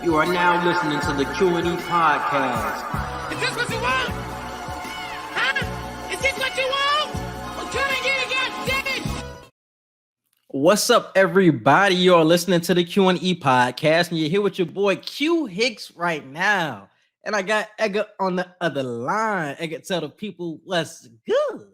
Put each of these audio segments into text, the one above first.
You are now listening to the Q&E Podcast. Is this what you want? Huh? Is this what you want? Well, come and get it, goddamn. What's up, everybody? You're listening to the Q&E Podcast, and you're here with your boy Q Hicks right now. And I got Edgar on the other line. Edgar, tell the people what's good.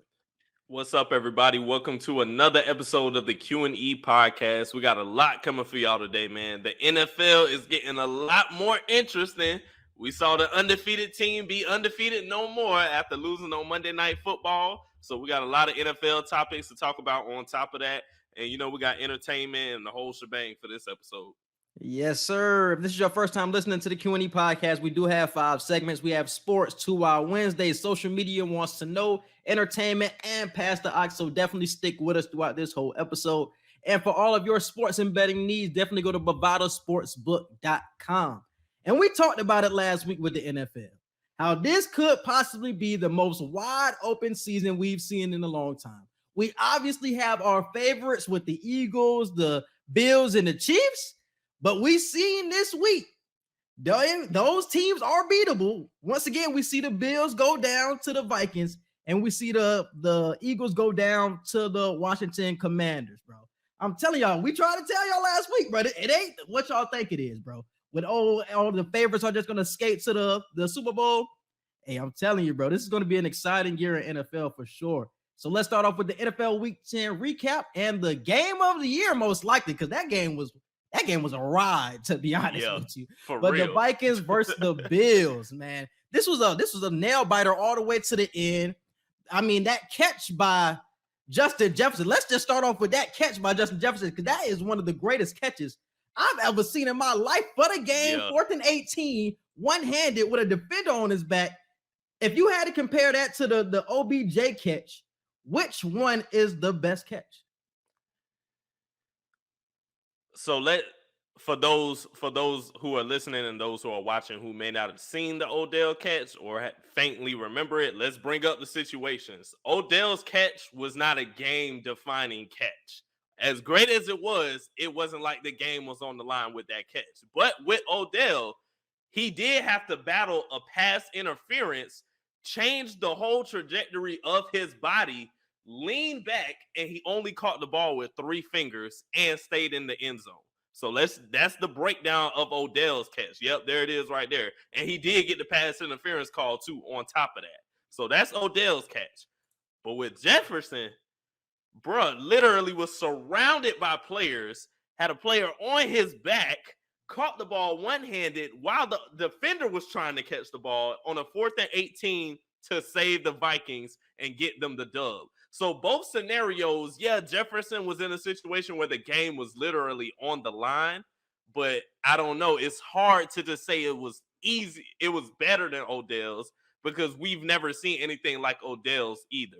What's up, everybody? Welcome to another episode of the Q&E Podcast. We got a lot coming for y'all today, man. The NFL is getting a lot more interesting. We saw the undefeated team be undefeated no more after losing on Monday Night Football. So we got a lot of NFL topics to talk about on top of that. And, you know, we got entertainment and the whole shebang for this episode. Yes, sir. If this is your first time listening to the Q&E Podcast, we do have 5 segments. We have sports, 2 Wild Wednesdays, social media wants to know, entertainment, and Pass the Ox. So definitely stick with us throughout this whole episode. And for all of your sports and betting needs, definitely go to bovadasportsbook.com. And we talked about it last week with the NFL, how this could possibly be the most wide open season we've seen in a long time. We obviously have our favorites with the Eagles, the Bills, and the Chiefs. But we seen this week, those teams are beatable. Once again, we see the Bills go down to the Vikings, and we see the Eagles go down to the Washington Commanders, bro. I'm telling y'all, we tried to tell y'all last week, bro. It ain't what y'all think it is, bro. When all the favorites are just going to skate to the Super Bowl, hey, I'm telling you, bro, this is going to be an exciting year in NFL for sure. So let's start off with the NFL Week 10 recap and the game of the year, most likely, because that game was a ride, to be honest with you. But real. The Vikings versus the Bills, man. This was a nail biter all the way to the end. I mean, that catch by Justin Jefferson. Let's just start off with that catch by Justin Jefferson, because that is one of the greatest catches I've ever seen in my life. For the game, 4th and 18, one-handed with a defender on his back. If you had to compare that to the OBJ catch, which one is the best catch? So for those who are listening and those who are watching who may not have seen the Odell catch or faintly remember it, let's bring up the situations. Odell's catch was not a game-defining catch. As great as it wasn't like the game was on the line with that catch. But with Odell, he did have to battle a pass interference, change the whole trajectory of his body, lean back, and he only caught the ball with 3 fingers and stayed in the end zone. So that's the breakdown of Odell's catch. Yep, there it is right there. And he did get the pass interference call too on top of that. So that's Odell's catch. But with Jefferson, bruh, literally was surrounded by players, had a player on his back, caught the ball one-handed while the defender was trying to catch the ball on a 4th and 18 to save the Vikings and get them the dub. So both scenarios, Jefferson was in a situation where the game was literally on the line, but I don't know. It's hard to just say it was easy. It was better than Odell's because we've never seen anything like Odell's either.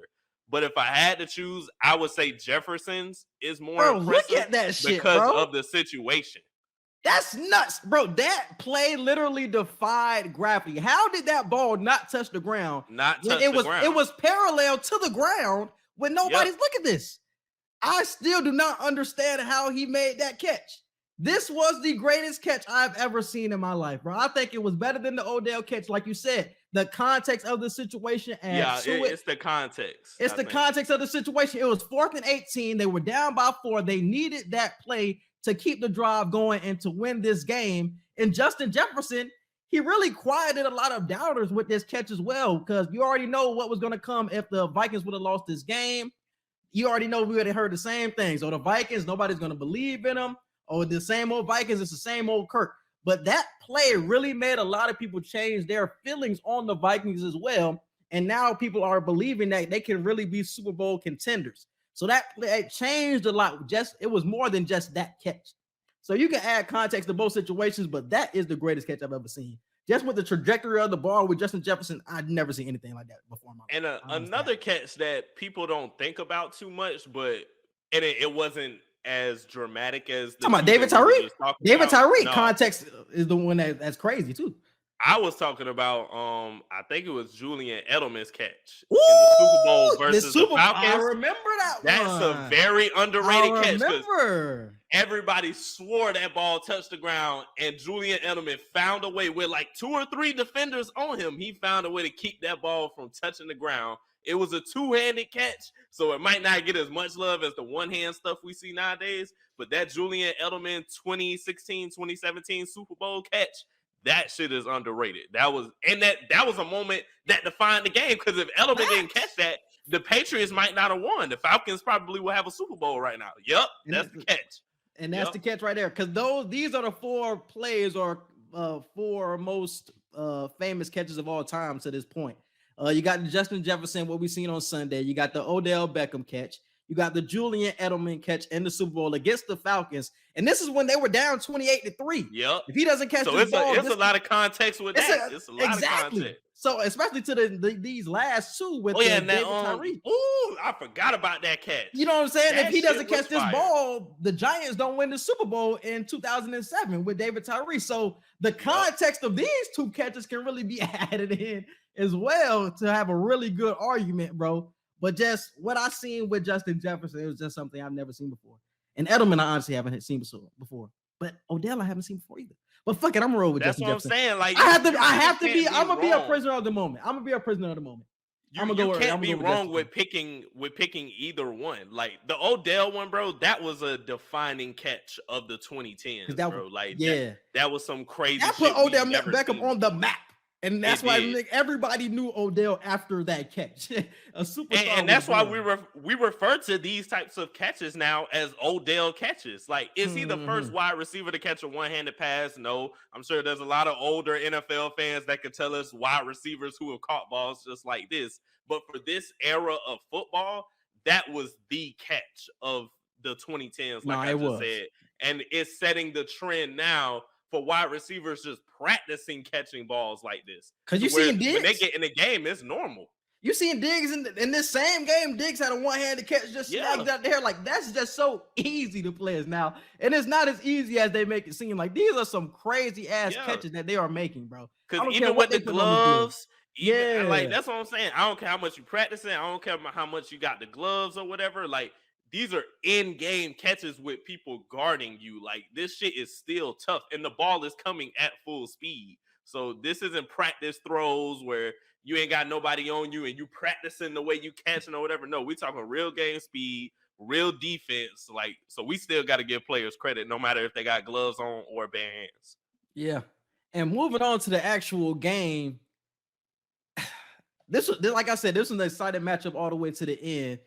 But if I had to choose, I would say Jefferson's is more impressive look at that shit, because bro. of the situation. That's nuts, bro. That play literally defied gravity. How did that ball not touch the ground? It was parallel to the ground when nobody's look at this. I still do not understand how he made that catch. This was the greatest catch I've ever seen in my life, bro. I think it was better than the Odell catch, like you said. The context of the situation it's the context. It's the context of the situation. It was 4th and 18. They were down by 4. They needed that play to keep the drive going and to win this game. And Justin Jefferson, he really quieted a lot of doubters with this catch as well, because you already know what was going to come if the Vikings would have lost this game. You already know we would have heard the same things. Or the Vikings, nobody's going to believe in them. Or the same old Vikings, it's the same old Kirk. But that play really made a lot of people change their feelings on the Vikings as well. And now people are believing that they can really be Super Bowl contenders. So that changed a lot. It was more than just that catch. So you can add context to both situations, but that is the greatest catch I've ever seen. Just with the trajectory of the ball with Justin Jefferson, I'd never seen anything like that before in my life. And another catch that people don't think about too much, but it wasn't as dramatic as the David Tyree. David Tyree no. Context is the one that's crazy too. I was talking about I think it was Julian Edelman's catch in the Super Bowl versus the Falcons. I remember that That's a very underrated catch. Remember. everybody swore that ball touched the ground, and Julian Edelman found a way with like 2 or 3 defenders on him. He found a way to keep that ball from touching the ground. It was a two-handed catch, so it might not get as much love as the one-hand stuff we see nowadays, but that Julian Edelman 2016, 2017 Super Bowl catch, that shit is underrated. That was a moment that defined the game, because if Edelman didn't catch that, the Patriots might not have won. The Falcons probably will have a Super Bowl right now. Yep, that's the catch. And that's the catch right there. Because these are the 4 plays or 4 most famous catches of all time to this point. You got the Justin Jefferson, what we seen on Sunday. You got the Odell Beckham catch. You got the Julian Edelman catch in the Super Bowl against the Falcons. And this is when they were down 28-3. Yep. If he doesn't catch this ball, it's a lot of context with that. It's a lot of context. So especially to these last 2 with David Tyree. Ooh, I forgot about that catch. You know what I'm saying? That if he doesn't catch this fire. ball, the Giants don't win the Super Bowl in 2007 with David Tyree. So the context of these 2 catches can really be added in as well to have a really good argument, bro. But just what I seen with Justin Jefferson, it was just something I've never seen before. And Edelman, I honestly haven't seen before. But Odell, I haven't seen before either. But fuck it, I'm gonna roll with Justin Jefferson. That's what I'm saying. Like I have to be. I'm gonna be a prisoner of the moment. You can't be wrong with picking either one. Like the Odell one, bro. That was a defining catch of the 2010s, bro. Like that was some crazy. That put Odell Beckham on the map. And that's why everybody knew Odell after that catch. A superstar. And that's why we refer to these types of catches now as Odell catches. Like, is he the first wide receiver to catch a one-handed pass? No. I'm sure there's a lot of older NFL fans that could tell us wide receivers who have caught balls just like this. But for this era of football, that was the catch of the 2010s, like I just said. And it's setting the trend now for wide receivers just practicing catching balls like this. Because you seen Diggs? When they get in the game, it's normal. You seen Diggs in this same game, Diggs had a one-handed catch just snagged out there. Like, that's just so easy to players now. And it's not as easy as they make it seem. Like, these are some crazy-ass catches that they are making, bro. Because even with the gloves, like, that's what I'm saying. I don't care how much you practice it. I don't care how much you got the gloves or whatever. Like, these are in-game catches with people guarding you. Like, this shit is still tough, and the ball is coming at full speed. So this isn't practice throws where you ain't got nobody on you and you practicing the way you catching or whatever. No, we talking real game speed, real defense. Like, so we still got to give players credit, no matter if they got gloves on or bare hands. Yeah. And moving on to the actual game, like I said, this was an exciting matchup all the way to the end.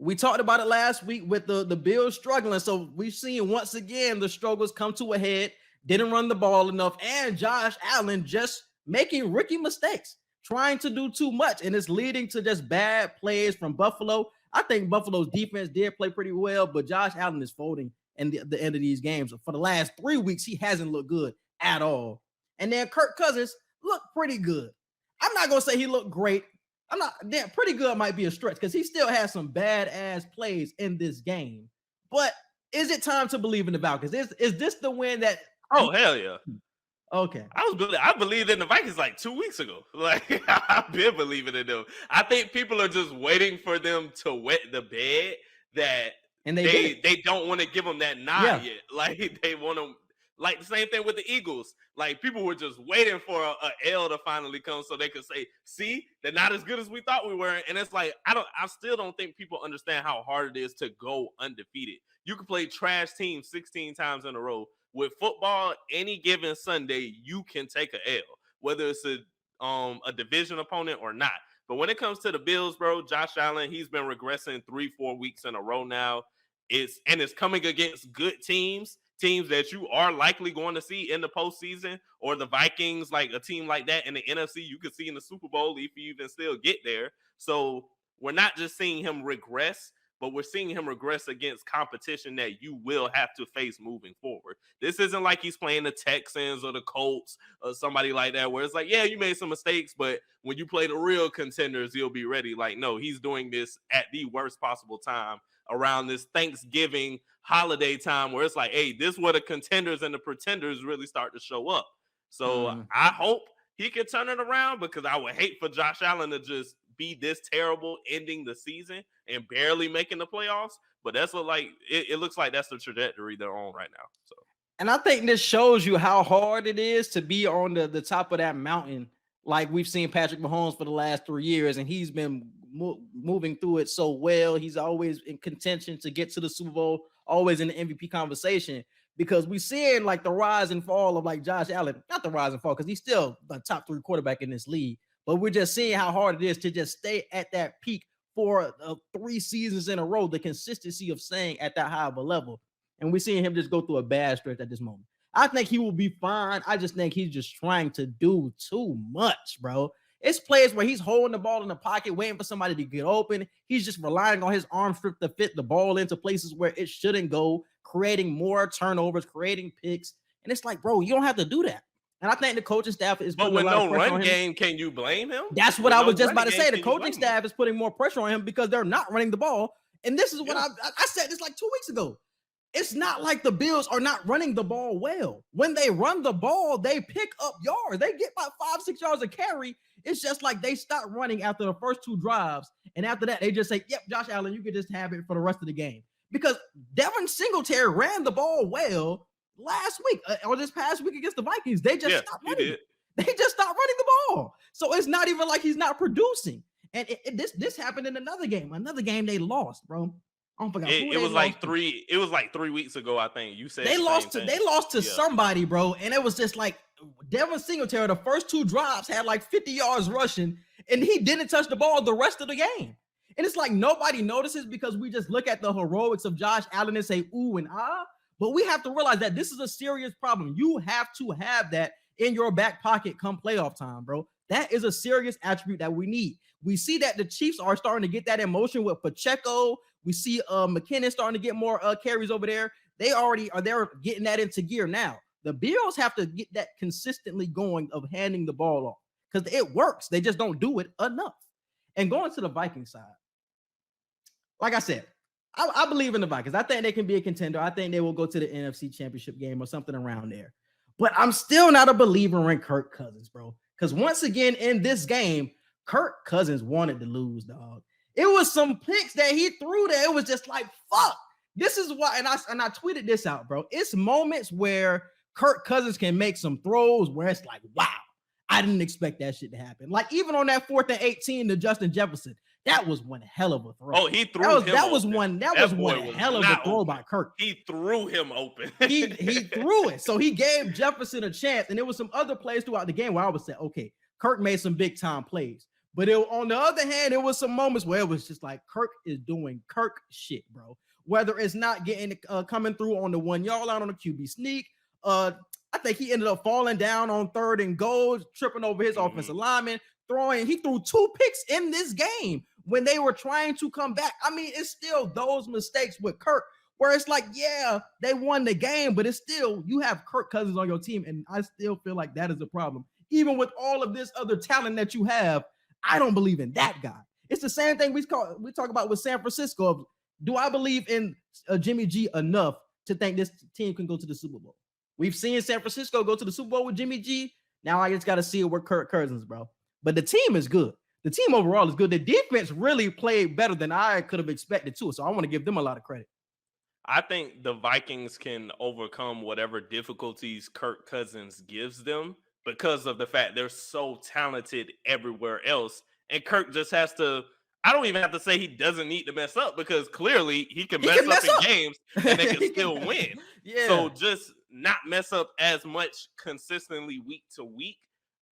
We talked about it last week with the Bills struggling. So we've seen once again the struggles come to a head. Didn't run the ball enough. And Josh Allen just making rookie mistakes, trying to do too much. And it's leading to just bad plays from Buffalo. I think Buffalo's defense did play pretty well, but Josh Allen is folding in the end of these games. For the last 3 weeks, he hasn't looked good at all. And then Kirk Cousins looked pretty good. I'm not going to say he looked great. Pretty good might be a stretch because he still has some badass plays in this game. But is it time to believe in the Falcons? Is this the win that? Oh, hell yeah. Okay. I believed in the Vikings like 2 weeks ago. Like, I've been believing in them. I think people are just waiting for them to wet the bed and they don't want to give them that nod yet. Like, they want them. Like the same thing with the Eagles. Like, people were just waiting for a L to finally come so they could say, see, they're not as good as we thought we were. And it's like, I still don't think people understand how hard it is to go undefeated. You can play trash teams 16 times in a row. With football, any given Sunday, you can take a L, whether it's a division opponent or not. But when it comes to the Bills, bro, Josh Allen, he's been regressing 3-4 weeks in a row now. It's coming against good teams that you are likely going to see in the postseason, or the Vikings, like a team like that in the NFC, you could see in the Super Bowl if you even still get there. So we're not just seeing him regress, but we're seeing him regress against competition that you will have to face moving forward. This isn't like he's playing the Texans or the Colts or somebody like that, where it's like, yeah, you made some mistakes, but when you play the real contenders, you'll be ready. Like, no, he's doing this at the worst possible time around this Thanksgiving holiday time, where it's like, hey, this is where the contenders and the pretenders really start to show up. So I hope he can turn it around, because I would hate for Josh Allen to just be this terrible ending the season and barely making the playoffs. But that's what it looks like that's the trajectory they're on right now. So, and I think this shows you how hard it is to be on the top of that mountain, like we've seen Patrick Mahomes for the last 3 years, and he's been moving through it so well. He's always in contention to get to the Super Bowl, always in the MVP conversation, because we're seeing like the rise and fall of like Josh Allen. Not the rise and fall, because he's still the top 3 quarterback in this league, but we're just seeing how hard it is to just stay at that peak for 3 seasons in a row, the consistency of staying at that high of a level. And we're seeing him just go through a bad stretch at this moment. I think he will be fine. I just think he's just trying to do too much, bro. It's plays where he's holding the ball in the pocket, waiting for somebody to get open. He's just relying on his arm strength to fit the ball into places where it shouldn't go, creating more turnovers, creating picks. And it's like, bro, you don't have to do that. And I think the coaching staff is putting a lot of pressure on him. Game, can you blame him? That's what I was just about to say. The coaching staff is putting more pressure on him because they're not running the ball. And this is what I said this like 2 weeks ago. It's not like the Bills are not running the ball well. When they run the ball, they pick up yards. They get about 5-6 yards a carry. It's just like they stop running after the first 2 drives. And after that, they just say, yep, Josh Allen, you can just have it for the rest of the game. Because Devin Singletary ran the ball well last week or this past week against the Vikings. They just stopped running. They just stopped running the ball. So it's not even like he's not producing. And this happened in another game. Another game they lost, bro. It was like 3 weeks ago, I think. You said they lost to somebody, bro. And it was just like Devin Singletary, the first 2 drops had like 50 yards rushing, and he didn't touch the ball the rest of the game. And it's like nobody notices because we just look at the heroics of Josh Allen and say ooh and ah. But we have to realize that this is a serious problem. You have to have that in your back pocket come playoff time, bro. That is a serious attribute that we need. We see that the Chiefs are starting to get that in motion with Pacheco. We see McKinnon starting to get more carries over there. They already are there getting that into gear now. The Bills have to get that consistently going of handing the ball off because it works. They just don't do it enough. And going to the Vikings side, like I said, I believe in the Vikings. I think they can be a contender. I think they will go to the NFC Championship game or something around there. But I'm still not a believer in Kirk Cousins, bro. Because once again in this game, Kirk Cousins wanted to lose, dog. It was some picks that he threw there. It was just like, fuck. This is why, and I tweeted this out, bro. It's moments where Kirk Cousins can make some throws where it's like, wow, I didn't expect that shit to happen. Like even on that 4th and 18 to Justin Jefferson, that was one hell of a throw. Oh, he threw that was one hell of a throw by Kirk. He threw him open. he threw it. So he gave Jefferson a chance. And there was some other plays throughout the game where I would say, okay, Kirk made some big time plays. But on the other hand, there was some moments where it was just like Kirk is doing Kirk shit, bro. Whether it's not getting coming through on the 1 yard line on a QB sneak. I think he ended up falling down on 3rd and goal, tripping over his offensive lineman, he threw 2 picks in this game when they were trying to come back. I mean, it's still those mistakes with Kirk where it's like, yeah, they won the game, but it's still, you have Kirk Cousins on your team. And I still feel like that is a problem. Even with all of this other talent that you have, I don't believe in that guy. It's the same thing we talk about with San Francisco. Do I believe in Jimmy G enough to think this team can go to the Super Bowl? We've seen San Francisco go to the Super Bowl with Jimmy G. Now I just got to see it with Kirk Cousins, bro. But the team is good. The team overall is good. The defense really played better than I could have expected too. So I want to give them a lot of credit. I think the Vikings can overcome whatever difficulties Kirk Cousins gives them because of the fact they're so talented everywhere else. And Kirk just has to, I don't even have to say he doesn't need to mess up because clearly he can mess up in games and they can still win. Yeah. So just not mess up as much consistently week to week.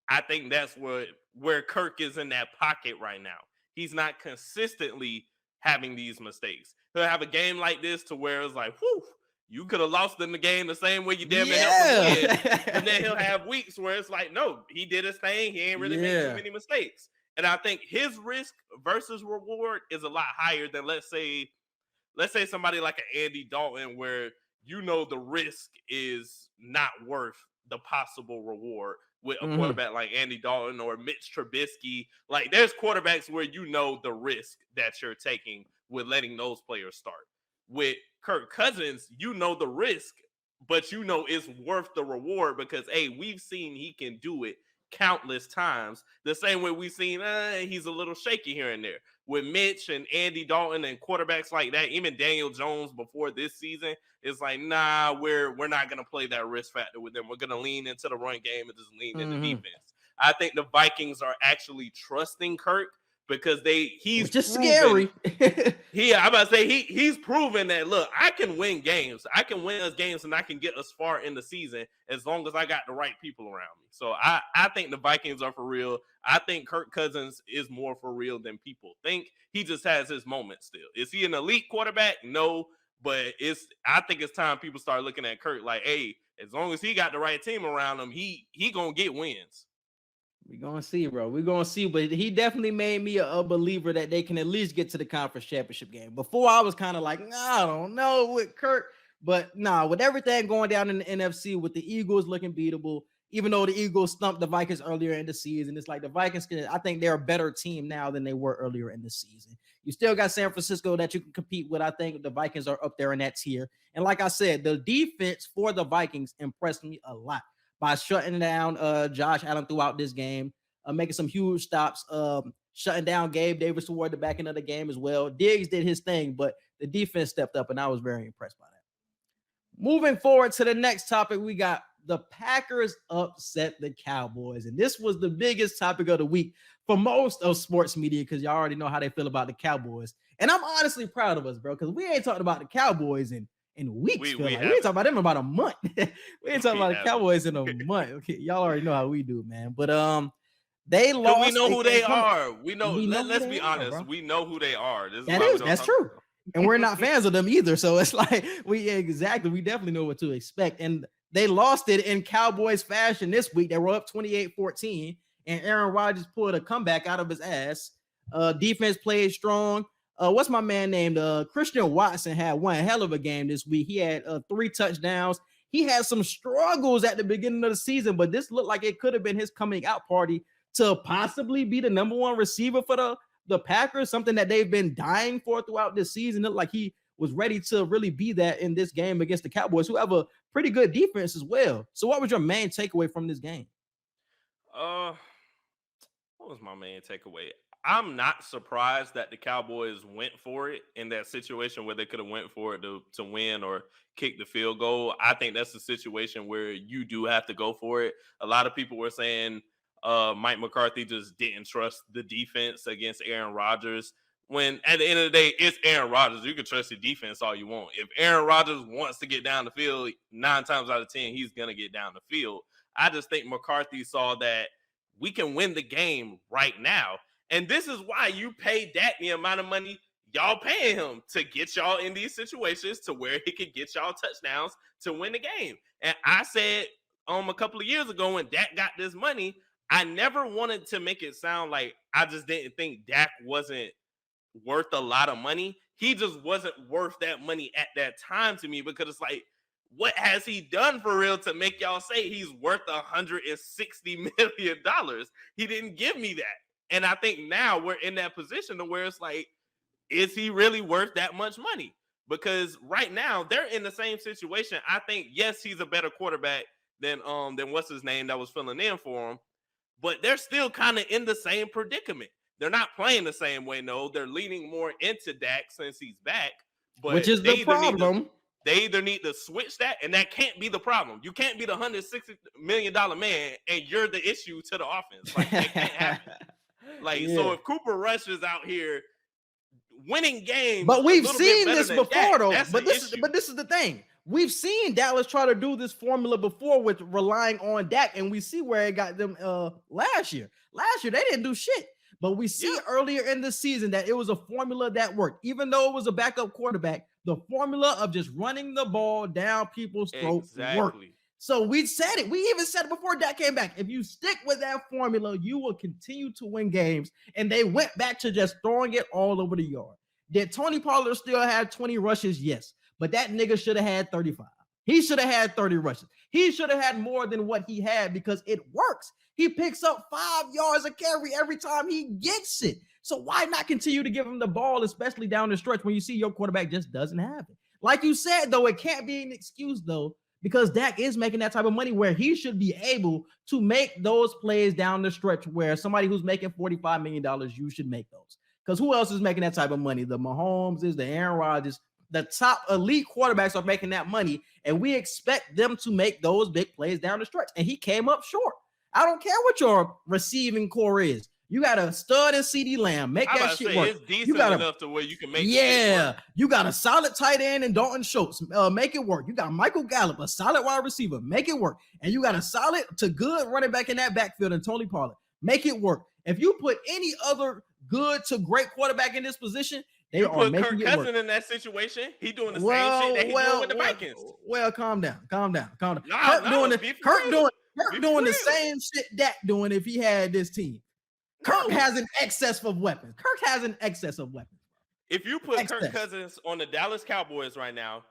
I think that's where Kirk is in that pocket right now. He's not consistently having these mistakes. He'll have a game like this to where it's like, whew, you could have lost in the game the same way you damn near helped him win. And then he'll have weeks where it's like, no, he did his thing. He ain't really made too many mistakes. And I think his risk versus reward is a lot higher than let's say somebody like an Andy Dalton where you know the risk is not worth the possible reward with a quarterback like Andy Dalton or Mitch Trubisky. Like there's quarterbacks where you know the risk that you're taking with letting those players start. With Kirk Cousins, you know the risk, but you know it's worth the reward because, hey, we've seen he can do it countless times. The same way we've seen he's a little shaky here and there. with Mitch and Andy Dalton and quarterbacks like that, even Daniel Jones before this season, it's like, nah, we're not going to play that risk factor with them. We're going to lean into the run game and just lean into defense. I think the Vikings are actually trusting Kirk because he's just proven, scary. I'm about to say he's proven that, look, I can win games. I can win us games and I can get us far in the season as long as I got the right people around me. So I think the Vikings are for real. I think Kirk Cousins is more for real than people think. He just has his moment still. Is he an elite quarterback? No, but I think it's time people start looking at Kirk like, hey, as long as he got the right team around him, he gonna get wins. We're going to see, bro. We're going to see. But he definitely made me a believer that they can at least get to the conference championship game. Before, I was kind of like, I don't know with Kirk. But with everything going down in the NFC, with the Eagles looking beatable, even though the Eagles stumped the Vikings earlier in the season, it's like the Vikings, I think they're a better team now than they were earlier in the season. You still got San Francisco that you can compete with. I think the Vikings are up there in that tier. And like I said, the defense for the Vikings impressed me a lot by shutting down Josh Allen throughout this game, making some huge stops, shutting down Gabe Davis toward the back end of the game as well. Diggs did his thing, but the defense stepped up, and I was very impressed by that. Moving forward to the next topic, we got the Packers upset the Cowboys, and this was the biggest topic of the week for most of sports media because y'all already know how they feel about the Cowboys. And I'm honestly proud of us, bro, because we ain't talked about the Cowboys in weeks. We ain't talking about them in about a month. We ain't talking about the Cowboys in a month. Okay, y'all already know how we do, man. But they lost. We know who they are. We know. Let's be honest. Bro. We know who they are. That's true. And we're not fans of them either. So it's like we definitely know what to expect. And they lost it in Cowboys fashion this week. They were up 28-14, and Aaron Rodgers pulled a comeback out of his ass. Defense played strong. What's my man named? Christian Watson had one hell of a game this week. He had 3 touchdowns. He had some struggles at the beginning of the season, but this looked like it could have been his coming out party to possibly be the number 1 receiver for the Packers, something that they've been dying for throughout this season. It looked like he was ready to really be that in this game against the Cowboys, who have a pretty good defense as well. So what was your main takeaway from this game? What was my main takeaway? I'm not surprised that the Cowboys went for it in that situation where they could have went for it to win or kick the field goal. I think that's a situation where you do have to go for it. A lot of people were saying Mike McCarthy just didn't trust the defense against Aaron Rodgers. When at the end of the day, it's Aaron Rodgers. You can trust the defense all you want. If Aaron Rodgers wants to get down the field, 9 times out of 10, he's going to get down the field. I just think McCarthy saw that we can win the game right now. And this is why you pay Dak the amount of money y'all paying him, to get y'all in these situations to where he could get y'all touchdowns to win the game. And I said a couple of years ago when Dak got this money, I never wanted to make it sound like I just didn't think Dak wasn't worth a lot of money. He just wasn't worth that money at that time to me, because it's like, what has he done for real to make y'all say he's worth $160 million? He didn't give me that. And I think now we're in that position to where it's like, is he really worth that much money? Because right now they're in the same situation. I think, yes, he's a better quarterback than what's his name that was filling in for him, but they're still kind of in the same predicament. They're not playing the same way. No, they're leaning more into Dak since he's back. But which is the problem. They either need to switch that, and that can't be the problem. You can't be the $160 million man, and you're the issue to the offense. Like, that can't happen. So if Cooper Rush is out here winning games, but we've seen this before, though. But this is the thing. We've seen Dallas try to do this formula before with relying on Dak, and we see where it got them last year. Last year, they didn't do shit. But we see earlier in the season that it was a formula that worked. Even though it was a backup quarterback, the formula of just running the ball down people's throats worked. So we said it. We even said it before Dak came back. If you stick with that formula, you will continue to win games. And they went back to just throwing it all over the yard. Did Tony Pollard still have 20 rushes? Yes. But that nigga should have had 35. He should have had 30 rushes. He should have had more than what he had, because it works. He picks up 5 yards a carry every time he gets it. So why not continue to give him the ball, especially down the stretch when you see your quarterback just doesn't have it? Like you said, though, it can't be an excuse, though, because Dak is making that type of money where he should be able to make those plays down the stretch where somebody who's making $45 million, you should make those. Because who else is making that type of money? The Mahomes is, the Aaron Rodgers, the top elite quarterbacks are making that money, and we expect them to make those big plays down the stretch. And he came up short. I don't care what your receiving core is. You got a stud in CeeDee Lamb. Make that shit work. It's decent you got enough to where you can make you got a solid tight end in Dalton Schultz. Make it work. You got Michael Gallup, a solid wide receiver. Make it work. And you got a solid to good running back in that backfield in Tony Pollard. Make it work. If you put any other good to great quarterback in this position, they you are put making Kirk it work. Cousins in that situation. He doing the same shit that he doing with the Vikings. Well, calm down. Nah, Kirk doing the same shit Dak doing if he had this team. Kirk has an excess of weapons. If you put Kirk Cousins on the Dallas Cowboys right now,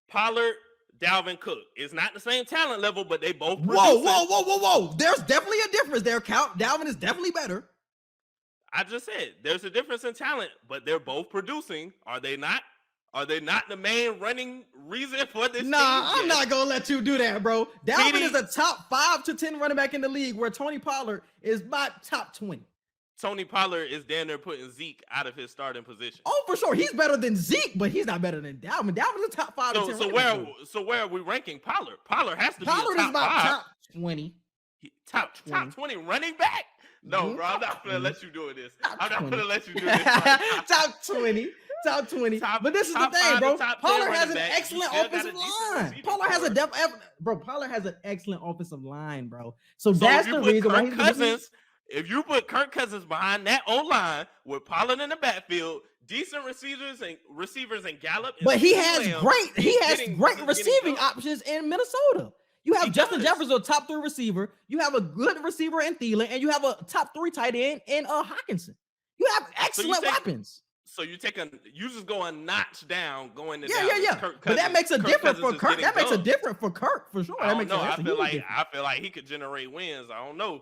Pollard, Dalvin Cook, it's not the same talent level, but they both producing. Whoa. There's definitely a difference there. Dalvin is definitely better. I just said there's a difference in talent, but they're both producing. Are they not? Are they not the main running reason for this team? I'm not going to let you do that, bro. Dalvin is a top 5 to 10 running back in the league, where Tony Pollard is about top 20. Tony Pollard is down there putting Zeke out of his starting position. Oh, for sure. He's better than Zeke, but he's not better than Dalvin. Dalvin is a top 5 to 10 running back. So where are we ranking Pollard? Pollard has to be Pollard a is about 5. top 20. Top 20 running back? No, bro, I'm not going to let you do this. I'm not going to let you do this. Top 20. But this is the thing, bro. Pollard has an excellent offensive line. Pollard has an excellent offensive line, bro. So that's the reason why if you put Kirk Cousins behind that O-line with Pollard in the backfield, decent receivers and Gallup. But he has great receiving options in Minnesota. You have Justin Jefferson, a top 3 receiver. You have a good receiver in Thielen, and you have a top 3 tight end in Hockenson. You have excellent weapons. So you just go a notch down going to yeah. But that makes a difference for Kirk. That makes a difference for Kirk for sure. I don't know. I feel like he could generate wins. I don't know.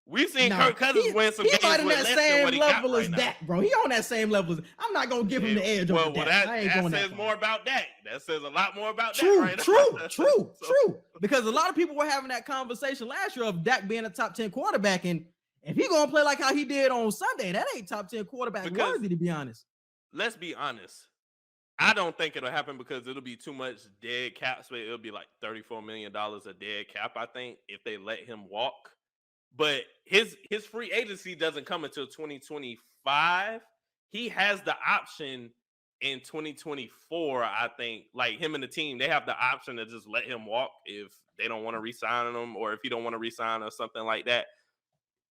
We've seen Kirk Cousins win some games with less than what he got right now. Dak, bro. He on that same level as I'm not gonna give him the edge over Dak. That says more about Dak. That says a lot more about Dak right now. True. Because a lot of people were having that conversation last year of Dak being a top 10 quarterback, and if he gonna play like how he did on Sunday, that ain't top 10 quarterback worthy, to be honest. Let's be honest. I don't think it'll happen because it'll be too much dead cap space. It'll be like $34 million a dead cap, I think, if they let him walk. But his free agency doesn't come until 2025. He has the option in 2024, I think. Like him and the team, they have the option to just let him walk if they don't want to re-sign him, or if he don't want to re-sign or something like that.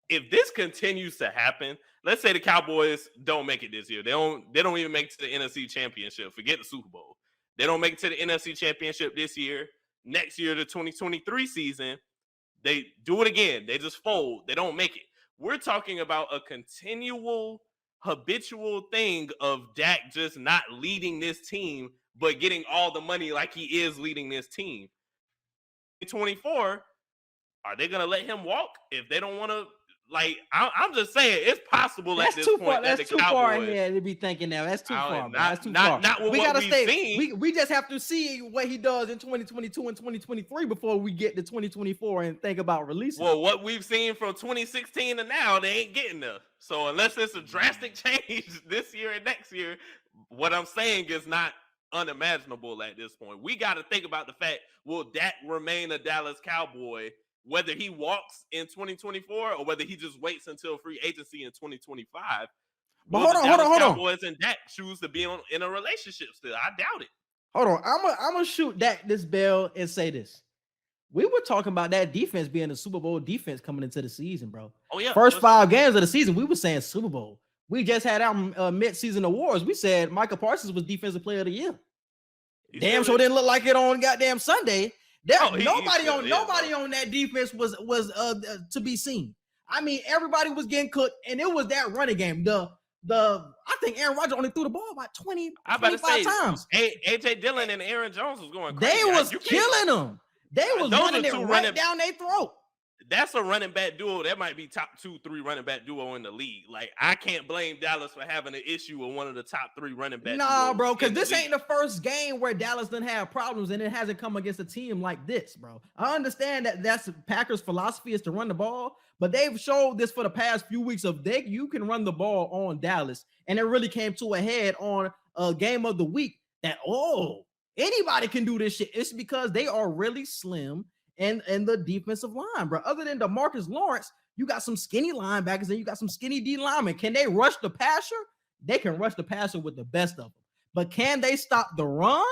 If this continues to happen, let's say the Cowboys don't make it this year. They don't even make it to the NFC Championship. Forget the Super Bowl. They don't make it to the NFC Championship this year. Next year, the 2023 season, they do it again. They just fold. They don't make it. We're talking about a continual, habitual thing of Dak just not leading this team, but getting all the money like he is leading this team. 24, are they going to let him walk if they don't want to? Like, I'm just saying, it's possible at this point that the Cowboys. That's too far ahead to be thinking now. That's too far. That's too far. Not what we've seen. We just have to see what he does in 2022 and 2023 before we get to 2024 and think about releasing. Well, what we've seen from 2016 to now, they ain't getting there. So unless it's a drastic change this year and next year, what I'm saying is not unimaginable at this point. We got to think about the fact, will Dak remain a Dallas Cowboy, whether he walks in 2024 or whether he just waits until free agency in 2025. But hold on. Cowboys and Dak choose to be in a relationship still. I doubt it. Hold on. I'm gonna shoot Dak this bell and say this. We were talking about that defense being a Super Bowl defense coming into the season, bro. Oh yeah. First 5 games of the season, we were saying Super Bowl. We just had our mid-season awards. We said Michael Parsons was Defensive Player of the Year. Damn sure didn't look like it on goddamn Sunday. Nobody on that defense was to be seen. I mean, everybody was getting cooked, and it was that running game. I think Aaron Rodgers only threw the ball about 25 times. AJ Dillon and Aaron Jones was going crazy. They was killing them. They was running it right down their throat. that's a running back duo. That might be top 2-3 running back duo in the league. Like, I can't blame Dallas for having an issue with one of the top 3 running back duos. Bro, because this league. ain't the first game where Dallas done have problems, and it hasn't come against a team like this, bro. I understand that that's Packers' philosophy is to run the ball, but they've showed this for the past few weeks of you can run the ball on Dallas, and it really came to a head on a game of the week that, anybody can do this shit. It's because they are really slim and the defensive line, bro. Other than DeMarcus Lawrence, you got some skinny linebackers and you got some skinny D linemen. Can they rush the passer? They can rush the passer with the best of them. But can they stop the run?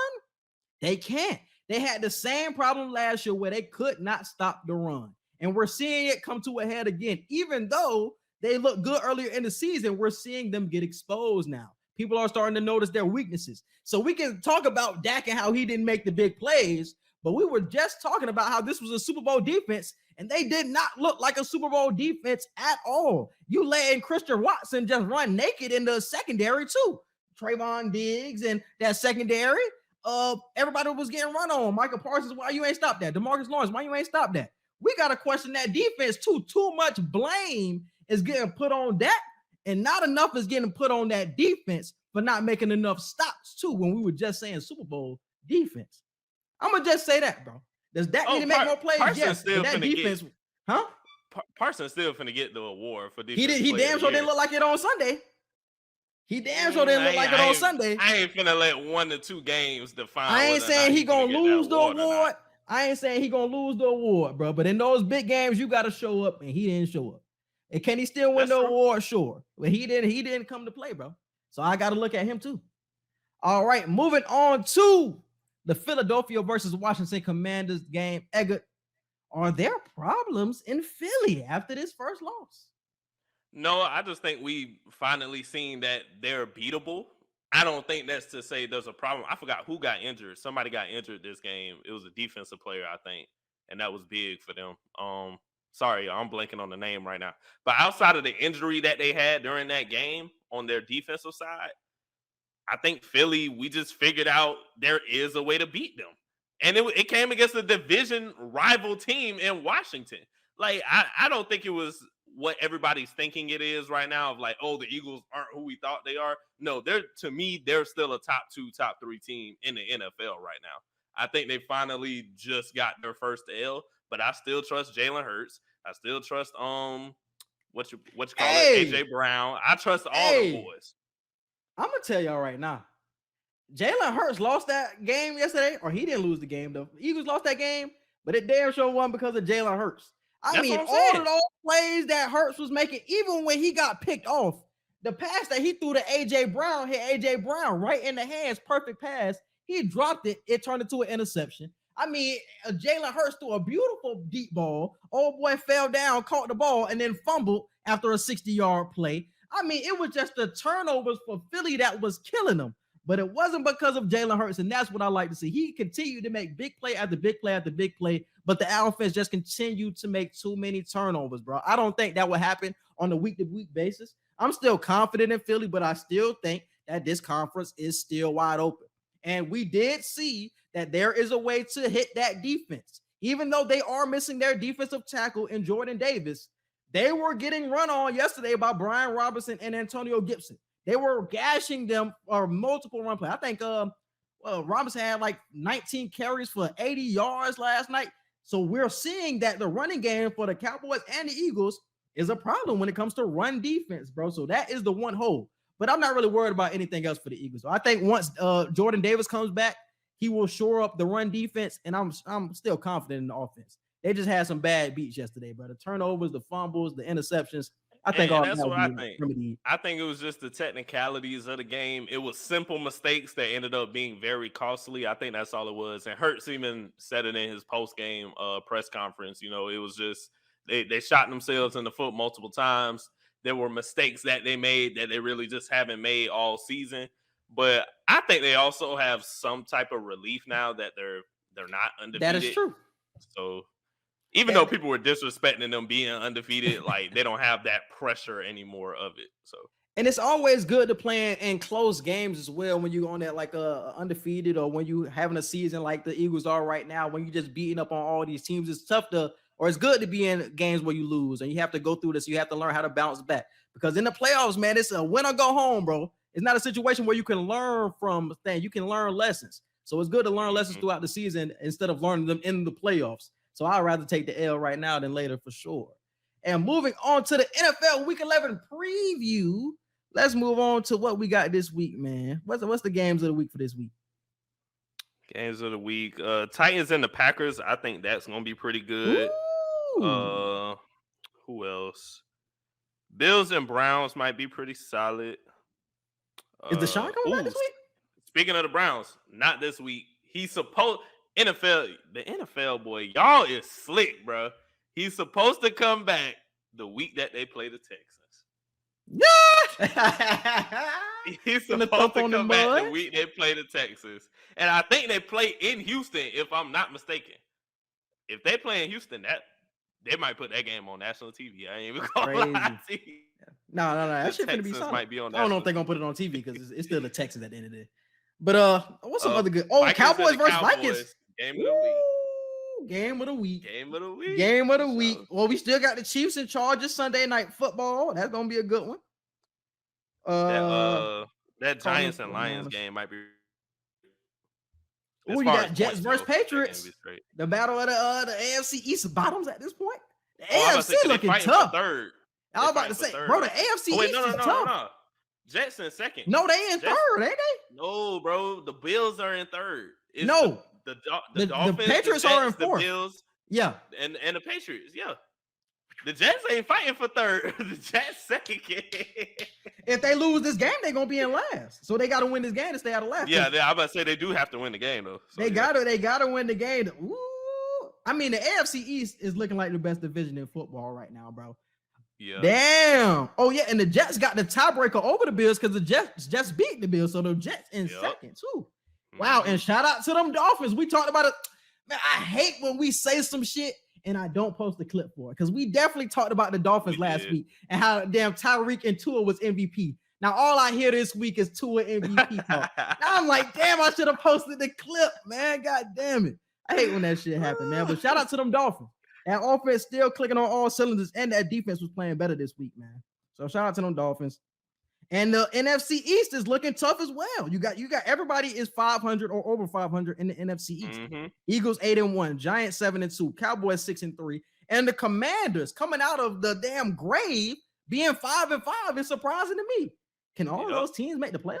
They can't. They had the same problem last year where they could not stop the run. And we're seeing it come to a head again. Even though they looked good earlier in the season, we're seeing them get exposed now. People are starting to notice their weaknesses. So we can talk about Dak and how he didn't make the big plays, but we were just talking about how this was a Super Bowl defense, and they did not look like a Super Bowl defense at all. You letting Christian Watson just run naked in the secondary too. Trayvon Diggs and that secondary, everybody was getting run on. Michael Parsons, why you ain't stopped that? DeMarcus Lawrence, why you ain't stopped that? We got to question that defense too. Too much blame is getting put on Dak, and not enough is getting put on that defense for not making enough stops too when we were just saying Super Bowl defense. I'm going to just say that, bro. Does Dak need to make more plays? Parsons still that defense, huh? Parsons still finna get the award for defense. He damn sure didn't look like it on Sunday. He damn sure didn't look like it on Sunday. I ain't finna let 1 to 2 games define. I ain't saying he gonna lose the award. I ain't saying he gonna lose the award, bro. But in those big games, you got to show up, and he didn't show up. And can he still win the award? Sure, but he didn't come to play, bro. So I got to look at him too. All right, moving on to the Philadelphia versus Washington Commanders game. Eggert, are there problems in Philly after this first loss? No, I just think we finally seen that they're beatable. I don't think that's to say there's a problem. I forgot who got injured. Somebody got injured this game. It was a defensive player, I think, and that was big for them. Sorry, I'm blanking on the name right now. But outside of the injury that they had during that game on their defensive side, I think Philly, we just figured out there is a way to beat them. And it came against a division rival team in Washington. Like, I don't think it was what everybody's thinking it is right now of like, oh, the Eagles aren't who we thought they are. No, to me, they're still a top 2, top 3 team in the NFL right now. I think they finally just got their first L, but I still trust Jalen Hurts. I still trust what you call it, AJ Brown. I trust all the boys. I'm gonna tell y'all right now, Jalen Hurts lost that game yesterday, or he didn't lose the game though. The Eagles lost that game, but it damn sure won because of Jalen Hurts. I mean, all of those plays that Hurts was making, even when he got picked off, the pass that he threw to AJ Brown hit AJ Brown right in the hands, perfect pass. He dropped it, it turned into an interception. I mean, Jalen Hurts threw a beautiful deep ball. Old boy fell down, caught the ball, and then fumbled after a 60-yard play. I mean, it was just the turnovers for Philly that was killing them. But it wasn't because of Jalen Hurts, and that's what I like to see. He continued to make big play after big play after big play, but the offense just continued to make too many turnovers, bro. I don't think that would happen on a week-to-week basis. I'm still confident in Philly, but I still think that this conference is still wide open. And we did see that there is a way to hit that defense. Even though they are missing their defensive tackle in Jordan Davis, they were getting run on yesterday by Brian Robinson and Antonio Gibson. They were gashing them for multiple run plays. I think Robinson had like 19 carries for 80 yards last night. So we're seeing that the running game for the Cowboys and the Eagles is a problem when it comes to run defense, bro. So that is the one hole. But I'm not really worried about anything else for the Eagles. So I think once Jordan Davis comes back, he will shore up the run defense, and I'm still confident in the offense. They just had some bad beats yesterday, bro. The turnovers, the fumbles, the interceptions. I think all that's what I think. I think it was just the technicalities of the game. It was simple mistakes that ended up being very costly. I think that's all it was. And Hurts even said it in his post-game press conference. You know, it was just they shot themselves in the foot multiple times. There were mistakes that they made that they really just haven't made all season. But I think they also have some type of relief now that they're not undefeated. That is true. So even though people were disrespecting them being undefeated, like they don't have that pressure anymore of it. So, and it's always good to play in close games as well when you're on that like undefeated, or when you having a season like the Eagles are right now, when you just beating up on all these teams. It's tough to, or it's good to be in games where you lose and you have to go through this. You have to learn how to bounce back because in the playoffs, man, it's a win or go home, bro. It's not a situation where you can learn from things. You can learn lessons. So it's good to learn lessons throughout the season instead of learning them in the playoffs. So I'd rather take the L right now than later for sure. And moving on to the NFL Week 11 preview, let's move on to what we got this week, man. What's the games of the week for this week? Games of the week. Titans and the Packers. I think that's going to be pretty good. Ooh. Who else? Bills and Browns might be pretty solid. Is Deshaun coming back this week? Speaking of the Browns, not this week. He's supposed the NFL boy, y'all is slick, bro. He's supposed to come back the week that they play the Texans. He's supposed to come back the week they play the Texans. And I think they play in Houston, if I'm not mistaken. If they play in Houston, they might put that game on national TV. I ain't even gonna lie to you. No. That shit gonna be solid. Might be on I don't know if they're gonna put it on TV because it's still the Texans at the end of the day. But what's some other good? Oh, Vikings Cowboys versus Vikings. Game of the week. Game of the week. Game of the week. Game of the week. Well, we still got the Chiefs and Chargers Sunday night football. That's gonna be a good one. That Giants and Lions game might be. Oh, you got Jets versus Patriots. The battle of the AFC East bottoms at this point. The AFC looking tough. Third. I was about to say, bro, the AFC East is tough. No. Jets in second. No, they in third, ain't they? No, bro. The Bills are in third. The Dolphins, the Patriots are in fourth. The Bills, yeah, and the Patriots, yeah. The Jets ain't fighting for third. The Jets second. If they lose this game, they're gonna be in last. So they gotta win this game to stay out of last. Yeah, I'm about to say they do have to win the game though. So, they gotta win the game. Ooh. I mean, the AFC East is looking like the best division in football right now, bro. Yeah. Damn. Oh yeah, and the Jets got the tiebreaker over the Bills because the Jets just beat the Bills, so the Jets in second too. Wow, and shout out to them Dolphins. We talked about it. Man, I hate when we say some shit and I don't post the clip for it because we definitely talked about the Dolphins last week and how damn Tyreek and Tua was MVP. Now all I hear this week is Tua MVP talk. Now I'm like, damn, I should have posted the clip, man. God damn it. I hate when that shit happens, man. But shout out to them Dolphins. That offense still clicking on all cylinders, and that defense was playing better this week, man. So shout out to them Dolphins. And the NFC East is looking tough as well. You got everybody is 500 or over 500 in the NFC East. Eagles 8-1, Giants 7-2, Cowboys 6-3, and the Commanders coming out of the damn grave being 5-5 is surprising to me. Can all of those teams make the playoffs?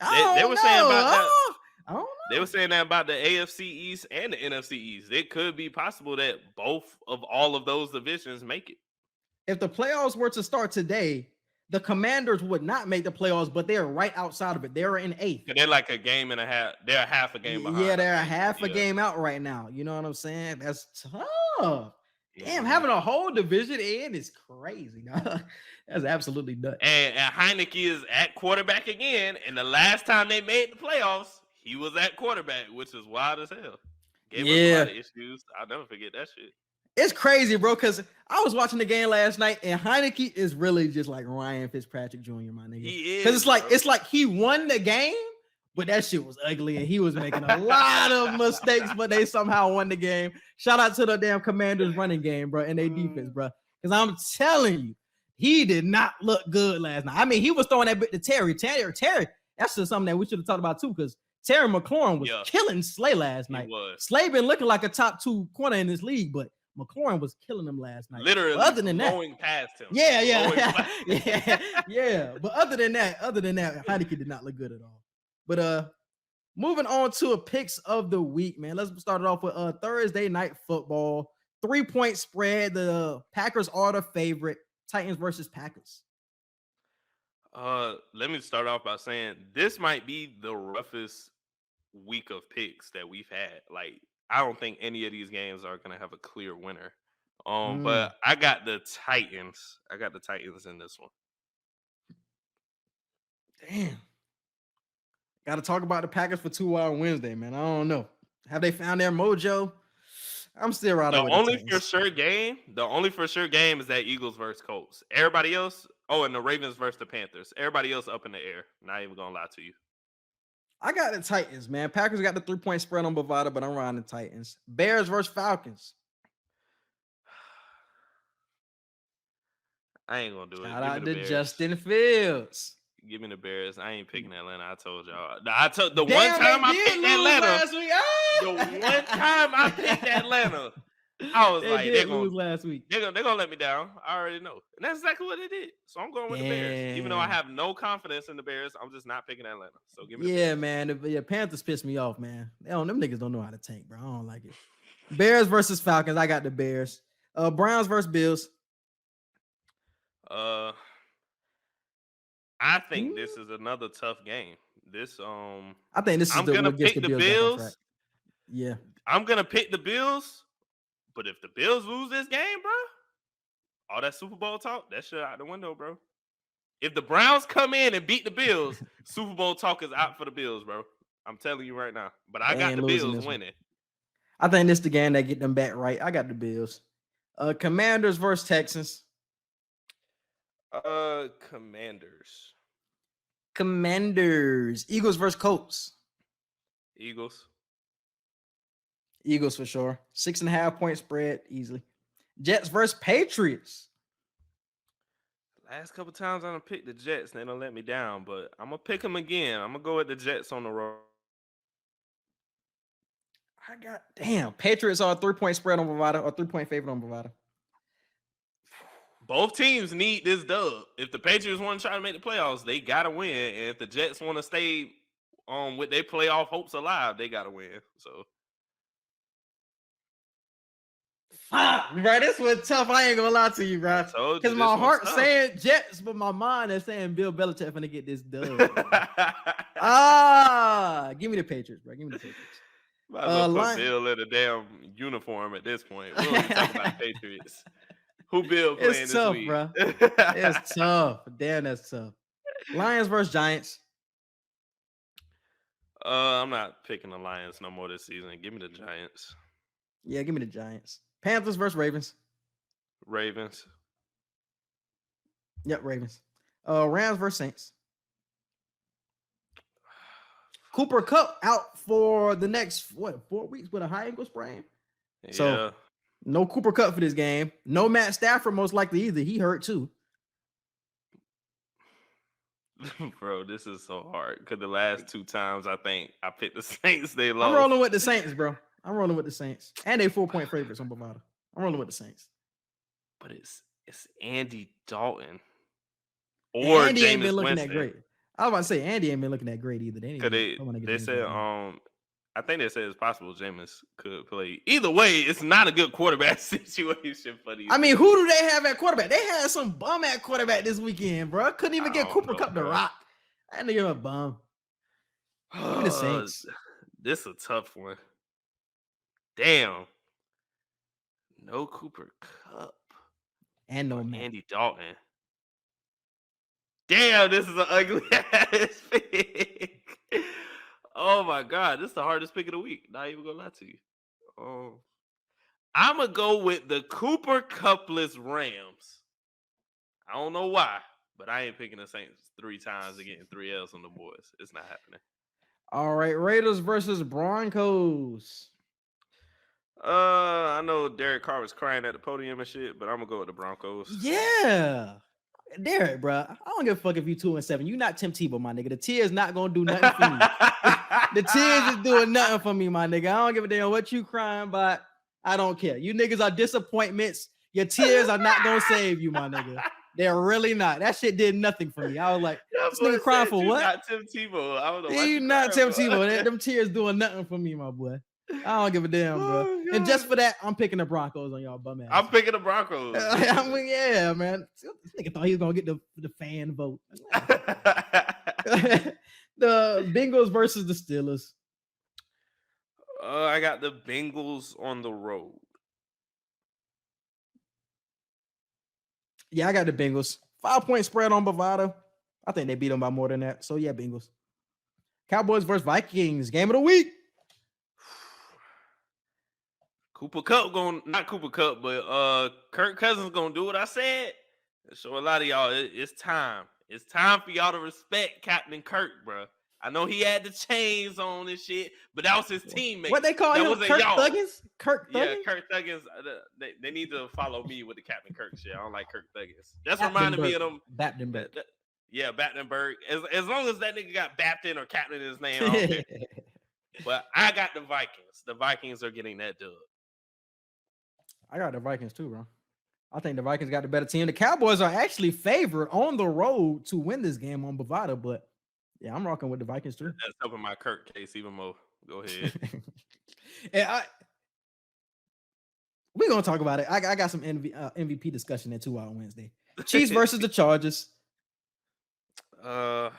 They were saying about that. I don't know. They were saying that about the AFC East and the NFC East. It could be possible that both of all of those divisions make it. If the playoffs were to start today, the Commanders would not make the playoffs, but they're right outside of it. They're in 8th. They're like a game and a half. They're half a game behind. Yeah, they're a half a game out right now. You know what I'm saying? That's tough. Damn, having a whole division in is crazy. That's absolutely nuts. And Heineke is at quarterback again. And the last time they made the playoffs, he was at quarterback, which is wild as hell. Gave us a lot of issues. I'll never forget that shit. It's crazy, bro, because I was watching the game last night, and Heineke is really just like Ryan Fitzpatrick Jr., my nigga. He is. Because it's like he won the game, but that shit was ugly, and he was making a lot of mistakes, but they somehow won the game. Shout out to the damn Commanders running game, bro, and their defense, bro. Because I'm telling you, he did not look good last night. I mean, he was throwing that bit to Terry. That's just something that we should have talked about, too, because Terry McLaurin was killing Slay last night. Slay been looking like a top 2 corner in this league, but McLaurin was killing him last night. Literally, other than that, going past him. Yeah. But other than that, Heineke did not look good at all. But moving on to a picks of the week, man. Let's start it off with Thursday night football. 3-point spread. The Packers are the favorite. Titans versus Packers. Let me start off by saying this might be the roughest week of picks that we've had. Like, I don't think any of these games are going to have a clear winner. But I got the Titans. I got the Titans in this one. Damn. Got to talk about the Packers for 2 Wild Wednesday, man. I don't know. Have they found their mojo? I'm still right. The only for sure game is that Eagles versus Colts. Everybody else, and the Ravens versus the Panthers. Everybody else up in the air. Not even going to lie to you. I got the Titans, man. Packers got the 3-point spread on Bovada, but I'm riding the Titans. Bears versus Falcons. I ain't gonna do it. Shout Give me out the to Bears. Justin Fields. Give me the Bears. I ain't picking Atlanta. I told y'all. I took the Damn, one time I they did picked lose Atlanta. last week. The one time I picked Atlanta, I was they like, did lose last week. They're gonna let me down. I already know. And that's exactly what they did. So I'm going with the Bears. Even though I have no confidence in the Bears, I'm just not picking Atlanta. So give me the Bears. Man. The Panthers pissed me off, man. Them niggas don't know how to tank, bro. I don't like it. Bears versus Falcons. I got the Bears. Browns versus Bills. I think this is another tough game. I think this is I'm gonna pick the Bills. Yeah. I'm gonna pick the Bills. But if the Bills lose this game, bro, all that Super Bowl talk, that shit out the window, bro. If the Browns come in and beat the Bills, Super Bowl talk is out for the Bills, bro. I'm telling you right now. But I got the Bills winning. I think this is the game that get them back right. I got the Bills. Commanders versus Texans. Commanders. Eagles versus Colts. Eagles for sure. 6.5 point spread easily. Jets versus Patriots. Last couple times I'm gonna pick the Jets, and they don't let me down. But I'm gonna pick them again. I'm gonna go with the Jets on the road. Patriots are a 3-point spread on Bovada, or 3-point favorite on Bovada. Both teams need this dub. If the Patriots want to try to make the playoffs, they gotta win. And if the Jets want to stay with their playoff hopes alive, they gotta win. So. Bro, this was tough. I ain't gonna lie to you, bro. Because my heart's saying Jets, but my mind is saying Bill Belichick finna get this dub. Give me the Patriots, bro. Give me the Patriots. Might as well put Bill in a damn uniform at this point. We're talking about Patriots. Who Bill playing it's tough, this week? Bro. It's tough. Damn, that's tough. Lions versus Giants. I'm not picking the Lions no more this season. Give me the Giants. Yeah, give me the Giants. Panthers versus Ravens. Ravens. Yep, Ravens. Rams versus Saints. Cooper Kupp out for the next 4 weeks with a high ankle sprain. Yeah. So no Cooper Kupp for this game. No Matt Stafford most likely either. He hurt too. Bro, this is so hard because the last 2 times I think I picked the Saints, they lost. I'm rolling with the Saints, bro. I'm rolling with the Saints. And they 4-point favorites on Bovada. I'm rolling with the Saints. But it's Andy Dalton. Or Andy Jameis ain't been looking Winston. that great. I was about to say Andy ain't been looking that great either. They said I think they said it's possible Jameis could play. Either way, it's not a good quarterback situation for these. I mean, who do they have at quarterback? They had some bum at quarterback this weekend, bro. Couldn't even get Cooper Kupp to rock. I knew you're a bum. Give me the Saints. This is a tough one. Damn. No Cooper Kupp. And no Matt. Andy Dalton. Damn, this is an ugly ass pick. Oh my God, this is the hardest pick of the week. Not even gonna lie to you. I'm gonna go with the Cooper Kuppless Rams. I don't know why, but I ain't picking the Saints 3 times and getting 3 L's on the boys. It's not happening. All right, Raiders versus Broncos. I know Derek Carr was crying at the podium and shit, but I'm gonna go with the Broncos. Yeah. Derek, bro. I don't give a fuck if you 2-7. You not Tim Tebow, my nigga. The tears not gonna do nothing for me. The tears is doing nothing for me, my nigga. I don't give a damn what you crying about. I don't care. You niggas are disappointments. Your tears are not gonna save you, my nigga. They're really not. That shit did nothing for me. I was like, this nigga crying for what? Not Tim Tebow. I don't know. You not Tim Tebow. Them tears doing nothing for me, my boy. I don't give a damn, bro. Oh, and just for that, I'm picking the Broncos on y'all bum ass. I'm picking the Broncos. I mean, yeah, man. This nigga thought he was gonna get the fan vote. The Bengals versus the Steelers. I got the Bengals on the road. Yeah, I got the Bengals. 5-point spread on Bovada. I think they beat them by more than that. So yeah, Bengals. Cowboys versus Vikings. Game of the week. Cooper Kupp not Cooper Kupp, but Kirk Cousins gonna do what I said. So a lot of y'all, it's time. It's time for y'all to respect Captain Kirk, bro. I know he had the chains on and shit, but that was his teammate. What they call that him? wasn't Kirk y'all. Thuggins? Kirk Thuggins? Yeah, Kirk Thuggins. They need to follow me with the Captain Kirk shit. I don't like Kirk Thuggins. That's reminding me of them. Battenberg. Yeah, Battenberg. As long as that nigga got Baptin or Captain in his name, I don't care. But I got the Vikings. The Vikings are getting that dub. I got the Vikings too, bro. I think the Vikings got the better team. The Cowboys are actually favored on the road to win this game on Bovada, but yeah, I'm rocking with the Vikings too. That's helping my Kirk case even more. Go ahead. And we're gonna talk about it. I got some MVP discussion at 2 on Wednesday. Chiefs versus the Chargers. I'm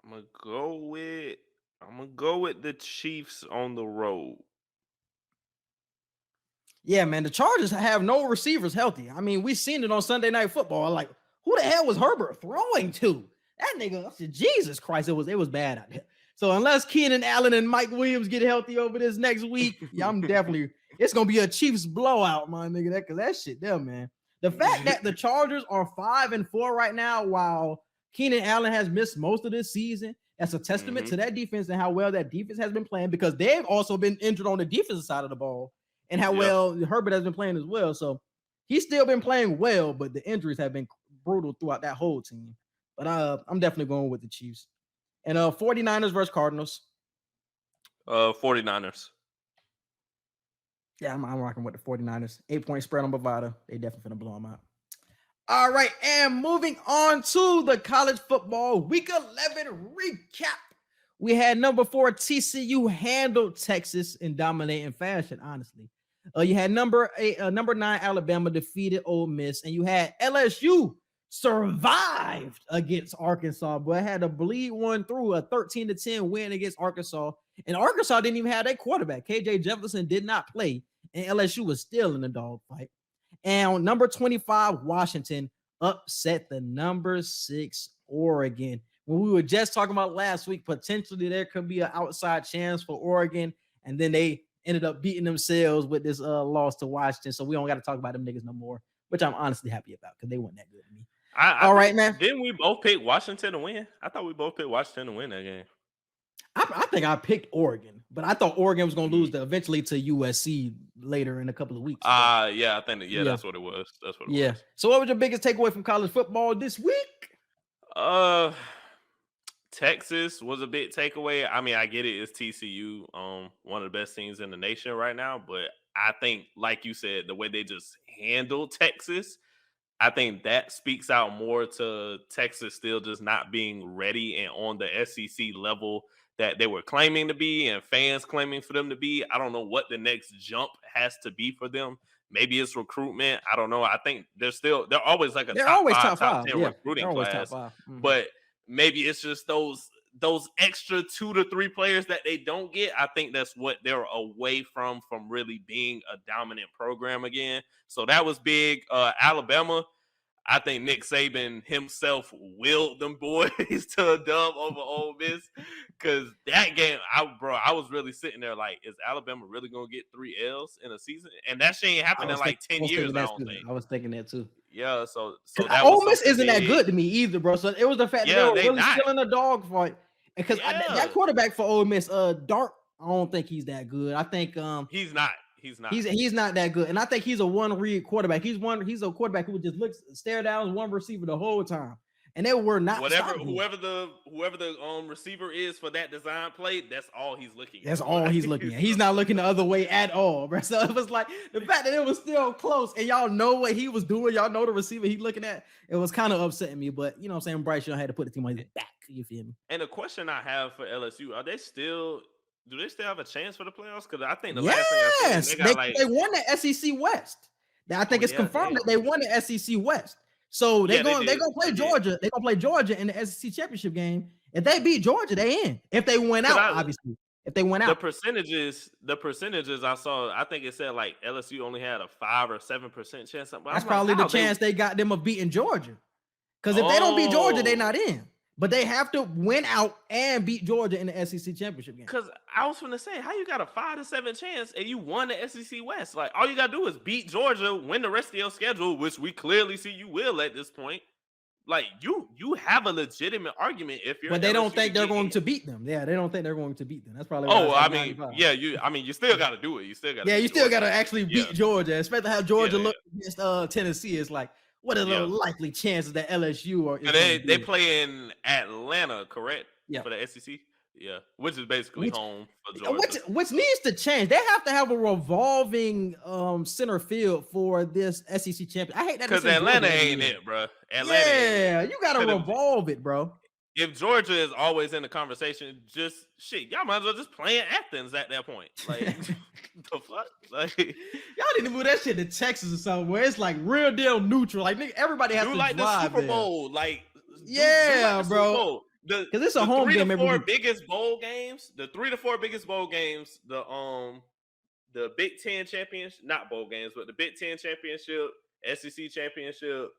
gonna go with the Chiefs on the road. Yeah, man, the Chargers have no receivers healthy. I mean, we seen it on Sunday Night Football. Like, who the hell was Herbert throwing to? That nigga, I said, Jesus Christ, it was bad out there. So unless Keenan Allen and Mike Williams get healthy over this next week, yeah, it's gonna be a Chiefs blowout, my nigga. Because that shit there, man. The fact that the Chargers are 5-4 right now, while Keenan Allen has missed most of this season, that's a testament to that defense and how well that defense has been playing, because they've also been injured on the defensive side of the ball, and how well Herbert has been playing as well. So he's still been playing well, but the injuries have been brutal throughout that whole team. But I'm definitely going with the Chiefs. And 49ers versus Cardinals. 49ers. Yeah, I'm rocking with the 49ers. 8-point spread on Bovada. They definitely finna blow them out. All right, and moving on to the college football week 11 recap. We had number 4 TCU handled Texas in dominating fashion, honestly. You had number 9 Alabama defeated Ole Miss, and you had LSU survived against Arkansas, but had to bleed one through, a 13-10 win against Arkansas. And Arkansas didn't even have their quarterback. KJ Jefferson did not play, and LSU was still in the dogfight. And number 25 Washington upset the number 6 Oregon. When we were just talking about last week, potentially there could be an outside chance for Oregon, and then they ended up beating themselves with this loss to Washington. So we don't got to talk about them niggas no more, which I'm honestly happy about because they weren't that good to me. All right, man. Didn't we both pick Washington to win? I thought we both picked Washington to win that game. I think I picked Oregon, but I thought Oregon was going to lose eventually to USC later in a couple of weeks. Yeah, I think that's what it was. That's what it was. So what was your biggest takeaway from college football this week? Texas was a big takeaway. I mean, I get it. It's TCU, one of the best teams in the nation right now. But I think, like you said, the way they just handled Texas, I think that speaks out more to Texas still just not being ready and on the SEC level that they were claiming to be and fans claiming for them to be. I don't know what the next jump has to be for them. Maybe it's recruitment. I don't know. I think they're always like top 10 recruiting class. Mm-hmm. But maybe it's just those extra 2 to 3 players that they don't get. I think that's what they're away from really being a dominant program again. So that was big. Alabama, I think Nick Saban himself willed them boys to a dub over Ole Miss, because that game, I was really sitting there like, is Alabama really going to get 3 L's in a season? And that shit ain't happened in like 10 years, I don't think. I was thinking that too. Yeah, so that Ole Miss isn't that good to me either, bro. So it was the fact that they were really still in the dog fight. Because that quarterback for Ole Miss, Dart, I don't think he's that good. I think he's not. He's not that good, and I think he's a one-read quarterback. He's a quarterback who would just stare down one receiver the whole time, and they were not. Whoever the receiver is for that design play, that's all he's looking at. That's all he's looking at. He's not looking the other way at all, bro. So it was like the fact that it was still close, and y'all know what he was doing. Y'all know the receiver he's looking at. It was kind of upsetting me, but you know what I'm saying. Bryce Young had to put the team on his back. You feel me? And the question I have for LSU: do they still have a chance for the playoffs? Because I think the last thing I said, they won the SEC West. I think it's confirmed that they won the SEC West. So they're gonna play Georgia. They're gonna play Georgia in the SEC championship game. If they beat Georgia, they in. If they win out, obviously. If they went out, the percentages I saw, I think it said like LSU only had a 5 or 7% chance. That's probably the chance they got them of beating Georgia. Because if they don't beat Georgia, they're not in. But they have to win out and beat Georgia in the SEC championship game. Because I was going to say, how you got a 5-7 chance and you won the SEC West? Like, all you got to do is beat Georgia, win the rest of your schedule, which we clearly see you will at this point. Like, you have a legitimate argument if you're. But they don't think they're going to beat them. Yeah, they don't think they're going to beat them. That's probably. You still got to do it. You still got. Yeah, you still got to actually beat Georgia, especially how Georgia looked against Tennessee. It's like, what are the likely chances that LSU or? And they play in Atlanta, correct? Yeah, for the SEC. Yeah, which is basically home for Georgia. Which needs to change. They have to have a revolving center field for this SEC champion. I hate that because Atlanta ain't it, bro. Atlanta, you gotta revolve it, bro. If Georgia is always in the conversation, just shit, y'all might as well just play in Athens at that point. Like the fuck, like y'all need to move that shit to Texas or something where it's like real deal neutral. Like nigga, everybody has to like drive the Super Bowl, there. Like the bro. Because it's a home game. The 3 to 4 biggest bowl games, the Big Ten championship, not bowl games, but the Big Ten championship, SEC championship.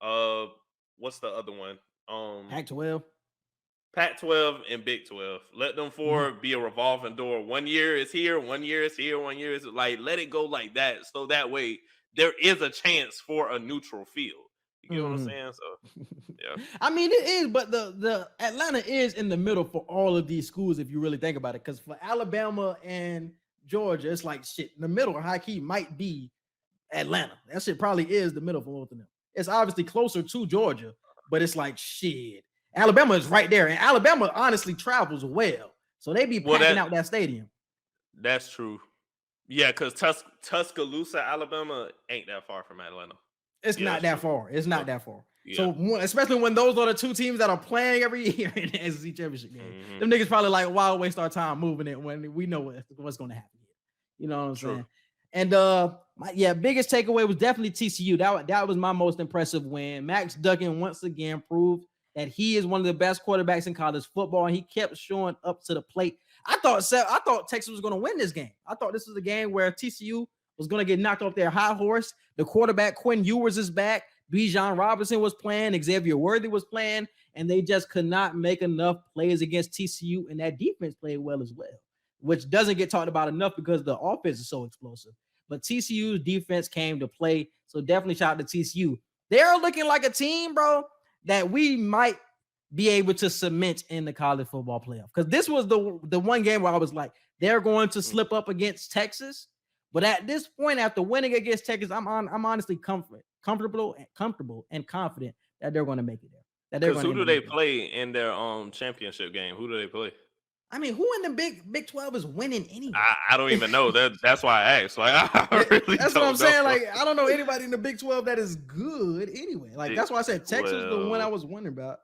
What's the other one? Pac-12. Pac-12 and Big 12. Let them 4 be a revolving door. 1 year is here, 1 year is here, 1 year is like let it go like that. So that way there is a chance for a neutral field. You get what I'm saying? So yeah. I mean it is, but the Atlanta is in the middle for all of these schools if you really think about it. Because for Alabama and Georgia, it's like shit. The middle high key might be Atlanta. That shit probably is the middle for both of them. It's obviously closer to Georgia, but it's like shit. Alabama is right there, and Alabama honestly travels well, so they be packing out that stadium. That's true. Yeah, because Tuscaloosa, Alabama, ain't that far from Atlanta. It's not that far. It's not that far. Yeah. So especially when those are the 2 teams that are playing every year in the SEC championship game, them niggas probably like, why waste our time moving it when we know what's going to happen here. You know what I'm saying? And biggest takeaway was definitely TCU. That was my most impressive win. Max Duggan once again proved that he is one of the best quarterbacks in college football, and he kept showing up to the plate. I thought Texas was going to win this game. I thought this was a game where TCU was going to get knocked off their high horse. The quarterback Quinn Ewers is back. Bijan Robinson was playing. Xavier Worthy was playing, and they just could not make enough plays against TCU, and that defense played well as well, which doesn't get talked about enough because the offense is so explosive. But TCU's defense came to play, so definitely shout out to TCU. They're looking like a team, bro, that we might be able to cement in the college football playoff. Because this was the one game where I was like, they're going to slip up against Texas. But at this point, after winning against Texas, I'm honestly comfortable and confident that they're going to make it there. Because who do they play in their championship game? Who do they play? I mean, who in the Big 12 is winning anyway? I don't even know. That's why I asked. Like, that's what I'm saying. Like, I don't know anybody in the Big 12 that is good anyway. Like, that's why I said Texas is the one I was wondering about.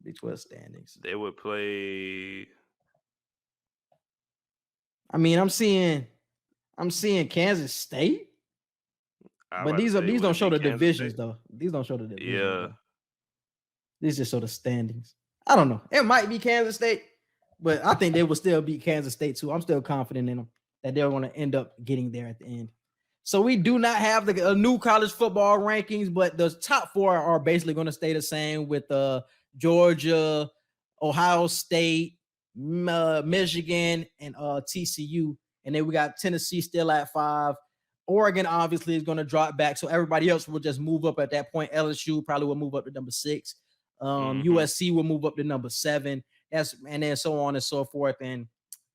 Big 12 standings. They would play. I mean, I'm seeing Kansas State, but these don't show the divisions though. These don't show the divisions. Yeah, though. These just show the standings. I don't know. It might be Kansas State, but I think they will still beat Kansas State too. I'm still confident in them that they're going to end up getting there at the end. So we do not have the new college football rankings, but the top 4 are basically going to stay the same with Georgia, Ohio State, Michigan, and TCU. And then we got Tennessee still at 5. Oregon obviously is going to drop back, so everybody else will just move up at that point. LSU probably will move up to number 6. USC will move up to number 7. And then so on and so forth. And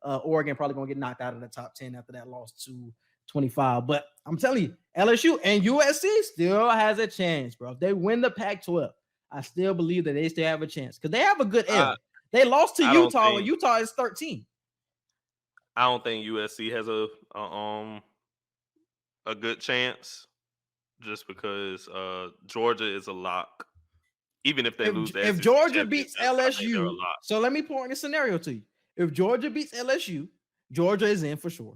Oregon probably going to get knocked out of the top 10 after that loss to 25. But I'm telling you, LSU and USC still has a chance, bro. If they win the Pac-12, I still believe that they still have a chance because they have a good era. They lost to Utah when Utah is 13. I don't think USC has a good chance just because Georgia is a lock. Even if they lose that. If Georgia beats LSU, so let me point a scenario to you. If Georgia beats LSU, Georgia is in for sure.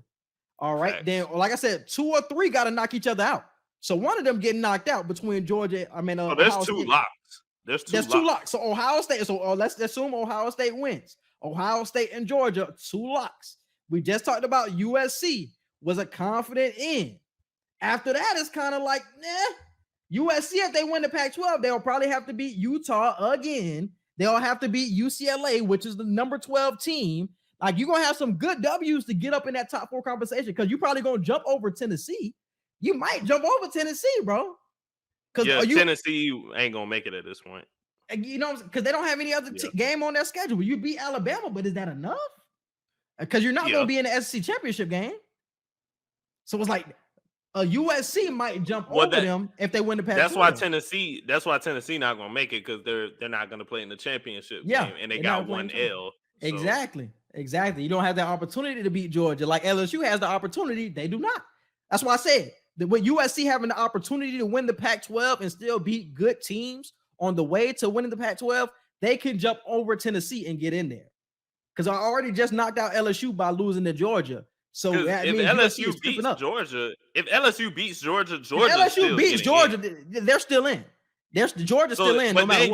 All right. Facts. Then, like I said, 2 or 3 got to knock each other out. So one of them getting knocked out between Georgia. There's 2 locks. There's two locks. So Ohio State. So let's assume Ohio State wins. Ohio State and Georgia, 2 locks. We just talked about USC was a confident in. After that, it's kind of like, USC, if they win the Pac-12, they'll probably have to beat Utah again. They'll have to beat UCLA, which is the number 12 team. Like, you're going to have some good W's to get up in that top 4 conversation because you're probably going to jump over Tennessee. You might jump over Tennessee, bro. Yeah, Tennessee ain't going to make it at this point. You know, because they don't have any other game on their schedule. You beat Alabama, but is that enough? Because you're not going to be in the SEC championship game. So it's like a USC might jump over them if they win the Pac-12. That's why Tennessee not going to make it because they're not going to play in the championship game, and they got one L. So. Exactly. You don't have that opportunity to beat Georgia like LSU has the opportunity. They do not. That's why I said that with USC having the opportunity to win the Pac-12 and still beat good teams on the way to winning the Pac-12, they can jump over Tennessee and get in there. Because I already just knocked out LSU by losing to Georgia. So that if means LSU beats Georgia, LSU beats Georgia, they're still in. Georgia's still in. But no then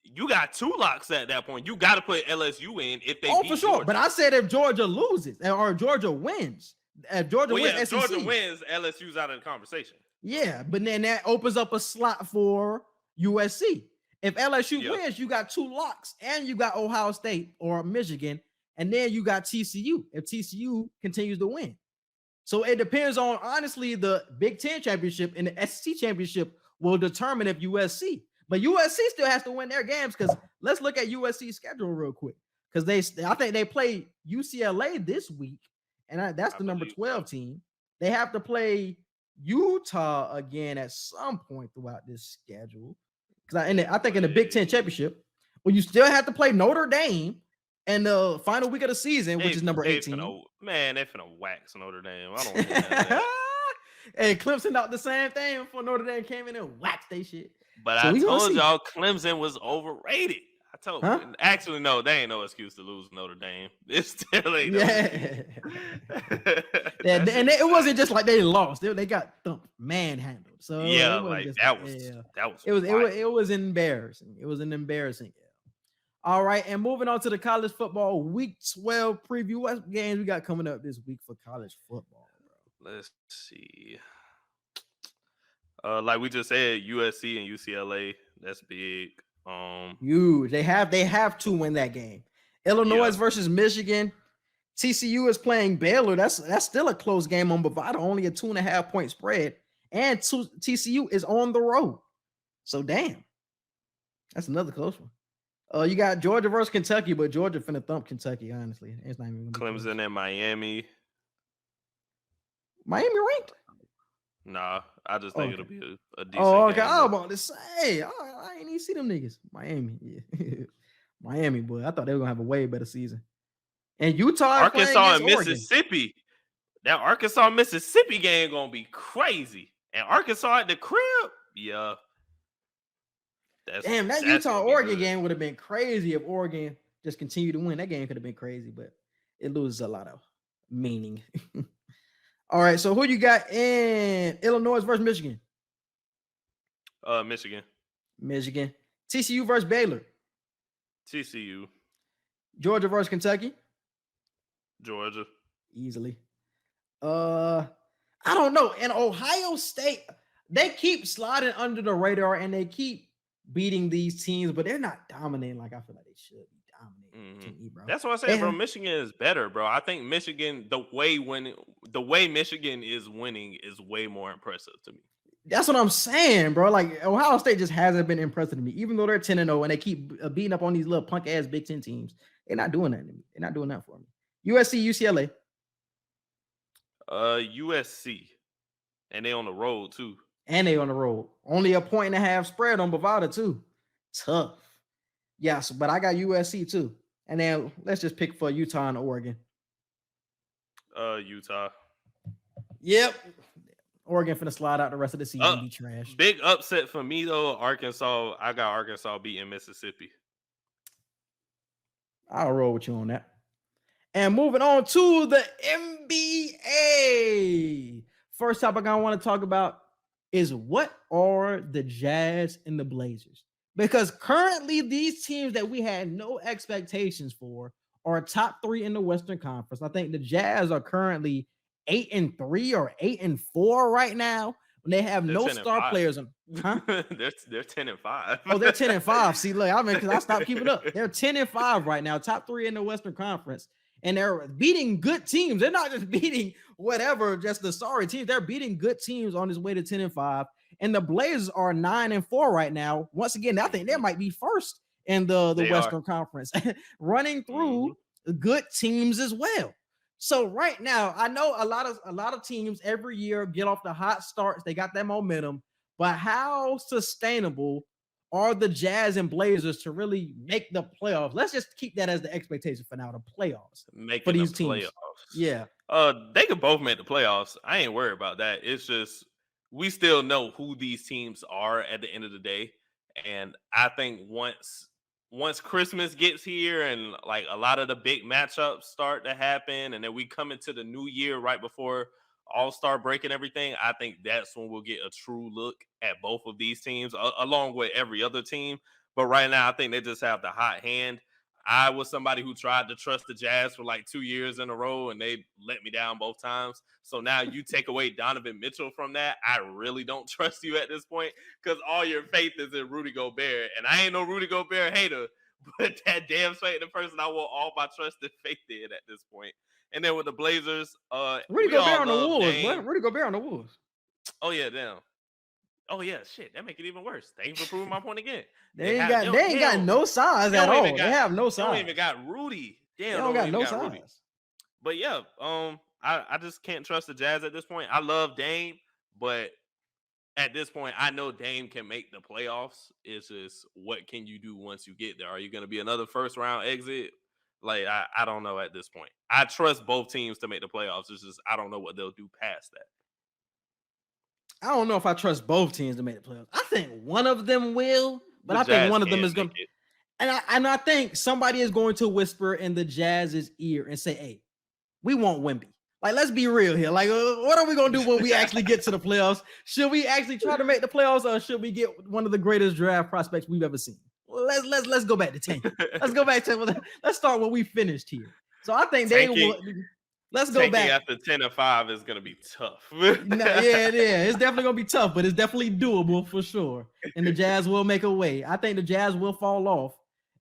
you got 2 locks at that point. You got to put LSU in if they beat for sure. Georgia. But I said if Georgia loses or Georgia wins, if Georgia wins, Georgia wins, LSU's out of the conversation. Yeah, but then that opens up a slot for USC. If LSU wins, you got 2 locks, and you got Ohio State or Michigan, and then you got TCU if TCU continues to win. So it depends on, honestly, the Big Ten championship and the SEC championship will determine if USC. But USC still has to win their games because let's look at USC's schedule real quick. Because I think they play UCLA this week, and that's the number 12 team. They have to play Utah again at some point throughout this schedule. Because I think in the Big Ten championship, well, you still have to play Notre Dame in the final week of the season, which is number 18. They're finna wax Notre Dame. I don't know. Hey, Clemson out the same thing before Notre Dame came in and waxed they shit. But I told y'all Clemson was overrated. Actually, no, they ain't no excuse to lose Notre Dame. It still ain't. And it wasn't just like they lost; they got thumped, manhandled. So it was embarrassing. It was an embarrassing. All right, and moving on to the college football week 12 preview. What games we got coming up this week for college football, bro? Let's see. Like we just said, USC and UCLA. That's big. Huge. They have to win that game. Illinois versus Michigan. TCU is playing Baylor. That's still a close game on Bovada, only a 2.5 point spread. And TCU is on the road. So damn. That's another close one. You got Georgia versus Kentucky, but Georgia finna thump Kentucky, honestly. It's not even Clemson and Miami. Miami ranked? Nah, I just think it'll be a decent okay. game. I was about to say, I ain't even see them niggas. Miami, yeah. Miami, boy. I thought they were going to have a way better season. And Utah, Arkansas and Mississippi. That Arkansas-Mississippi game going to be crazy. And Arkansas at the crib, yeah. That Utah-Oregon game would have been crazy if Oregon just continued to win. That game could have been crazy, but it loses a lot of meaning. All right, so who you got in Illinois versus Michigan? Michigan. TCU versus Baylor. TCU. Georgia versus Kentucky. Georgia. Easily. I don't know. In Ohio State, they keep sliding under the radar and they keep beating these teams, but they're not dominating like I feel like they should be dominating. Bro. That's what I say, bro. Michigan is better, bro. I think Michigan, the way Michigan is winning is way more impressive to me. That's what I'm saying, bro. Like Ohio State just hasn't been impressive to me, even though they're 10-0 and they keep beating up on these little punk ass Big Ten teams. They're not doing that to me. They're not doing that for me. USC, UCLA. USC, and they on the road too. Only a 1.5 spread on Bovada too. Tough. Yes, but I got USC too. And then let's just pick for Utah and Oregon. Utah. Yep. Oregon finna slide out the rest of the season and be trash. Big upset for me though. Arkansas. I got Arkansas beating Mississippi. I'll roll with you on that. And moving on to the NBA. First topic I want to talk about is what are the Jazz and the Blazers? Because currently these teams that we had no expectations for are top 3 in the Western Conference. I think the Jazz are currently 8-3 or 8-4 right now. when they have They're no 10 and star 5. players. Huh? they're 10 and 5. Oh, they're 10 and 5. See, look, I mean, because I stopped keeping up. They're 10 and 5 right now, top 3 in the Western Conference. And they're beating good teams. They're not just beating whatever, just the sorry teams. They're beating good teams on his way to 10 and 5. And the Blazers are 9 and 4 right now. Once again, I think they might be first in the Western Conference, running through good teams as well. So right now, I know a lot of teams every year get off the hot starts. They got that momentum, but how sustainable are the Jazz and Blazers to really make the playoffs? Let's just keep that as the expectation for now, the playoffs for these teams. Yeah. They could both make the playoffs. I ain't worried about that. It's just we still know who these teams are at the end of the day. And I think once Christmas gets here and like a lot of the big matchups start to happen, and then we come into the new year right before All-Star break and everything, I think that's when we'll get a true look at both of these teams, along with every other team. But right now, I think they just have the hot hand. I was somebody who tried to trust the Jazz for like 2 years in a row, and they let me down both times. So now you take away Donovan Mitchell from that, I really don't trust you at this point because all your faith is in Rudy Gobert. And I ain't no Rudy Gobert hater, but that damn straight the person I want all my trust and faith in at this point. And then with the Blazers, Rudy Gobert on the Wolves. What? Rudy Gobert on the Wolves. Oh yeah, damn. Oh yeah, shit. That make it even worse. Thank you for proving my point again. They ain't got no size at all. They have no size. They don't even got Rudy. Damn, they don't got no size. Rudy. But yeah, I just can't trust the Jazz at this point. I love Dame, but at this point, I know Dame can make the playoffs. It's just what can you do once you get there? Are you going to be another first round exit? Like I don't know at this point. I trust both teams to make the playoffs. It's just I don't know what they'll do past that. I don't know if I trust both teams to make the playoffs. I think one of them will, but I think one of them is going to. And I think somebody is going to whisper in the Jazz's ear and say, "Hey, we want Wemby." Like, let's be real here. Like, what are we going to do when we actually get to the playoffs? Should we actually try to make the playoffs, or should we get one of the greatest draft prospects we've ever seen? Well, let's go back to tanking. Let's go back to let's start where we finished here. So I think they will. Let's go back. After 10 and 5 is going to be tough. Yeah, it's definitely going to be tough, but it's definitely doable for sure. And the Jazz will make a way. I think the Jazz will fall off,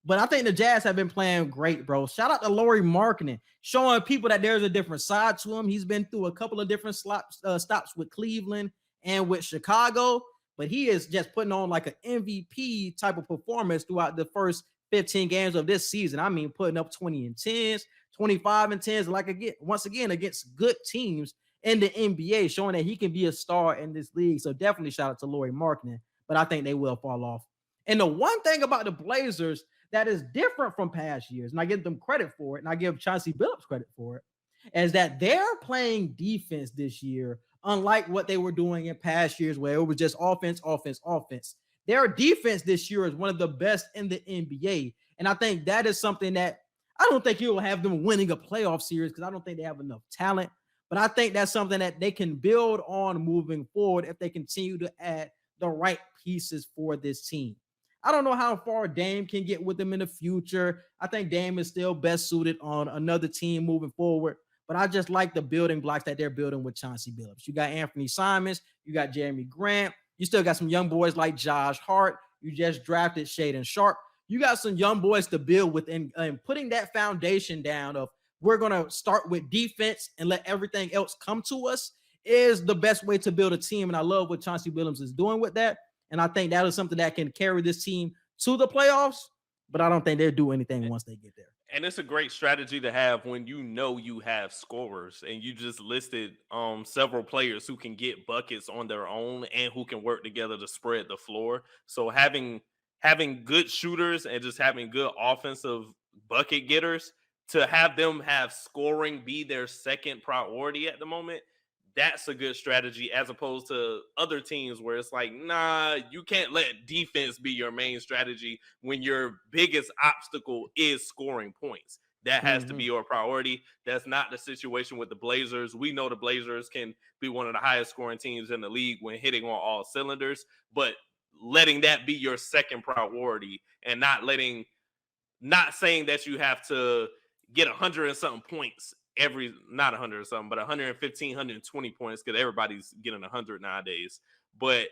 but I think the Jazz have been playing great, bro. Shout out to Lauri Markkanen, showing people that there's a different side to him. He's been through a couple of different stops with Cleveland and with Chicago, but he is just putting on like an MVP type of performance throughout the first 15 games of this season. I mean, putting up 20 and 10s, 25 and 10s, like once again against good teams in the NBA, showing that he can be a star in this league. So definitely shout out to Lauri Markkanen, but I think they will fall off. And the one thing about the Blazers that is different from past years, and I give them credit for it, and I give Chauncey Billups credit for it, is that they're playing defense this year, unlike what they were doing in past years where it was just offense. Their defense this year is one of the best in the NBA. And I think that is something that I don't think you'll have them winning a playoff series because I don't think they have enough talent. But I think that's something that they can build on moving forward if they continue to add the right pieces for this team. I don't know how far Dame can get with them in the future. I think Dame is still best suited on another team moving forward. But I just like the building blocks that they're building with Chauncey Billups. You got Anthony Simons. You got Jeremy Grant. You still got some young boys like Josh Hart. You just drafted Shaedon Sharpe. You got some young boys to build with, and putting that foundation down of we're going to start with defense and let everything else come to us is the best way to build a team. And I love what Chauncey Billups is doing with that. And I think that is something that can carry this team to the playoffs, but I don't think they'll do anything once they get there. And it's a great strategy to have when you know you have scorers, and you just listed several players who can get buckets on their own and who can work together to spread the floor. So having good shooters and just having good offensive bucket getters, to have them have scoring be their second priority at the moment, that's a good strategy as opposed to other teams where it's like, nah, you can't let defense be your main strategy when your biggest obstacle is scoring points. That has to be your priority. That's not the situation with the Blazers. We know the Blazers can be one of the highest scoring teams in the league when hitting on all cylinders, but letting that be your second priority and not saying that you have to get 100 and something points not 100 or something, but 115, 120 points because everybody's getting 100 nowadays. But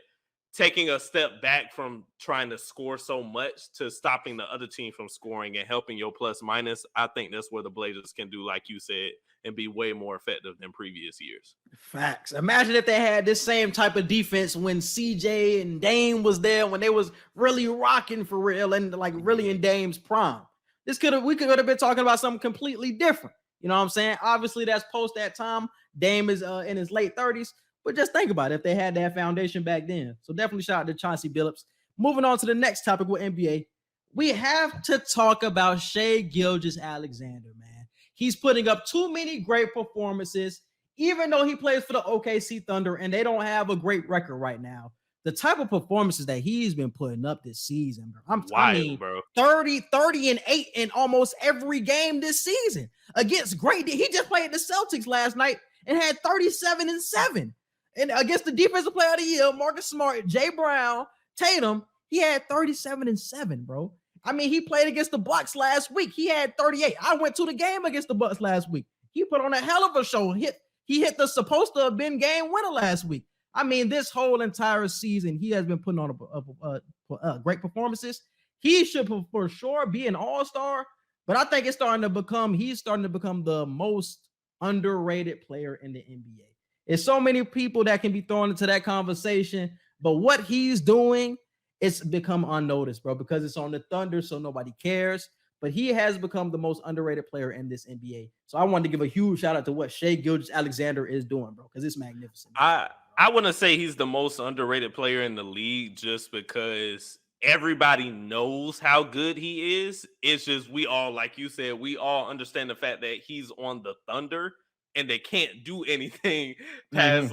taking a step back from trying to score so much to stopping the other team from scoring and helping your plus minus, I think that's where the Blazers can do, like you said, and be way more effective than previous years. Facts. Imagine if they had this same type of defense when CJ and Dame was there, when they was really rocking for real and like really in Dame's prime. We could have been talking about something completely different. You know what I'm saying? Obviously, that's post that time. Dame is in his late 30s. But just think about it if they had that foundation back then. So definitely shout out to Chauncey Billups. Moving on to the next topic with NBA. We have to talk about Shai Gilgeous-Alexander, man. He's putting up too many great performances, even though he plays for the OKC Thunder and they don't have a great record right now. The type of performances that he's been putting up this season, bro. I mean, bro. 30 and 8 in almost every game this season against great. He just played the Celtics last night and had 37 and 7. And against the defensive player of the year, Marcus Smart, Jay Brown, Tatum, he had 37 and 7, bro. I mean, he played against the Bucs last week. He had 38. I went to the game against the Bucs last week. He put on a hell of a show. He hit the supposed to have been game winner last week. I mean, this whole entire season, he has been putting on great performances. He should for sure be an all-star, but I think he's starting to become the most underrated player in the NBA. There's so many people that can be thrown into that conversation, but what he's doing, it's become unnoticed, bro, because it's on the Thunder, so nobody cares. But he has become the most underrated player in this NBA. So I wanted to give a huge shout out to what Shai Gilgeous-Alexander is doing, bro, because it's magnificent. I wouldn't say he's the most underrated player in the league just because everybody knows how good he is. It's just we all, like you said, we all understand the fact that he's on the Thunder and they can't do anything past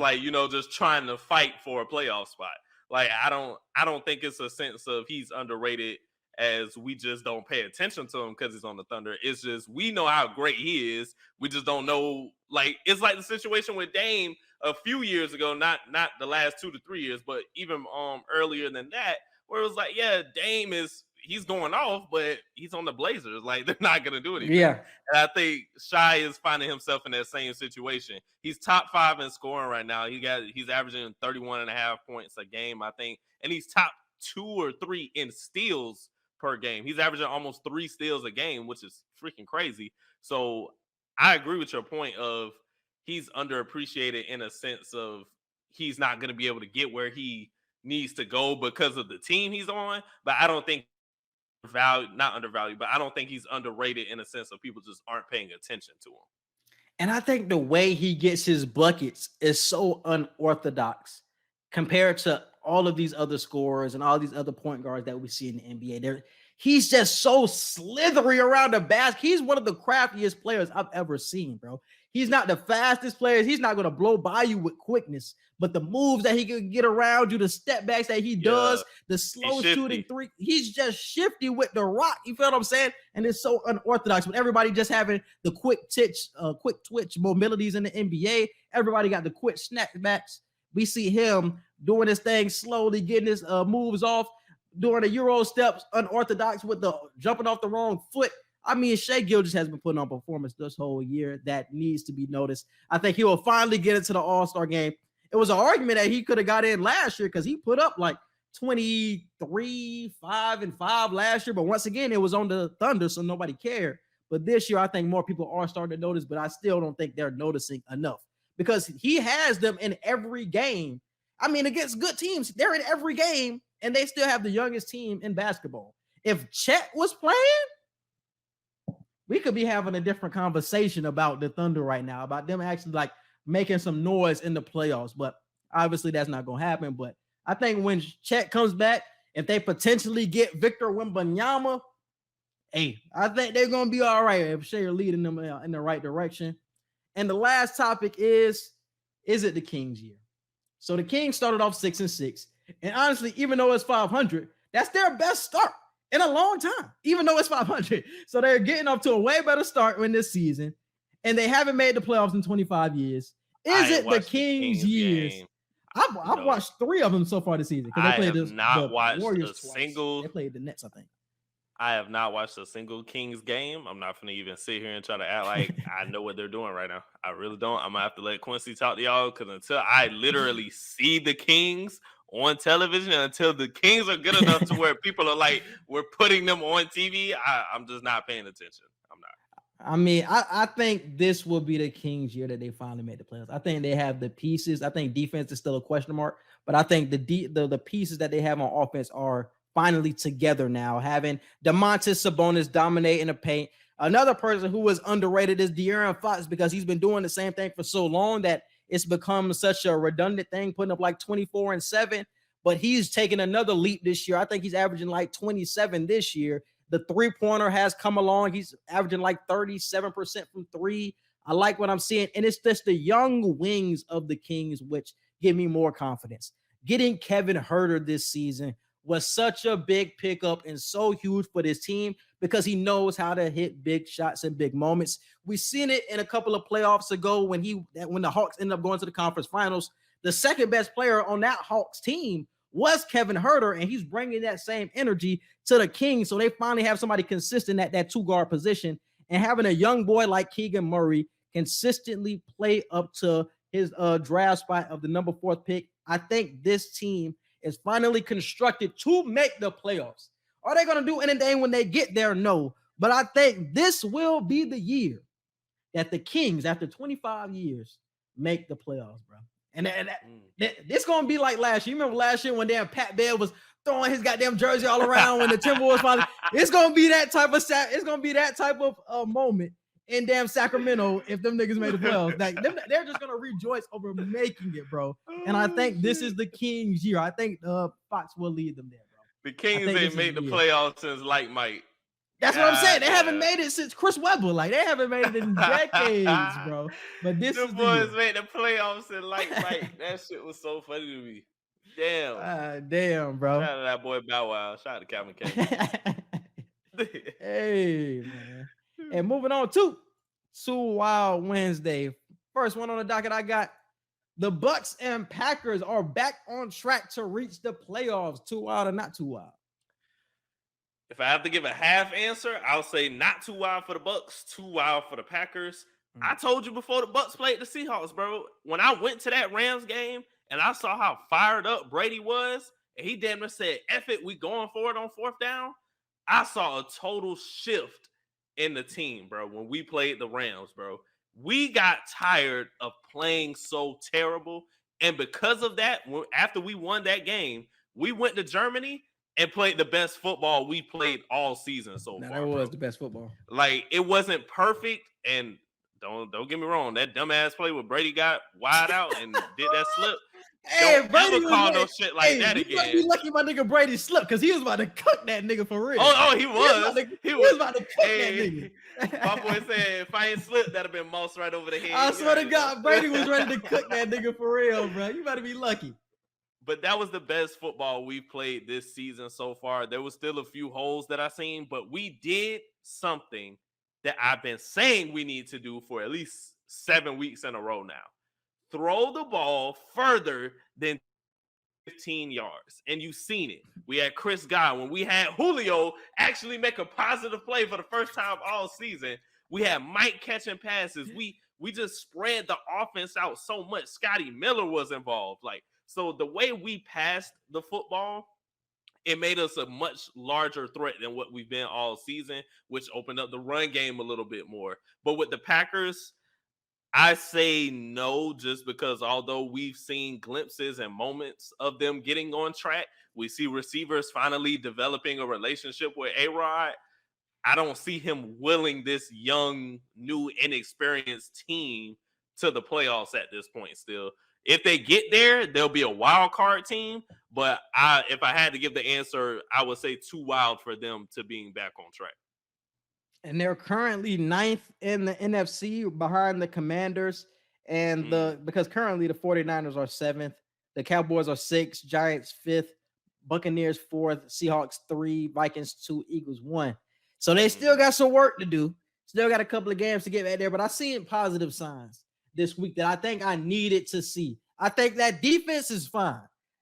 just trying to fight for a playoff spot. Like I don't think it's a sense of he's underrated as we just don't pay attention to him because he's on the Thunder. It's just we know how great he is. We just don't know. Like it's like the situation with Dame a few years ago, not the last 2 to 3 years, but even earlier than that, where it was like, yeah, Dame he's going off, but he's on the Blazers. Like they're not gonna do anything. Yeah. And I think Shai is finding himself in that same situation. He's top 5 in scoring right now. He's averaging 31.5 points a game, I think, and he's top 2 or 3 in steals per game. He's averaging almost 3 steals a game, which is freaking crazy. So I agree with your point of he's underappreciated in a sense of he's not going to be able to get where he needs to go because of the team he's on. But I don't think not undervalued, but I don't think he's underrated in a sense of people just aren't paying attention to him. And I think the way he gets his buckets is so unorthodox compared to all of these other scorers and all these other point guards that we see in the NBA. He's just so slithery around the basket. He's one of the craftiest players I've ever seen, bro. He's not the fastest player. He's not going to blow by you with quickness, but the moves that he can get around you, the step backs that he does, the slow shooting three, he's just shifty with the rock. You feel what I'm saying? And it's so unorthodox with everybody just having the quick twitch mobilities in the NBA. Everybody got the quick snapbacks. We see him doing his thing slowly, getting his moves off, doing the Euro steps, unorthodox with the jumping off the wrong foot. I mean, Shai Gilgeous has been putting on performance this whole year that needs to be noticed. I think he will finally get into the All-Star game. It was an argument that he could have got in last year because he put up like 23, 5 and 5 last year. But once again, it was on the Thunder, so nobody cared. But this year, I think more people are starting to notice, but I still don't think they're noticing enough because he has them in every game. I mean, against good teams, they're in every game, and they still have the youngest team in basketball. If Chet was playing, we could be having a different conversation about the Thunder right now, about them actually like making some noise in the playoffs. But obviously that's not going to happen. But I think when Chet comes back, if they potentially get Victor Wembanyama, hey, I think they're going to be all right if Shai are leading them in the right direction. And the last topic is it the Kings year? So the Kings started off 6-6. And honestly, even though it's 500, that's their best start in a long time, even though it's 500. So they're getting up to a way better start in this season, and they haven't made the playoffs in 25 years. Is it the Kings years? I've watched 3 of them so far this season. I have not watched Warriors a single. They played the Nets, I think. I have not watched a single Kings game. I'm not gonna even sit here and try to act like I know what they're doing right now. I really don't. I'm gonna have to let Quincy talk to y'all because until I literally see the Kings on television, until the Kings are good enough to where people are like, we're putting them on TV, I'm just not paying attention. I'm not. I mean, I think this will be the Kings' year that they finally made the playoffs. I think they have the pieces. I think defense is still a question mark, but I think the pieces that they have on offense are finally together now. Having Domantas Sabonis dominating the paint. Another person who was underrated is De'Aaron Fox because he's been doing the same thing for so long that it's become such a redundant thing, putting up like 24 and 7. But he's taken another leap this year. I think he's averaging like 27 this year. The three-pointer has come along. He's averaging like 37% from three. I like what I'm seeing. And it's just the young wings of the Kings, which give me more confidence. Getting Kevin Huerter this season was such a big pickup and so huge for this team because he knows how to hit big shots in big moments. We've seen it in a couple of playoffs ago when the Hawks ended up going to the conference finals. The second best player on that Hawks team was Kevin Huerter, and he's bringing that same energy to the Kings. So they finally have somebody consistent at that two-guard position, and having a young boy like Keegan Murray consistently play up to his draft spot of the number 4th pick. I think this team is finally constructed to make the playoffs. Are they going to do anything when they get there? No. But I think this will be the year that the Kings, after 25 years, make the playoffs, bro. And it's going to be like last year. You remember last year when damn Pat Beal was throwing his goddamn jersey all around when the Timberwolves finally. It's going to be that type of moment in damn Sacramento if them niggas made the playoffs. Like, they're just going to rejoice over making it, bro. And I think this is the Kings' year. I think Fox will lead them there, bro. The Kings ain't made the playoffs since like Mike. That's what I'm saying. They haven't made it since Chris Webber. Like, they haven't made it in decades, bro. But this is the boys made the playoffs in like Mike. That shit was so funny to me. Damn. Damn, bro. Shout out to that boy Bow Wow. Shout out to Calvin K. Hey, man. And moving on to Wild Wednesday. First one on the docket I got. The Bucs and Packers are back on track to reach the playoffs. Too wild or not too wild? If I have to give a half answer, I'll say not too wild for the Bucs, too wild for the Packers. I told you before the Bucs played the Seahawks, bro. When I went to that Rams game and I saw how fired up Brady was, and he damn near said, F it, we going for it on 4th down. I saw a total shift in the team, bro, when we played the Rams, bro. We got tired of playing so terrible. And because of that, after we won that game, we went to Germany and played the best football we played all season so far. That was the best football. Like, it wasn't perfect, and don't get me wrong, that dumbass play where Brady got wide out and did that slip. Hey, Brady never call no shit like that again. You lucky my nigga Brady slipped because he was about to cook that nigga for real. Oh, he was. He was about to cook that nigga. My boy said if I ain't slipped, that'd have been mouse right over the head. I swear to God, Brady was ready to cook that nigga for real, bro. You better be lucky. But that was the best football we've played this season so far. There was still a few holes that I seen, but we did something that I've been saying we need to do for at least 7 weeks in a row now. Throw the ball further than 15 yards. And you've seen it. We had Chris Godwin. We had Julio actually make a positive play for the first time all season. We had Mike catching passes. We just spread the offense out so much. Scotty Miller was involved. So the way we passed the football, it made us a much larger threat than what we've been all season, which opened up the run game a little bit more. But with the Packers, I say no, just because although we've seen glimpses and moments of them getting on track, we see receivers finally developing a relationship with A-Rod. I don't see him willing this young, new, inexperienced team to the playoffs at this point still. If they get there, they'll be a wild card team. But if I had to give the answer, I would say too wild for them to being back on track. And they're currently 9th in the NFC behind the Commanders. And because currently the 49ers are 7th, the Cowboys are 6th, Giants 5th, Buccaneers 4th, Seahawks 3, Vikings 2, Eagles 1. So they still got some work to do. Still got a couple of games to get back there, but I see positive signs this week that I think I needed to see. I think that defense is fine,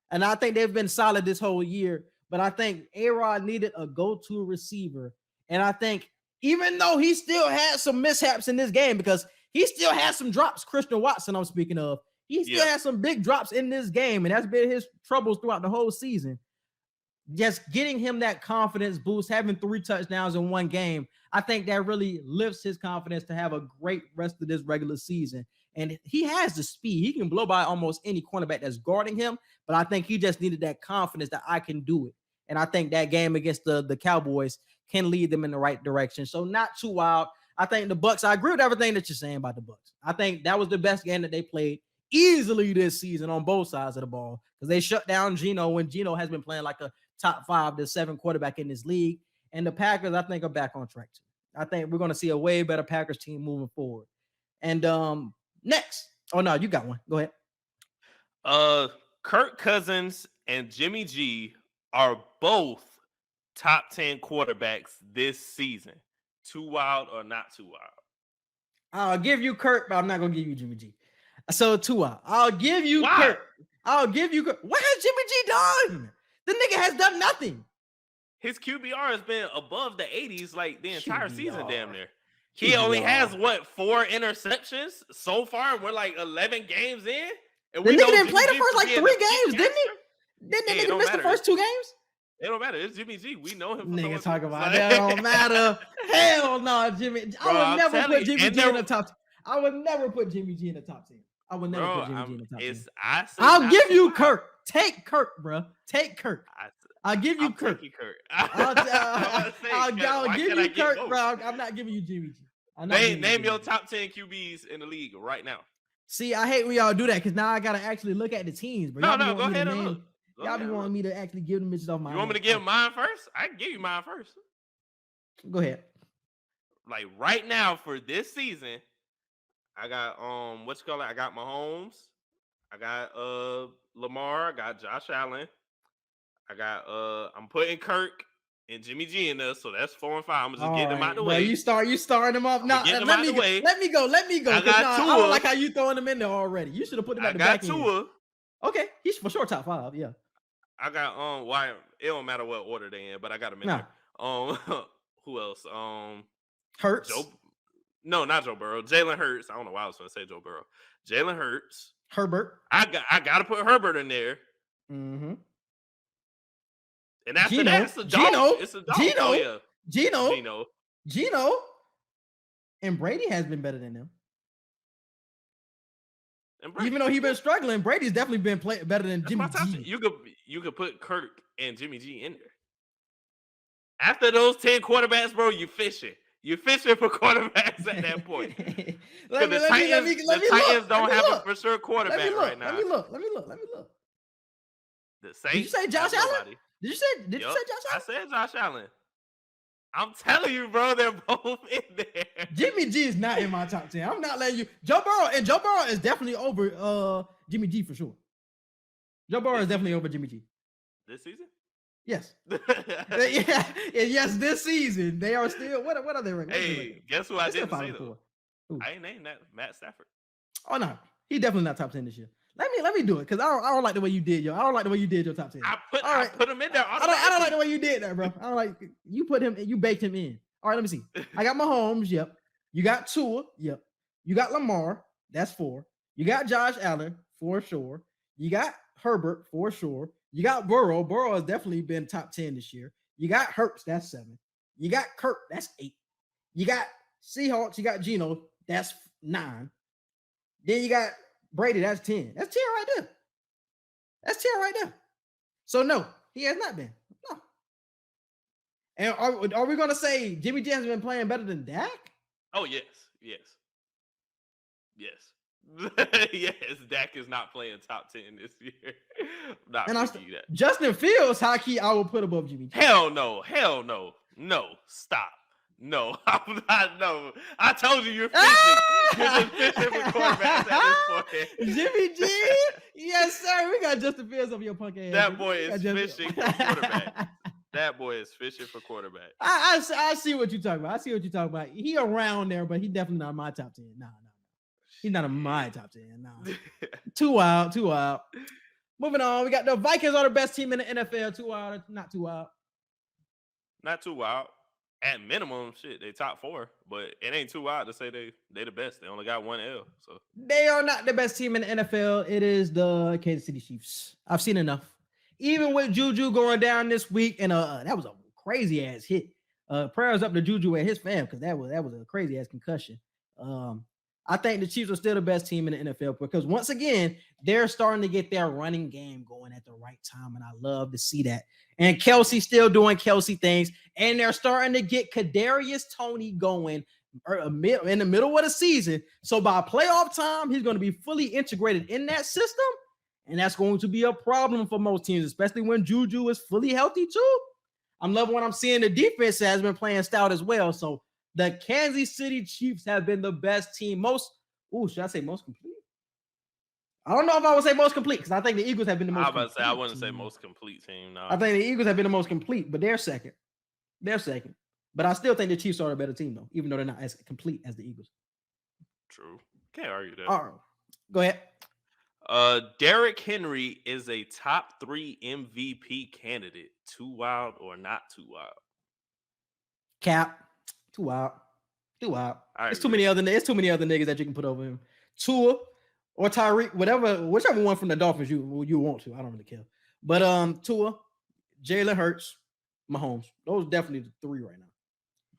and I think they've been solid this whole year. but I think A-Rod needed a go-to receiver. And I think even though he still had some mishaps in this game, because he still has some drops, Christian Watson I'm speaking of, he still has some big drops in this game, and that's been his troubles throughout the whole season. Just getting him that confidence boost, having 3 touchdowns in one game, I think that really lifts his confidence to have a great rest of this regular season. And he has the speed. He can blow by almost any cornerback that's guarding him, but I think he just needed that confidence that I can do it. And I think that game against the Cowboys can lead them in the right direction. So not too wild. I think the Bucs, I agree with everything that you're saying about the Bucs. I think that was the best game that they played easily this season on both sides of the ball, because they shut down Geno when Geno has been playing like a top 5 to 7 quarterback in this league. And the Packers, I think, are back on track too. I think we're going to see a way better Packers team moving forward. And next, oh no, you got one. Go ahead. Kirk Cousins and Jimmy G are both top 10 quarterbacks this season. Too wild or not too wild? I'll give you Kirk, but I'm not going to give you Jimmy G. So too wild. I'll give you Why? Kirk. I'll give you Kirk. What has Jimmy G done? The nigga has done nothing. His QBR has been above the 80s like the entire season, damn near. He QBR. only has, 4 interceptions so far? We're like 11 games in? And The we nigga know didn't play the Jimmy first like G's 3 being a games, didn't he? kick Didn't Hey, it the nigga don't miss the matter. first 2 games? It don't matter. It's Jimmy G. We know him. For Nigga so talk much. about that don't matter. Hell no, Jimmy. Bro, I would I'm never telling put you, Jimmy and G there- in the top. I would never put Jimmy G in the top 10. I would never Bro, put Jimmy G in the top 10. I say I'll not give too you wild. Kirk. Take Kirk, bro. Take Kirk. I'll give you I'm Kirk. taking Kirk. I'll Why give can't I you get Kirk, both? bro. I'm not giving you Jimmy G. I'm not giving you Name Jimmy your G. top 10 QBs in the league right now. See, I hate when y'all do that, because now I gotta actually look at the teams. But No, y'all be go wanting me ahead to and name. look. Go Y'all ahead be and wanting look. me to actually give them bitches off my. You want me to give mine first? I can give you mine first. Go ahead. Like right now for this season, I got I got Mahomes, I got Lamar, I got Josh Allen, I got I'm putting Kirk and Jimmy G in there, so that's 4 and 5. I'm just getting them out the way. You starting them off. No, getting them let out me the go. way. Let me go. I got I Tua. don't like how you throwing them in there already. You should have put them I at the got back end. Tua. Okay, he's for sure top 5. Yeah. I got why it don't matter what order they in, but I got them in there. Who else? Hurts. No, not Joe Burrow. Jalen Hurts. I don't know why I was going to say Joe Burrow. Jalen Hurts. Herbert. I got to put Herbert in there. Mm-hmm. And after Geno. that, it's a dog. Geno. It's a dog. Geno. Oh, yeah. Geno. And Brady has been better than them. And Brady. Even though he's been struggling, Brady's definitely been better than That's Jimmy my top G. 10. You could put Kirk and Jimmy G in there. After those 10 quarterbacks, bro, you fishing. You're fishing for quarterbacks at that point. The Titans don't have a for sure quarterback right now. Let me look. The Saints. Did you say Josh have Allen? nobody. Did you say Josh I Allen? said Josh Allen. I'm telling you, bro, they're both in there. Jimmy G is not in my top 10. I'm not letting you. Joe Burrow is definitely over Jimmy G for sure. Joe Burrow is definitely over Jimmy G. This season? Yes. Yes, this season. They are still what are they ranking? Hey, guess who I didn't say though? Ooh. I ain't named that Matt Stafford. Oh no, he definitely not top 10 this year. Let me do it, because I don't like the way you did I don't like the way you did your top 10. I put him in there. I don't like the way you did that, bro. I don't like you put him, you baked him in. All right, let me see. I got Mahomes, yep. You got Tua, yep. You got Lamar, that's 4. You got Josh Allen, for sure. You got Herbert, for sure. You got Burrow. Burrow has definitely been top 10 this year. You got Hurts, that's 7. You got Kirk, that's 8. You got Seahawks, you got Geno, that's 9. Then you got Brady, that's 10. That's 10 right there. That's 10 right there. So no, he has not been. No. And are we going to say Jimmy G has been playing better than Dak? Oh, yes. Yes, Dak is not playing top 10 this year. Not for you that. Justin Fields, high key, I will put above Jimmy G. Hell no. No, stop. No, I'm not. No, I told you you're fishing. You're just fishing for quarterbacks at this point. Jimmy G, yes sir. We got Justin Fields over your punk ass. That boy is fishing for quarterback. That boy is fishing for quarterback. I see what you're talking about. He around there, but he definitely not my top 10. No. He's not in my top 10. No. Too wild. Moving on, we got the Vikings are the best team in the NFL. Too wild, not too wild. Not too wild. At minimum, shit, they top 4, but it ain't too wild to say they the best. They only got 1 L. So They are not the best team in the NFL. It is the Kansas City Chiefs. I've seen enough. Even with Juju going down this week, and that was a crazy ass hit. Prayers up to Juju and his fam, because that was a crazy ass concussion. I think the Chiefs are still the best team in the NFL because once again, they're starting to get their running game going at the right time. And I love to see that. And Kelsey still doing Kelsey things. And they're starting to get Kadarius Toney going in the middle of the season. So by playoff time, he's going to be fully integrated in that system. And that's going to be a problem for most teams, especially when Juju is fully healthy too. I'm loving what I'm seeing. The defense has been playing stout as well. So the Kansas City Chiefs have been the best team. Should I say most complete? I don't know if I would say most complete because I think the Eagles have been the most complete. I wouldn't say most complete team. No. I think the Eagles have been the most complete, but they're second. But I still think the Chiefs are a better team, though, even though they're not as complete as the Eagles. True. Can't argue that. All right. Go ahead. Derrick Henry is a top 3 MVP candidate. Too wild or not too wild? Cap. Too wild. It's too many other niggas that you can put over him. Tua or Tyreek, whichever one from the Dolphins you want to. I don't really care. But Tua, Jalen Hurts, Mahomes. Those are definitely the 3 right now.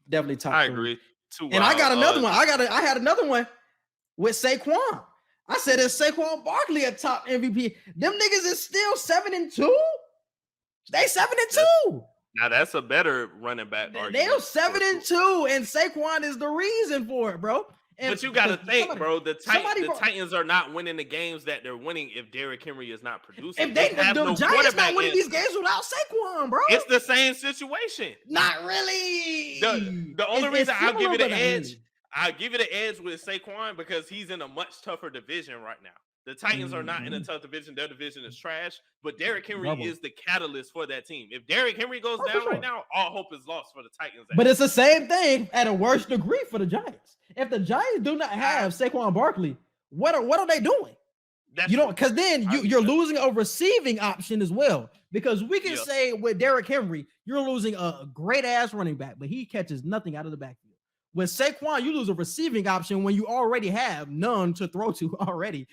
Definitely top 3. I agree. Too wild. And I got another one. I had another one with Saquon. I said it's Saquon Barkley a top MVP. Them niggas is still 7-2. They 7-2. Now that's a better running back argument. They're 7-2, and Saquon is the reason for it, bro. But you got to think, bro. The Titans are not winning the games that they're winning if Derrick Henry is not producing. If the Giants not winning these games without Saquon, bro. It's the same situation. Not really. The only reason I'll give you the edge, I'll give you the edge with Saquon because he's in a much tougher division right now. The Titans are not in a tough division. Their division is trash, but Derrick Henry is the catalyst for that team. If Derrick Henry goes down right now, all hope is lost for the Titans. But it's the same thing at a worse degree for the Giants. If the Giants do not have Saquon Barkley, what are they doing? Because then you're losing a receiving option as well. Because we can say with Derrick Henry, you're losing a great ass running back, but he catches nothing out of the backfield. With Saquon, you lose a receiving option when you already have none to throw to already.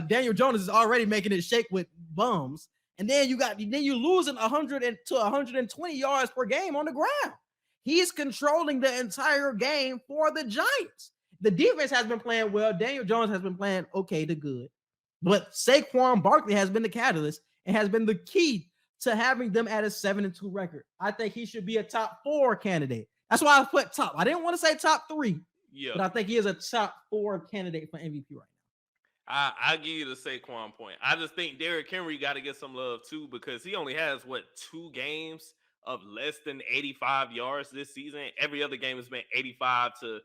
Daniel Jones is already making it shake with bums. And then you're losing 100 to 120 yards per game on the ground. He's controlling the entire game for the Giants. The defense has been playing well. Daniel Jones has been playing okay to good. But Saquon Barkley has been the catalyst and has been the key to having them at a 7-2 record. I think he should be a top 4 candidate. That's why I put top. I didn't want to say top 3, but I think he is a top 4 candidate for MVP right now. I'll give you the Saquon point. I just think Derrick Henry got to get some love too because he only has 2 games of less than 85 yards this season. Every other game has been 85 to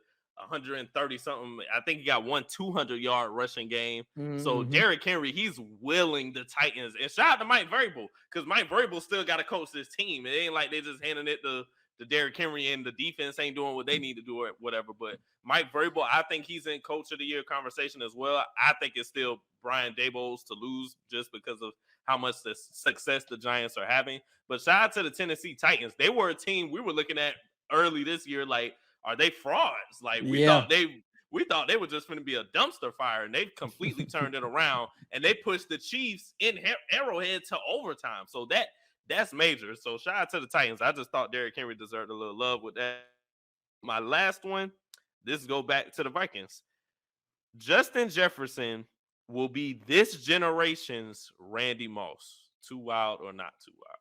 130 something. I think he got 1 200-yard rushing game. Mm-hmm. So Derrick Henry, he's willing the Titans. And shout out to Mike Vrabel because Mike Vrabel still got to coach this team. It ain't like they just handing it to Derrick Henry and the defense ain't doing what they need to do or whatever. But Mike Vrabel, I think he's in Coach of the Year conversation as well. I think it's still Brian Daboll's to lose just because of how much the success the Giants are having. But shout out to the Tennessee Titans. They were a team we were looking at early this year. Like, are they frauds? Like we thought they were just going to be a dumpster fire, and they've completely turned it around. And they pushed the Chiefs in Arrowhead to overtime. So that's major. So shout out to the Titans. I just thought Derrick Henry deserved a little love with that. My last one, this go back to the Vikings. Justin Jefferson will be this generation's Randy Moss. Too wild or not too wild?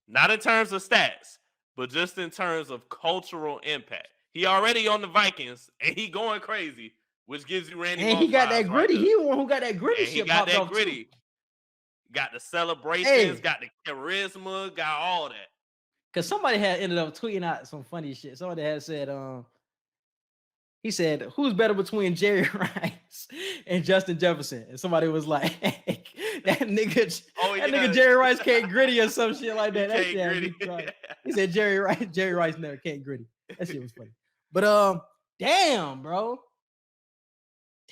Not in terms of stats, but just in terms of cultural impact. He already on the Vikings, and he going crazy, which gives you Randy Moss. And he got that gritty. He the one who got that gritty shit. He got that gritty. Got the celebrations, got the charisma, got all that. Because somebody had ended up tweeting out some funny shit. Somebody had said, he said, who's better between Jerry Rice and Justin Jefferson? And somebody was like, that nigga Jerry Rice can't gritty or some shit like that. That shit he said Jerry Rice never can't gritty. That shit was funny. But damn, bro.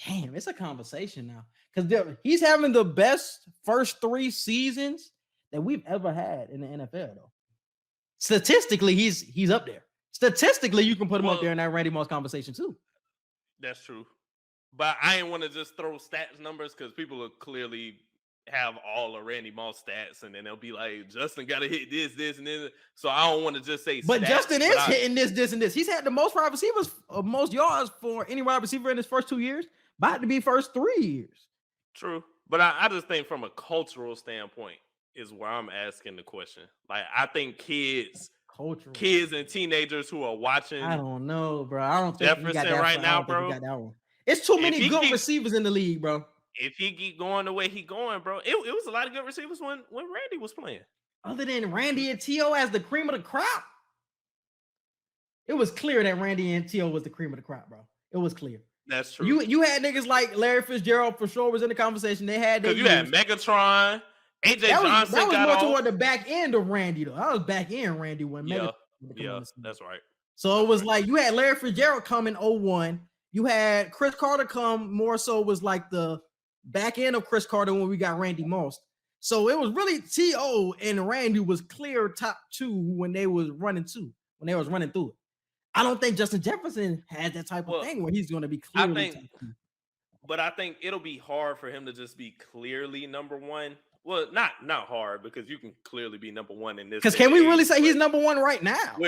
Damn, it's a conversation now because he's having the best first 3 seasons that we've ever had in the NFL. Though statistically, he's up there. Statistically, you can put him up there in that Randy Moss conversation too. That's true, but I ain't want to just throw stats numbers because people will clearly have all of Randy Moss stats, and then they'll be like, Justin got to hit this, and this. So I don't want to just say. But stats, Justin is hitting this, and this. He's had the most wide receivers, most yards for any wide receiver in his first 2 years. About to be first 3 years. True, but I just think from a cultural standpoint is where I'm asking the question. Like I think kids and teenagers who are watching. I don't know, bro. I don't think Jefferson right now, bro. Got that one. It's too many good receivers in the league, bro. If he keep going the way he going, bro, it was a lot of good receivers when Randy was playing. Other than Randy and T.O. as the cream of the crop, it was clear that Randy and T.O. was the cream of the crop, bro. It was clear. That's true. You had niggas like Larry Fitzgerald for sure was in the conversation. They had you had Megatron, AJ Johnson. That was more toward the back end of Randy though. That was back end Randy when Megatron. Yeah, that's right. So it was like you had Larry Fitzgerald come in 01. You had Chris Carter come more so was like the back end of Chris Carter when we got Randy Moss. So it was really T.O. and Randy was clear top 2 when they was running through it. I don't think Justin Jefferson had that type of thing where he's going to be clearly but I think it'll be hard for him to just be clearly number 1. Well, not hard because you can clearly be number 1 in this. Because can we really say he's number 1 right now?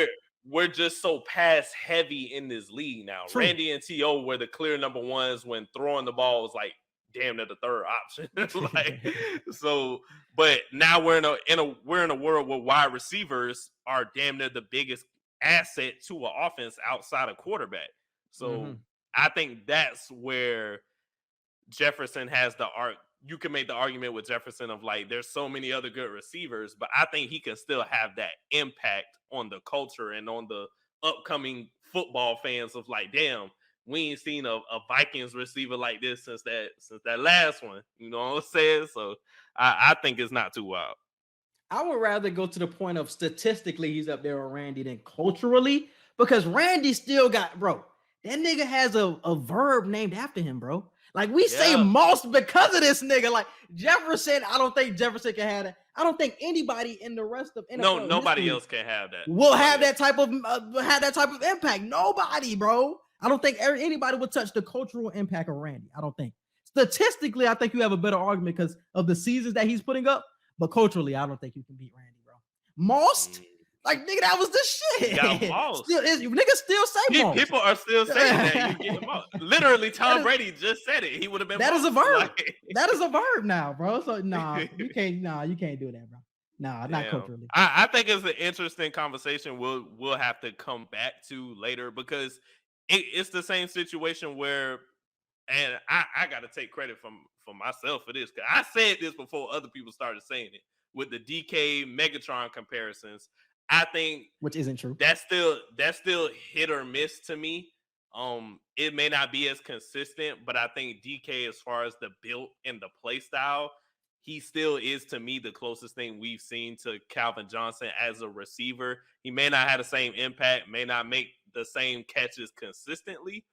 We're just so pass heavy in this league now. True. Randy and T.O. were the clear number 1s when throwing the ball was like damn near the third option. But now we're in a world where wide receivers are damn near the biggest asset to an offense outside of quarterback. So I think that's where Jefferson has the arc. You can make the argument with Jefferson of like, there's so many other good receivers, but I think he can still have that impact on the culture and on the upcoming football fans of like, damn, we ain't seen a Vikings receiver like this since that last one. You know what I'm saying? So I think it's not too wild. I would rather go to the point of statistically he's up there with Randy than culturally, because Randy still got, bro, that nigga has a verb named after him, bro. Like we say Moss because of this nigga. Like Jefferson, I don't think Jefferson can have that. I don't think anybody in the rest of NFL nobody else can have that. Will have that type of impact. Nobody, bro. I don't think anybody would touch the cultural impact of Randy. I don't think. Statistically, I think you have a better argument because of the seasons that he's putting up. But culturally, I don't think you can beat Randy, bro. Moss, like nigga, that was the shit. Yeah, Moss. Niggas still say Moss. People are still saying that. You get Moss. Literally, Tom Brady just said it. He would have been. That Moss. Is a verb. That is a verb now, bro. So you can't. You can't do that, bro. Not culturally. I think it's an interesting conversation. We'll have to come back to later because it's the same situation where, and I got to take credit for myself for this because I said this before other people started saying it with the DK Megatron comparisons. I think, which isn't true. That's still hit or miss to me. It may not be as consistent, but I think DK, as far as the build and the play style, he still is to me the closest thing we've seen to Calvin Johnson as a receiver. He may not have the same impact, may not make the same catches consistently,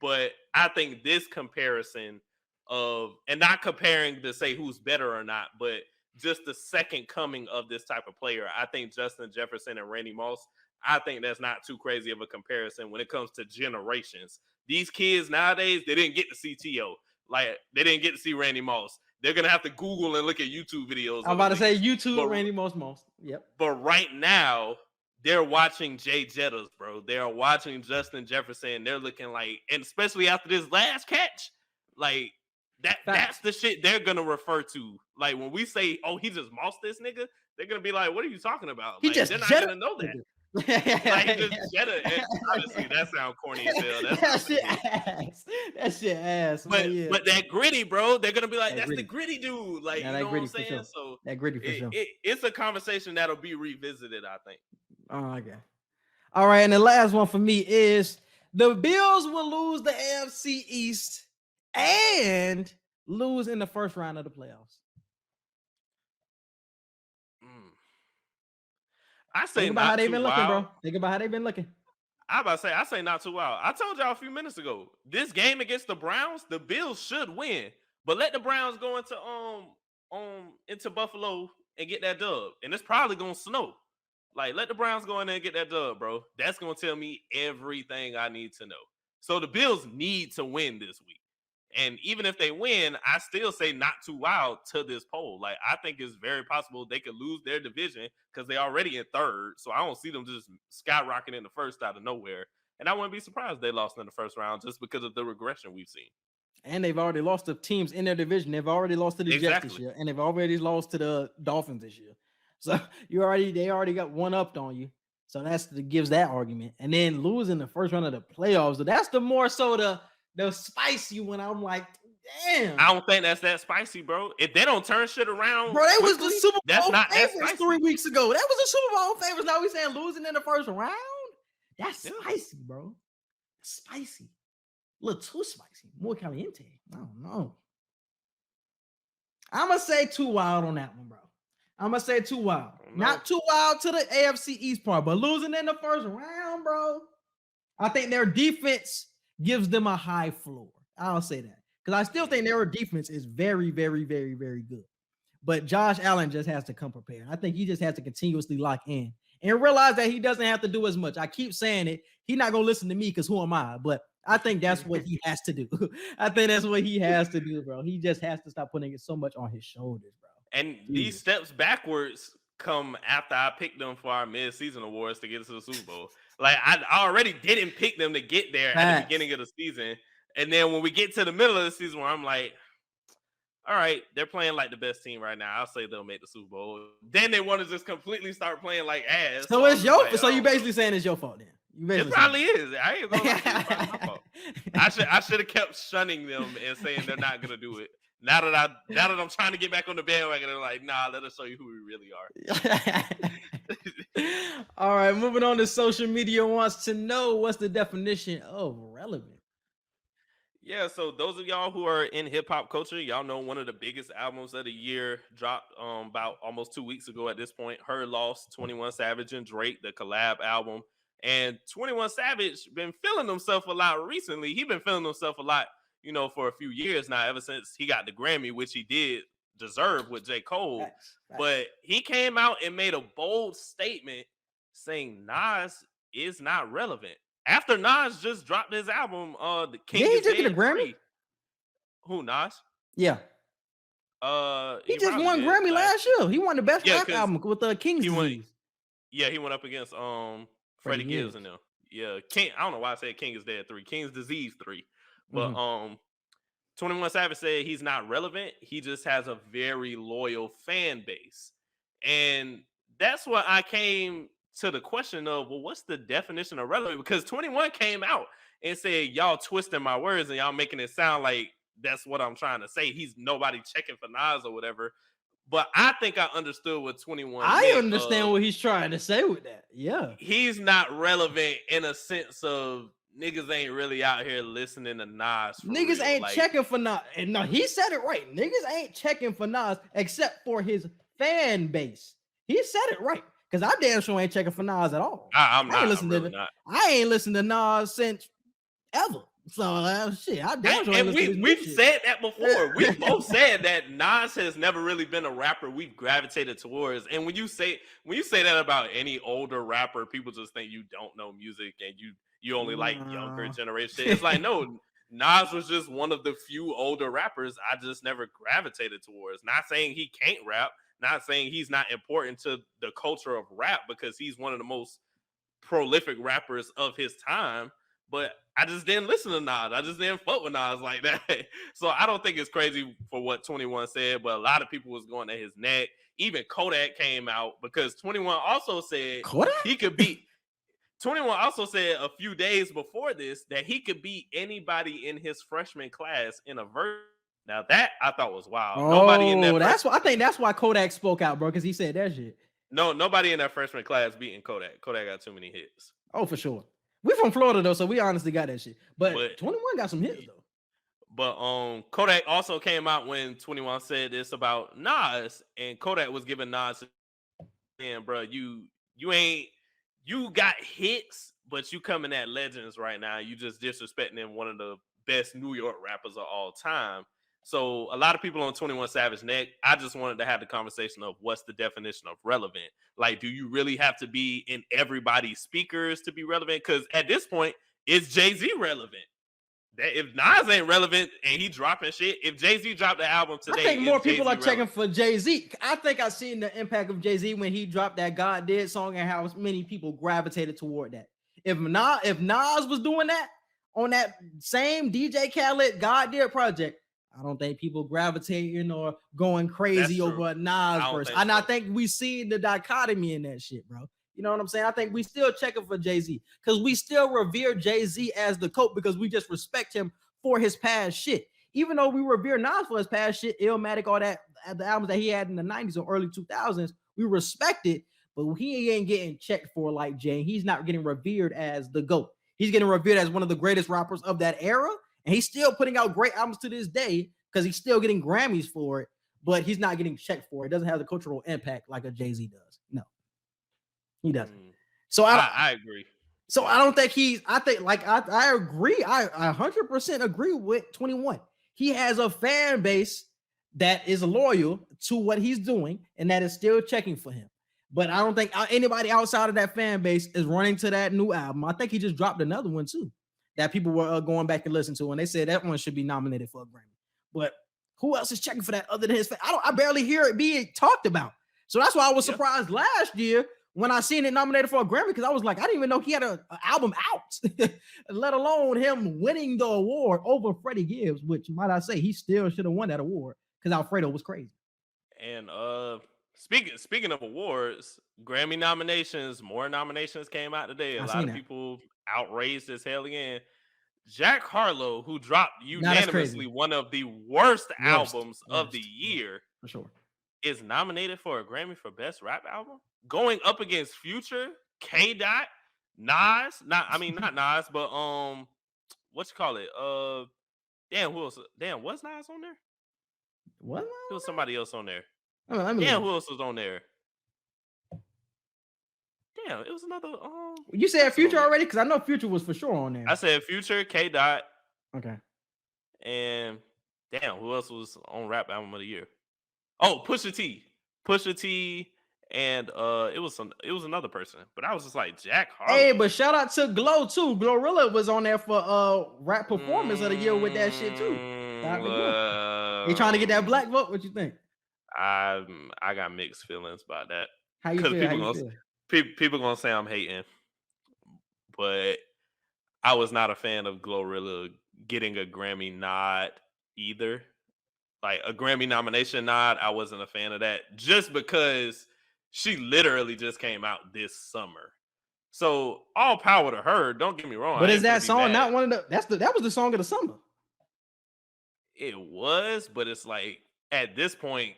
but I think this comparison of, and not comparing to say who's better or not, but just the second coming of this type of player, I think Justin Jefferson and Randy Moss, I think that's not too crazy of a comparison when it comes to generations. These kids nowadays, they didn't get to see T.O. Like, they didn't get to see Randy Moss. They're going to have to Google and look at YouTube videos. I'm about to say YouTube, Randy Moss. Yep. But right now, they're watching Jay Jettas, bro. They're watching Justin Jefferson. They're looking like, and especially after this last catch, like, that's the shit they're going to refer to. Like, when we say, oh, he just mossed this nigga, they're going to be like, what are you talking about? Like, they're not going to know that. Like, just Jetta. Honestly, that sounds corny as hell. That shit ass. But that gritty, bro, they're gonna be like, that's the gritty dude. Like, you know what I'm saying? Sure. So that gritty for sure. It's a conversation that'll be revisited, I think. Oh, okay. All right, and the last one for me is the Bills will lose the AFC East and lose in the first round of the playoffs. I say think about how they've been looking, bro. Think about how they've been looking. I say not too wild. I told y'all a few minutes ago, this game against the Browns, the Bills should win, but let the Browns go into Buffalo and get that dub, and it's probably gonna snow. Like, let the Browns go in there and get that dub, bro. That's gonna tell me everything I need to know. So the Bills need to win this week. And even if they win, I still say not too wild to this poll. Like, I think it's very possible they could lose their division because they're already in third. So I don't see them just skyrocketing in the first out of nowhere. And I wouldn't be surprised they lost in the first round just because of the regression we've seen. And they've already lost to teams in their division. They've already lost to the Jets this year, and they've already lost to the Dolphins this year. So they already got one upped on you. So gives that argument. And then losing the first round of the playoffs, so that's the more so the spicy one. I'm like, damn. I don't think that's that spicy, bro. If they don't turn shit around, bro, they was the Super Bowl that's not favorites that 3 weeks ago. That was the Super Bowl favorites. Now we saying losing in the first round? That's spicy, bro. Spicy. A little too spicy. More caliente. I don't know. I'm going to say too wild on that one, bro. I'm going to say too wild. Not too wild to the AFC East part, but losing in the first round, bro. I think their defense gives them a high floor. I'll say that. Because I still think their defense is very, very, very, very good. But Josh Allen just has to come prepared. I think he just has to continuously lock in and realize that he doesn't have to do as much. I keep saying it. He's not going to listen to me because who am I? But I think that's what he has to do. I think that's what he has to do, bro. He just has to stop putting it so much on his shoulders, bro. And these steps backwards come after I picked them for our mid-season awards to get us to the Super Bowl. Like, I already didn't pick them to get there at the beginning of the season. And then when we get to the middle of the season where I'm like, all right, they're playing like the best team right now. I'll say they'll make the Super Bowl. Then they want to just completely start playing like ass. So it's your fault. So you basically saying it's your fault then? It probably is. I ain't gonna lie, it's my fault. I should have kept shunning them and saying they're not gonna do it. Now that I'm trying to get back on the bandwagon, they're like, nah, let us show you who we really are. All right, moving on to social media wants to know what's the definition of relevant. Yeah, so those of y'all who are in hip hop culture, y'all know one of the biggest albums of the year dropped about almost 2 weeks ago at this point. Her Loss, 21 Savage and Drake, the collab album. And 21 Savage been feeling himself a lot recently. He's been feeling himself a lot, for a few years now, ever since he got the Grammy, which he did deserve with J. Cole. Facts. But he came out and made a bold statement saying Nas is not relevant. After Nas just dropped his album, the King is Dead. He took the Grammy? Who, Nas? Yeah. He just won Grammy last year. He won the best rap album with the King's Disease. He went up against Freddie Gibbs and them. Yeah, King. I don't know why I said King is Dead 3. King's Disease 3. But 21 Savage said he's not relevant. He just has a very loyal fan base. And that's what I came to the question of, well, what's the definition of relevant? Because 21 came out and said, y'all twisting my words and y'all making it sound like that's what I'm trying to say. He's nobody checking for Nas or whatever. But I think I understood what 21 I understand what he's trying to say with that. Yeah. He's not relevant in a sense of niggas ain't really out here listening to Nas. Niggas real. ain't checking for Nas. And no, he said it right. Niggas ain't checking for Nas except for his fan base. He said it right. Because I damn sure ain't checking for Nas at all. I ain't listened to Nas since ever. So shit, I damn sure. And we've said that before. We both said that Nas has never really been a rapper we've gravitated towards. And when you say that about any older rapper, people just think you don't know music and you only like younger generation. It's like, no, Nas was just one of the few older rappers I just never gravitated towards. Not saying he can't rap, not saying he's not important to the culture of rap because he's one of the most prolific rappers of his time. But I just didn't listen to Nas. I just didn't fuck with Nas like that. So I don't think it's crazy for what 21 said, but a lot of people was going at his neck. Even Kodak came out because 21 also said he could beat. 21 also said a few days before this that he could beat anybody in his freshman class in a verse. Now that I thought was wild. Nobody in that. I think that's why Kodak spoke out, bro, because he said that shit. No, nobody in that freshman class beating Kodak. Kodak got too many hits. Oh, for sure. We're from Florida though, so we honestly got that shit. But 21 got some hits though. But Kodak also came out when 21 said this about Nas, and Kodak was giving Nas, "Man, bro, you ain't you got hits, but you coming at legends right now. You just disrespecting one of the best New York rappers of all time. So a lot of people on 21 Savage neck. I just wanted to have the conversation of what's the definition of relevant. Like, do you really have to be in everybody's speakers to be relevant? Because at this point, is Jay-Z relevant? That if Nas ain't relevant and he dropping shit, if Jay-Z dropped the album today, I think more people Jay-Z are checking relevant? for Jay-Z. I think I've seen the impact of Jay-Z when he dropped that God Did song and how many people gravitated toward that. If Nas was doing that on that same DJ Khaled God Did project, I don't think people gravitating or going crazy over a Nas verse. And I think we see the dichotomy in that shit, bro. You know what I'm saying? I think we still checking for Jay-Z because we still revere Jay-Z as the GOAT because we just respect him for his past shit. Even though we revere Nas for his past shit, Illmatic, all that, the albums that he had in the 90s or early 2000s, we respect it, but he ain't getting checked for like Jay. He's not getting revered as the GOAT. He's getting revered as one of the greatest rappers of that era, and he's still putting out great albums to this day because he's still getting Grammys for it, but he's not getting checked for it. It doesn't have the cultural impact like a Jay-Z does. No. He doesn't. So I agree. So I don't think I agree. I 100% agree with 21. He has a fan base that is loyal to what he's doing and that is still checking for him. But I don't think anybody outside of that fan base is running to that new album. I think he just dropped another one too that people were going back and listening to, and they said that one should be nominated for a Grammy. But who else is checking for that other than his fan? I barely hear it being talked about. So that's why I was surprised last year when I seen it nominated for a Grammy, because I was like, I didn't even know he had an album out, let alone him winning the award over Freddie Gibbs, which, might I say, he still should have won that award because Alfredo was crazy. And speaking of awards, Grammy nominations, more nominations came out today. A lot of people outraged as hell again. Jack Harlow, who dropped unanimously one of the worst albums of the year, for sure, is nominated for a Grammy for Best Rap Album, going up against Future, K-Dot, Nas. Not Nas, but what you call it? Damn, who else? Damn, was Nas on there? What? There was somebody else on there. Damn, who else was on there? Damn, it was another. You said Future already? Because I know Future was for sure on there. I said Future, K-Dot. Okay. And damn, who else was on Rap Album of the Year? Oh, Pusha T, and it was another person. But I was just like, Jack Harlow. Hey, but shout out to Glow too. Glorilla was on there for Rap Performance of the Year with that shit too. He trying to get that black vote. What you think? I got mixed feelings about that. How you feel? People gonna say I'm hating, but I was not a fan of Glorilla getting a Grammy nod either. Like a Grammy nomination nod, I wasn't a fan of that just because she literally just came out this summer. So all power to her. Don't get me wrong. But is that song not one of the? That was the song of the summer. It was, but it's like at this point,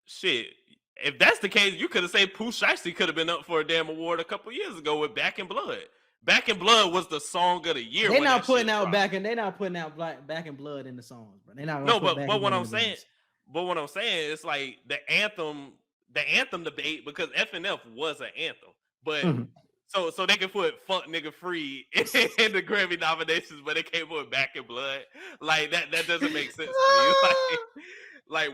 shit. If that's the case, you could have said Pooh Shiesty could have been up for a damn award a couple years ago with Back in Blood. Back in Blood was the song of the year. They're not putting out Back in Blood in the songs, bro. They're not. No, but what I'm saying, it's like the anthem debate, because FNF was an anthem, but so they can put Fuck Nigga Free in the Grammy nominations, but they can't put Back in Blood. Like that doesn't make sense to me. Like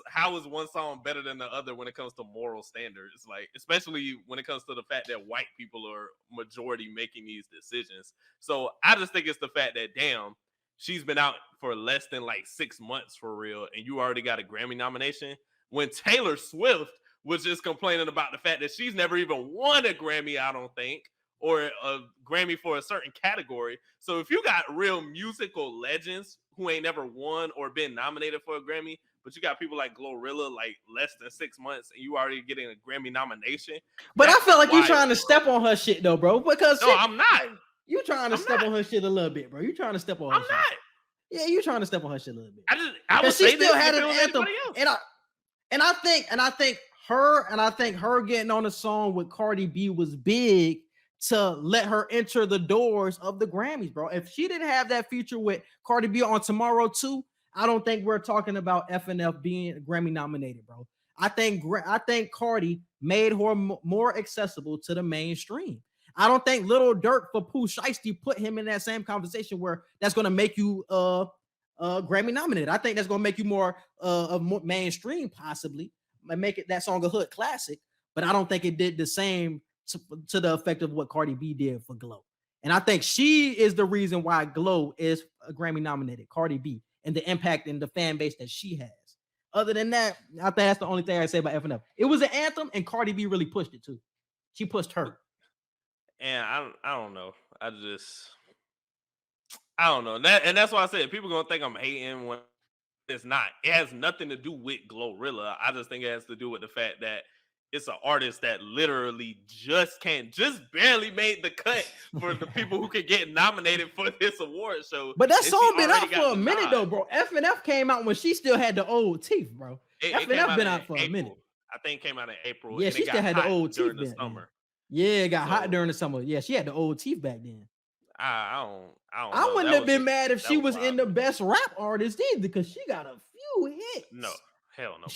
how is one song better than the other when it comes to moral standards? Like, especially when it comes to the fact that white people are majority making these decisions. So I just think it's the fact that, damn, she's been out for less than like 6 months for real, and you already got a Grammy nomination. When Taylor Swift was just complaining about the fact that she's never even won a Grammy, I don't think, or a Grammy for a certain category. So if you got real musical legends who ain't never won or been nominated for a Grammy, but you got people like Glorilla, like less than 6 months, and you already getting a Grammy nomination. But I feel like you're trying to step on her shit though, bro. Because no, I'm not. You trying to step on her shit a little bit, bro. You trying to step on her shit. I'm not. Yeah, you trying to step on her shit a little bit. I would say she still had an anthem, and I think her getting on a song with Cardi B was big to let her enter the doors of the Grammys, bro. If she didn't have that feature with Cardi B on Tomorrow too, I don't think we're talking about FNF being Grammy nominated, bro. I think Cardi made her more accessible to the mainstream. I don't think Little Durk for Pooh Shiesty put him in that same conversation where that's going to make you Grammy nominated. I think that's going to make you more mainstream, possibly, and make it that song a hood classic. But I don't think it did the same to the effect of what Cardi B did for Glow. And I think she is the reason why Glow is a Grammy nominated, Cardi B, and the impact and the fan base that she has. Other than that, I think that's the only thing I say about FNF. It was an anthem, and Cardi B really pushed it too. She pushed her. And I don't know. I don't know. That's why I said people gonna think I'm hating when it's not. It has nothing to do with Glorilla. I just think it has to do with the fact that it's an artist that literally just barely made the cut for the people who could get nominated for this award show. But that song been out for a minute though, bro. FNF came out when she still had the old teeth, bro. FNF been out for a minute. I think it came out in April. Yeah, she still had the old teeth during the summer. Yeah, it got hot during the summer. Yeah, she had the old teeth back then. I don't I wouldn't have been mad if she was in the best rap artist either, because she got a few hits. No, hell no.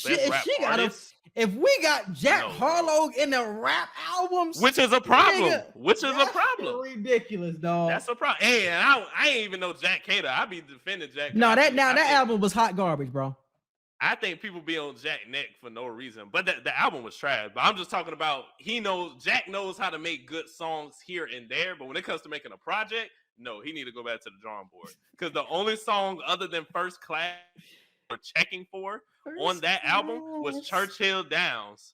If we got Jack Harlow in the rap albums, which is a problem. Ridiculous, dog. That's a problem. Hey, I ain't even know Jack Cater. I be defending Jack. No, that album was hot garbage, bro. I think people be on Jack neck for no reason, but the album was trash. But I'm just talking about Jack knows how to make good songs here and there, but when it comes to making a project, no, he need to go back to the drawing board, because the only song other than First Class we're checking for on that album was Churchill Downs,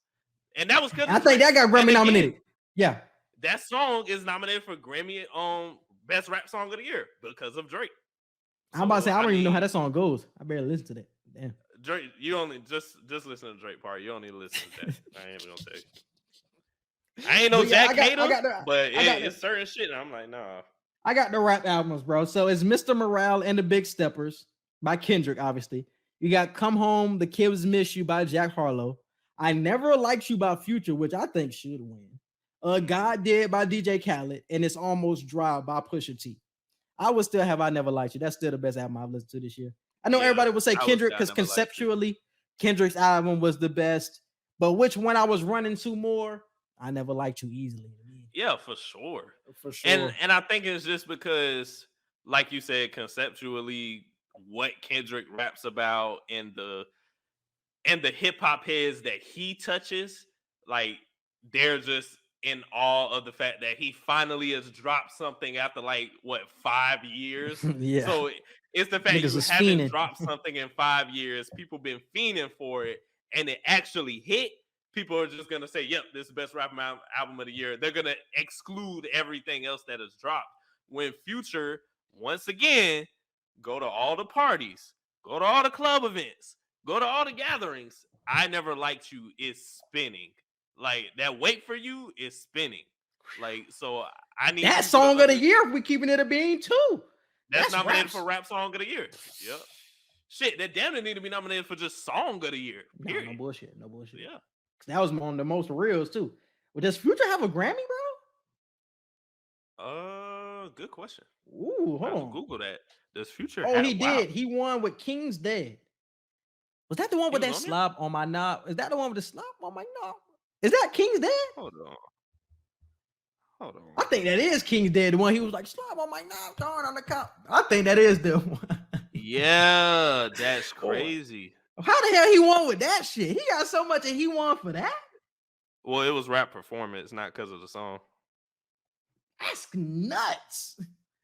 and that was good. I think that got Grammy nominated. Yeah, that song is nominated for Grammy Best Rap Song of the Year because of Drake. I'm about to say I don't even know how that song goes. I barely listen to that. Damn. Drake, you only just listen to Drake part. You don't need to listen to that. I ain't gonna tell you. I ain't no Jack hater, but it's certain shit. And I'm like, nah. I got the rap albums, bro. So it's Mr. Morale and the Big Steppers by Kendrick, obviously. You got Come Home, The Kids Miss You by Jack Harlow. I Never Liked You by Future, which I think should win. God Did by DJ Khaled, and It's Almost Dry by Pusha T. I would still have I Never Liked You. That's still the best album I've listened to this year. I know everybody would say Kendrick because conceptually Kendrick's album was the best, but which one I was running to more, I Never Liked You easily. Yeah, for sure. And I think it's just because, like you said, conceptually, what Kendrick raps about and the hip hop heads that he touches, like they're just in awe of the fact that he finally has dropped something after 5 years. Yeah. So it's the fact you haven't dropped something in 5 years. People been fiending for it, and it actually hit. People are just gonna say, "Yep, this is the best rap album of the year." They're gonna exclude everything else that has dropped. When Future, once again, go to all the parties, go to all the club events, go to all the gatherings. I Never Liked You is spinning. Like that Wait For You is spinning. Like, so I need that song of the year. If we keeping it a bean too. That's nominated for Rap Song of the Year. Yep. Shit, that damn near need to be nominated for just Song of the Year. Period. No bullshit. Yeah. That was one of the most reals too. Well, does Future have a Grammy, bro? Good question. Ooh, hold on. Google that. Does Future? Oh, he did. He won with King's Dead. Was that the one with that slob on my knob? Is that the one with the slob on my knob? Is that King's Dead? Hold on. I think that is King's Dead. The one he was like, slob on my knob, throwing on the cop. I think that is the one. Yeah, that's crazy. How the hell he won with that shit? He got so much and he won for that? Well, it was rap performance, not because of the song. That's nuts.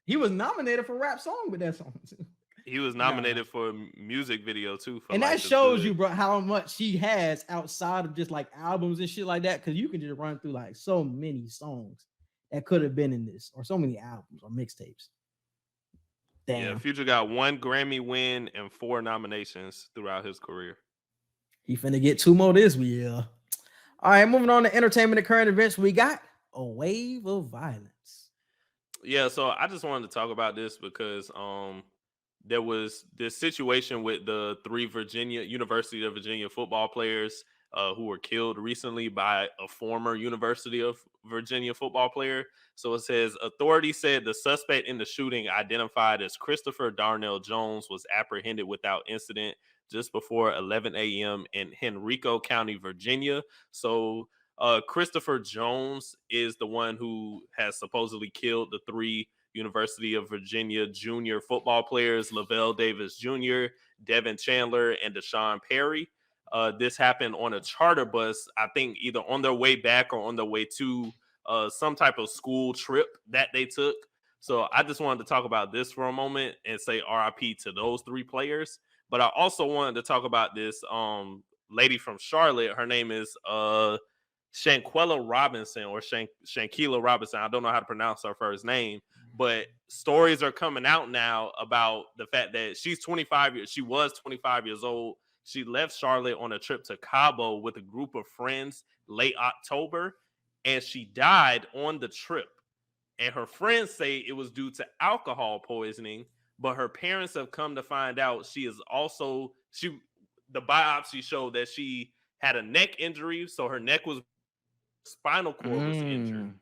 He was nominated for rap song with that song too. He was nominated for a music video too. And that shows you, bro, how much he has outside of just albums and shit like that. Because you can just run through so many songs that could have been in this, or so many albums or mixtapes. Damn. Yeah, Future got 1 Grammy win and 4 nominations throughout his career. He finna get 2 more this year. All right, moving on to entertainment and current events. We got a wave of violence. Yeah, so I just wanted to talk about this because there was this situation with the 3 University of Virginia football players who were killed recently by a former University of Virginia football player. So it says authorities said the suspect in the shooting, identified as Christopher Darnell Jones, was apprehended without incident just before 11 a.m. in Henrico County, Virginia. So Christopher Jones is the one who has supposedly killed the three University of Virginia junior football players, Lavelle Davis Jr., Devin Chandler, and Deshaun Perry. This happened on a charter bus, I think either on their way back or on their way to some type of school trip that they took. So I just wanted to talk about this for a moment and say RIP to those three players. But I also wanted to talk about this lady from Charlotte. Her name is Shanquella Robinson or Shanquella Robinson. I don't know how to pronounce her first name, but stories are coming out now about the fact that she was 25 years old. She left Charlotte on a trip to Cabo with a group of friends late October, and she died on the trip. And her friends say it was due to alcohol poisoning, but her parents have come to find out the biopsy showed that she had a neck injury, so her neck was, spinal cord was injured.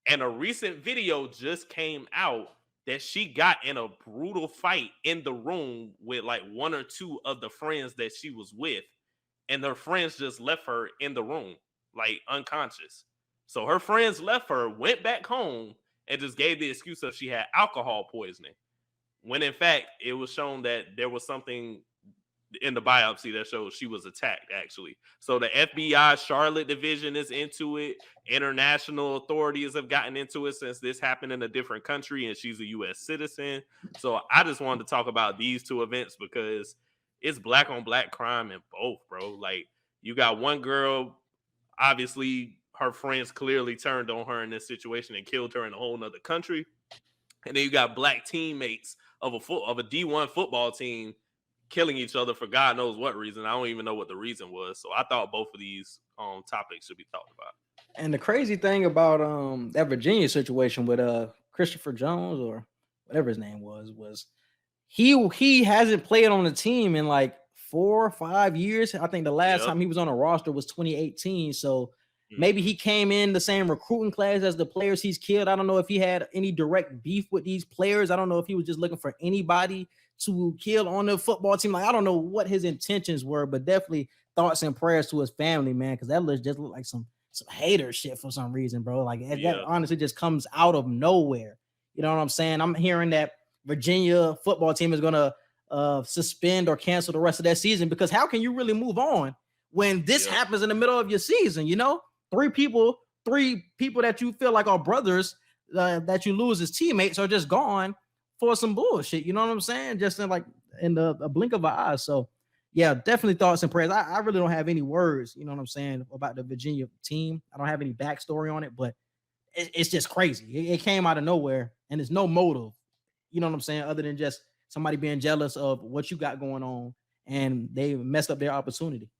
And a recent video just came out that she got in a brutal fight in the room with like one or two of the friends that she was with. And her friends just left her in the room, like unconscious. So her friends left her, went back home, and just gave the excuse of she had alcohol poisoning. When in fact, it was shown that there was something in the biopsy that shows she was attacked, actually. So the FBI Charlotte division is into it. International authorities have gotten into it since this happened in a different country, and she's a U.S. citizen. So I just wanted to talk about these two events because it's black on black crime in both, bro. Like, you got one girl, obviously her friends clearly turned on her in this situation and killed her in a whole nother country. And then you got black teammates of a D1 football team killing each other for God knows what reason. I don't even know what the reason was. So I thought both of these topics should be talked about. And the crazy thing about that Virginia situation with Christopher Jones or whatever his name was he hasn't played on the team in like 4 or 5 years. I think the last time he was on a roster was 2018. So maybe he came in the same recruiting class as the players he's killed. I don't know if he had any direct beef with these players. I don't know if he was just looking for anybody to kill on the football team. Like, I don't know what his intentions were, but definitely thoughts and prayers to his family, man, because that just looked like some hater shit for some reason, bro. Like, that honestly just comes out of nowhere. You know what I'm saying? I'm hearing that Virginia football team is going to suspend or cancel the rest of that season, because how can you really move on when this happens in the middle of your season? You know, three people that you feel like are brothers that you lose as teammates are just gone for some bullshit. You know what I'm saying? Just in a blink of an eye. So yeah, definitely thoughts and prayers. I really don't have any words, you know what I'm saying, about the Virginia team. I don't have any backstory on it, but it's just crazy. It came out of nowhere, and there's no motive, you know what I'm saying, other than just somebody being jealous of what you got going on, and they messed up their opportunity.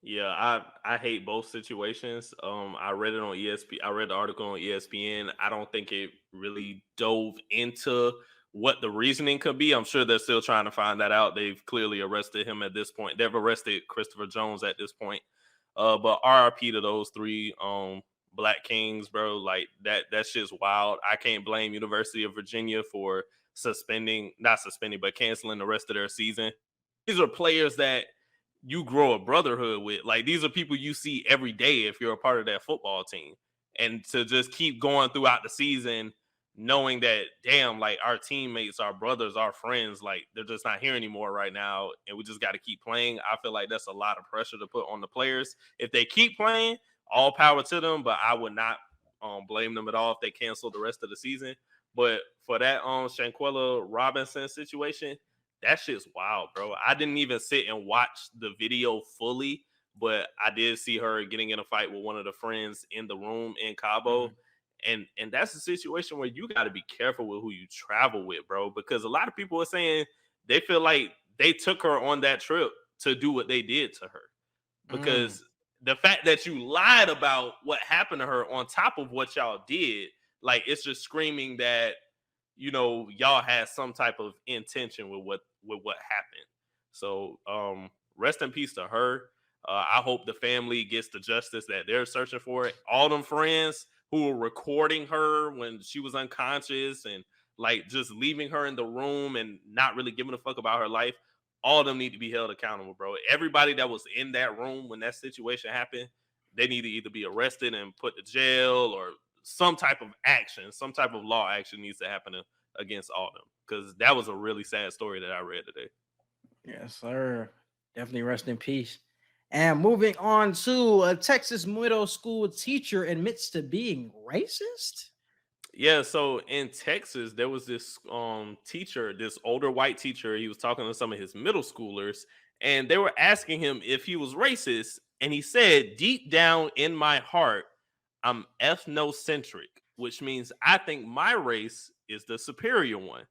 Yeah, I hate both situations. I read it on ESPN. I read the article on ESPN. I don't think it really dove into what the reasoning could be. I'm sure they're still trying to find that out. They've clearly arrested him at this point. They've arrested Christopher Jones at this point. But RIP to those three Black Kings, bro. Like, that shit's wild. I can't blame University of Virginia for canceling the rest of their season. These are players that you grow a brotherhood with. Like, these are people you see every day if you're a part of that football team. And to just keep going throughout the season knowing that, damn, like, our teammates, our brothers, our friends, like, they're just not here anymore right now, and we just got to keep playing. I feel like that's a lot of pressure to put on the players. If they keep playing, all power to them, but I would not blame them at all if they cancel the rest of the season. But for that Shanquella Robinson situation, that shit's wild, bro. I didn't even sit and watch the video fully, but I did see her getting in a fight with one of the friends in the room in Cabo. Mm-hmm. And that's a situation where you got to be careful with who you travel with, bro, because a lot of people are saying they feel like they took her on that trip to do what they did to her. Because the fact that you lied about what happened to her on top of what y'all did, like, it's just screaming that, you know, y'all had some type of intention with what happened. So rest in peace to her. I hope the family gets the justice that they're searching for. All them friends who were recording her when she was unconscious and like just leaving her in the room and not really giving a fuck about her life, all of them need to be held accountable, bro. Everybody that was in that room when that situation happened, they need to either be arrested and put to jail or some type of action, some type of law action needs to happen against all of them, because that was a really sad story that I read today. Yes, sir. Definitely rest in peace. And moving on to a Texas middle school teacher admits to being racist. Yeah, so in Texas, there was this teacher, this older white teacher. He was talking to some of his middle schoolers, and they were asking him if he was racist. And he said, deep down in my heart, I'm ethnocentric, which means I think my race is the superior one.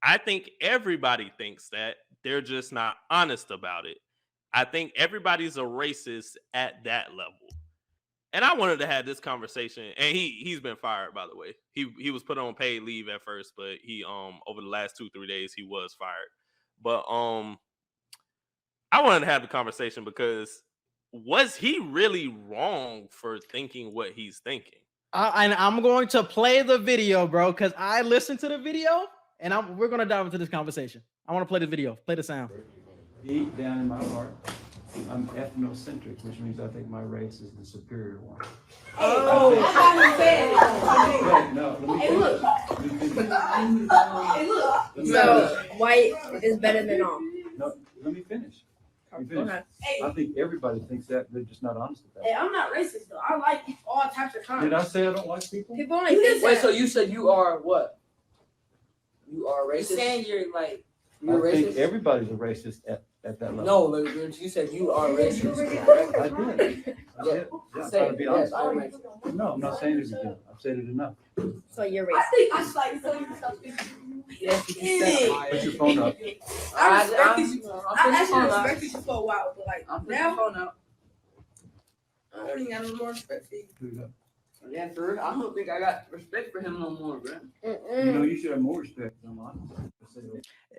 I think everybody thinks that. They're just not honest about it. I think everybody's a racist at that level. And I wanted to have this conversation, and he's been fired, by the way. He was put on paid leave at first, but he over the last 2-3 days he was fired. But I wanted to have the conversation because was he really wrong for thinking what he's thinking? And I'm going to play the video, bro, because I listened to the video, and we're gonna dive into this conversation. I want to play the video, play the sound. Deep down in my heart, I'm ethnocentric, which means I think my race is the superior one. Oh, I haven't said it. Wait, no, let me finish. Hey, look. So, white is better than all. No, let me finish. I think everybody thinks that, they're just not honest about Hey, it. I'm not racist, though. I like all types of kinds. Did I say I don't like people? People only think Wait, that. so you said you are what? You are You're racist? saying you're like. You're I think racist? everybody's a racist at that level. No, like, you said you are racist. I did. Yeah, I'm Say trying to it. be Yes, honest. I'm racist. No, I'm not saying it again. I've said it enough. So you're racist. I think I like something. Yes, you said Put your phone up. I respect I'm you. putting I the actually phone respect you for a while, but like I'm putting the now, phone out. I don't even got no more respect for you. Put it up. Yeah, for real. I don't think I got respect for him no more, bro. You know, you should have more respect for him.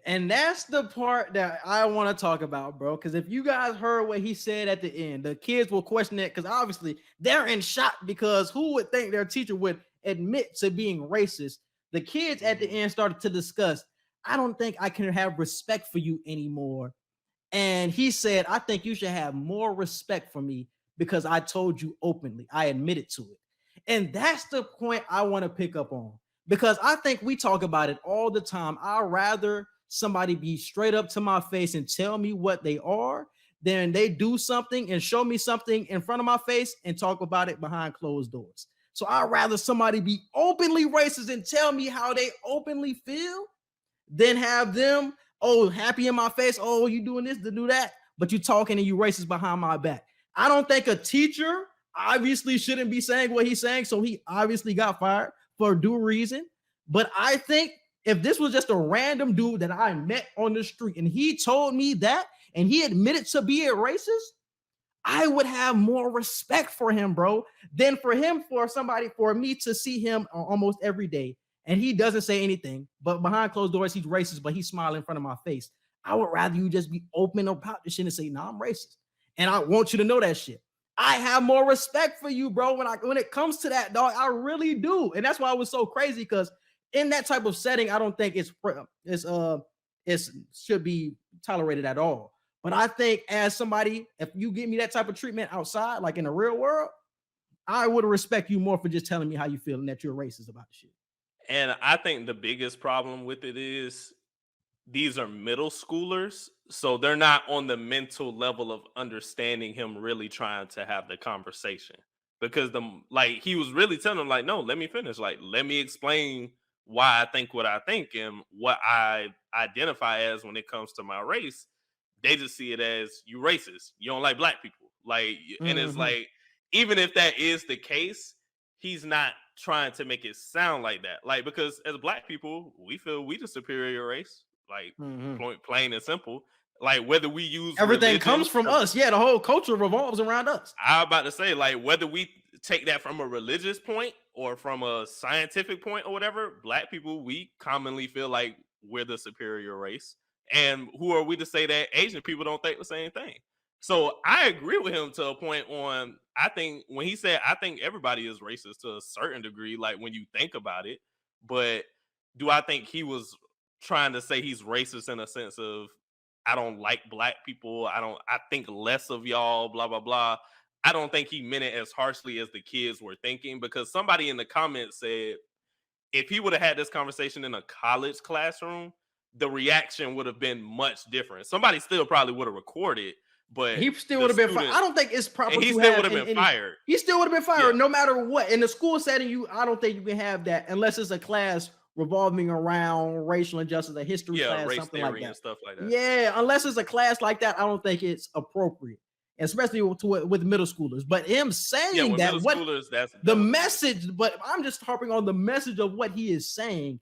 And that's the part that I want to talk about, bro. Because if you guys heard what he said at the end, the kids will question it because obviously they're in shock because who would think their teacher would admit to being racist? The kids at the end started to discuss, I don't think I can have respect for you anymore. And he said, I think you should have more respect for me because I told you openly. I admitted to it. And that's the point I want to pick up on because I think we talk about it all the time. I'd rather somebody be straight up to my face and tell me what they are than they do something and show me something in front of my face and talk about it behind closed doors. So I'd rather somebody be openly racist and tell me how they openly feel than have them, happy in my face. Oh, you doing this to do that, but you talking and you racist behind my back. I don't think a teacher obviously shouldn't be saying what he's saying. So he obviously got fired for due reason. But I think if this was just a random dude that I met on the street and he told me that and he admitted to being racist, I would have more respect for him, bro, than for me to see him almost every day. And he doesn't say anything, but behind closed doors, he's racist, but he's smiling in front of my face. I would rather you just be open about this shit and say, nah, I'm racist. And I want you to know that shit. I have more respect for you, bro. When it comes to that, dog, I really do. And that's why it was so crazy because in that type of setting, I don't think it should be tolerated at all. But I think as somebody, if you give me that type of treatment outside, like in the real world, I would respect you more for just telling me how you feel and that you're racist about the shit. And I think the biggest problem with it is these are middle schoolers, so they're not on the mental level of understanding him really trying to have the conversation. Because he was really telling them, like, no, let me finish. Like, let me explain why I think what I think and what I identify as when it comes to my race. They just see it as you racist. You don't like black people. Like, and it's like, even if that is the case, he's not trying to make it sound like that. Like, because as black people, we feel we the superior race. Like, plain and simple. Like, whether we use everything religion, comes from us. Yeah, the whole culture revolves around us. I was about to say, like, whether we take that from a religious point or from a scientific point or whatever, black people, we commonly feel like we're the superior race. And who are we to say that Asian people don't think the same thing? So I agree with him to a point on, I think when he said, I think everybody is racist to a certain degree, like when you think about it. But do I think he was trying to say he's racist in a sense of, I don't like black people, I think less of y'all, blah, blah, blah. I don't think he meant it as harshly as the kids were thinking, because somebody in the comments said, if he would have had this conversation in a college classroom, the reaction would have been much different. Somebody still probably would have recorded, but he still would have been fired. I don't think it's proper. And he to still have would have been fired. He still would have been fired, no matter what. In the school setting, I don't think you can have that unless it's a class revolving around racial injustice, a history class, race something theory like that. And stuff like that. Yeah, unless it's a class like that, I don't think it's appropriate, especially with middle schoolers. But him saying that, the message, but I'm just harping on the message of what he is saying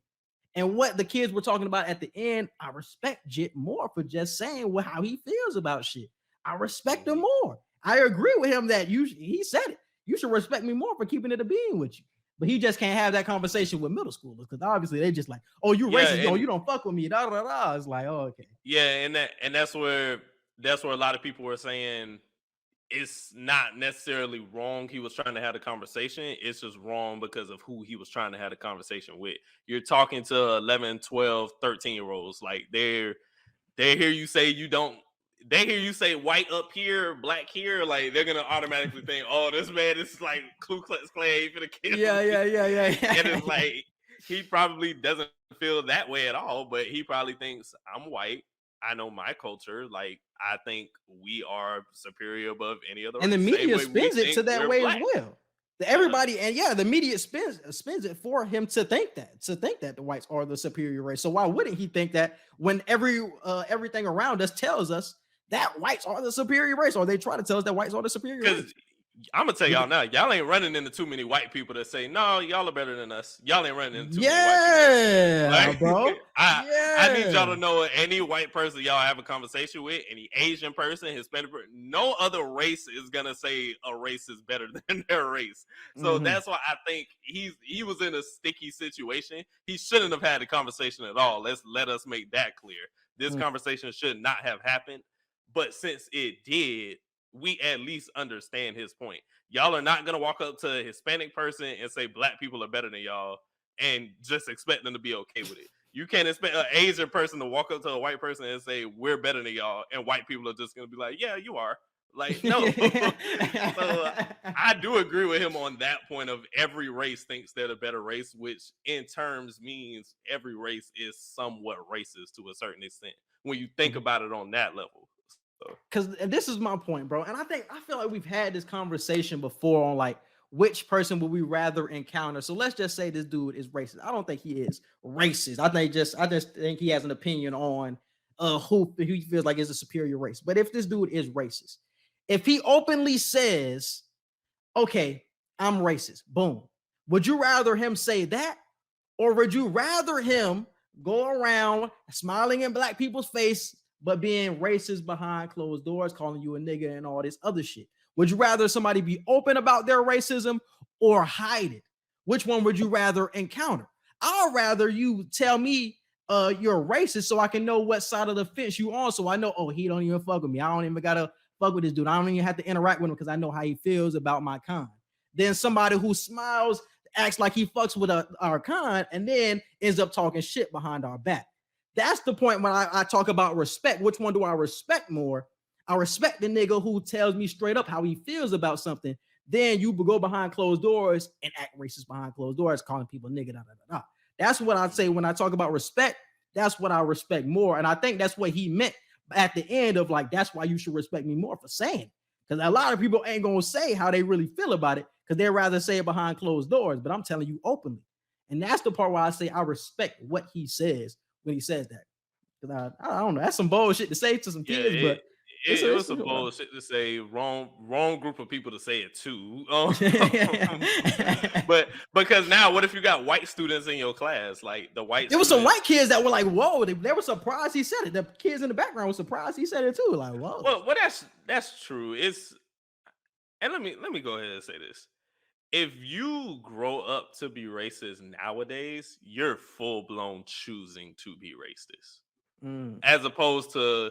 and what the kids were talking about at the end. I respect Jit more for just saying how he feels about shit. I respect him more. I agree with him that he said it. You should respect me more for keeping it a being with you. But he just can't have that conversation with middle schoolers, because obviously they just like, oh, you racist, no, you don't fuck with me. Da, da, da. It's like, oh, okay. Yeah, and that's where a lot of people were saying it's not necessarily wrong he was trying to have a conversation. It's just wrong because of who he was trying to have a conversation with. You're talking to 11, 12, 13-year-olds. Like they hear you say they hear you say white up here, black here, like they're gonna automatically think, oh, this man is like Ku Klux Klan for the kids. Yeah. And it's like, he probably doesn't feel that way at all, but he probably thinks, I'm white, I know my culture, like I think we are superior above any other. And the media spins it to that way as well. Everybody, and the media spins it for him to think that the whites are the superior race. So why wouldn't he think that when everything around us tells us that whites are the superior race, or they try to tell us that whites are the superior race? I'm gonna tell y'all now, y'all ain't running into too many white people that say, no, y'all are better than us. Y'all ain't running into too many white people. Bro. I need y'all to know, any white person y'all have a conversation with, any Asian person, Hispanic person, no other race is gonna say a race is better than their race. So that's why I think he was in a sticky situation. He shouldn't have had the conversation at all. Let us make that clear. This conversation should not have happened. But since it did, we at least understand his point. Y'all are not going to walk up to a Hispanic person and say black people are better than y'all and just expect them to be okay with it. You can't expect an Asian person to walk up to a white person and say, we're better than y'all, and white people are just going to be like, yeah, you are. Like, no. So I do agree with him on that point of every race thinks they're the better race, which in terms means every race is somewhat racist to a certain extent when you think about it on that level. Because this is my point, bro. And I feel like we've had this conversation before on like which person would we rather encounter. So let's just say this dude is racist. I don't think he is racist. I just think he has an opinion on who he feels like is a superior race. But if this dude is racist, if he openly says, okay, I'm racist, boom, would you rather him say that, or would you rather him go around smiling in black people's face but being racist behind closed doors, calling you a nigga and all this other shit? Would you rather somebody be open about their racism or hide it? Which one would you rather encounter? I'd rather you tell me you're racist so I can know what side of the fence you on, so I know, oh, he don't even fuck with me. I don't even gotta fuck with this dude. I don't even have to interact with him because I know how he feels about my kind. Then somebody who smiles, acts like he fucks with our kind, and then ends up talking shit behind our back. That's the point when I talk about respect. Which one do I respect more? I respect the nigga who tells me straight up how he feels about something. Then you go behind closed doors and act racist behind closed doors, calling people nigga, da, da, da, da. That's what I'd say when I talk about respect. That's what I respect more. And I think that's what he meant at the end of like, that's why you should respect me more for saying it. Because a lot of people ain't going to say how they really feel about it because they'd rather say it behind closed doors. But I'm telling you openly. And that's the part where I say I respect what he says when he says that. Because I don't know. That's some bullshit to say to some kids, but it was some bullshit to say. Wrong group of people to say it to. But because now, what if you got white students in your class? Like the white. There was some white kids that were like, "Whoa!" They were surprised he said it. The kids in the background were surprised he said it too. Like, whoa. Well, that's true. And let me go ahead and say this. If you grow up to be racist nowadays, you're full blown choosing to be racist. As opposed to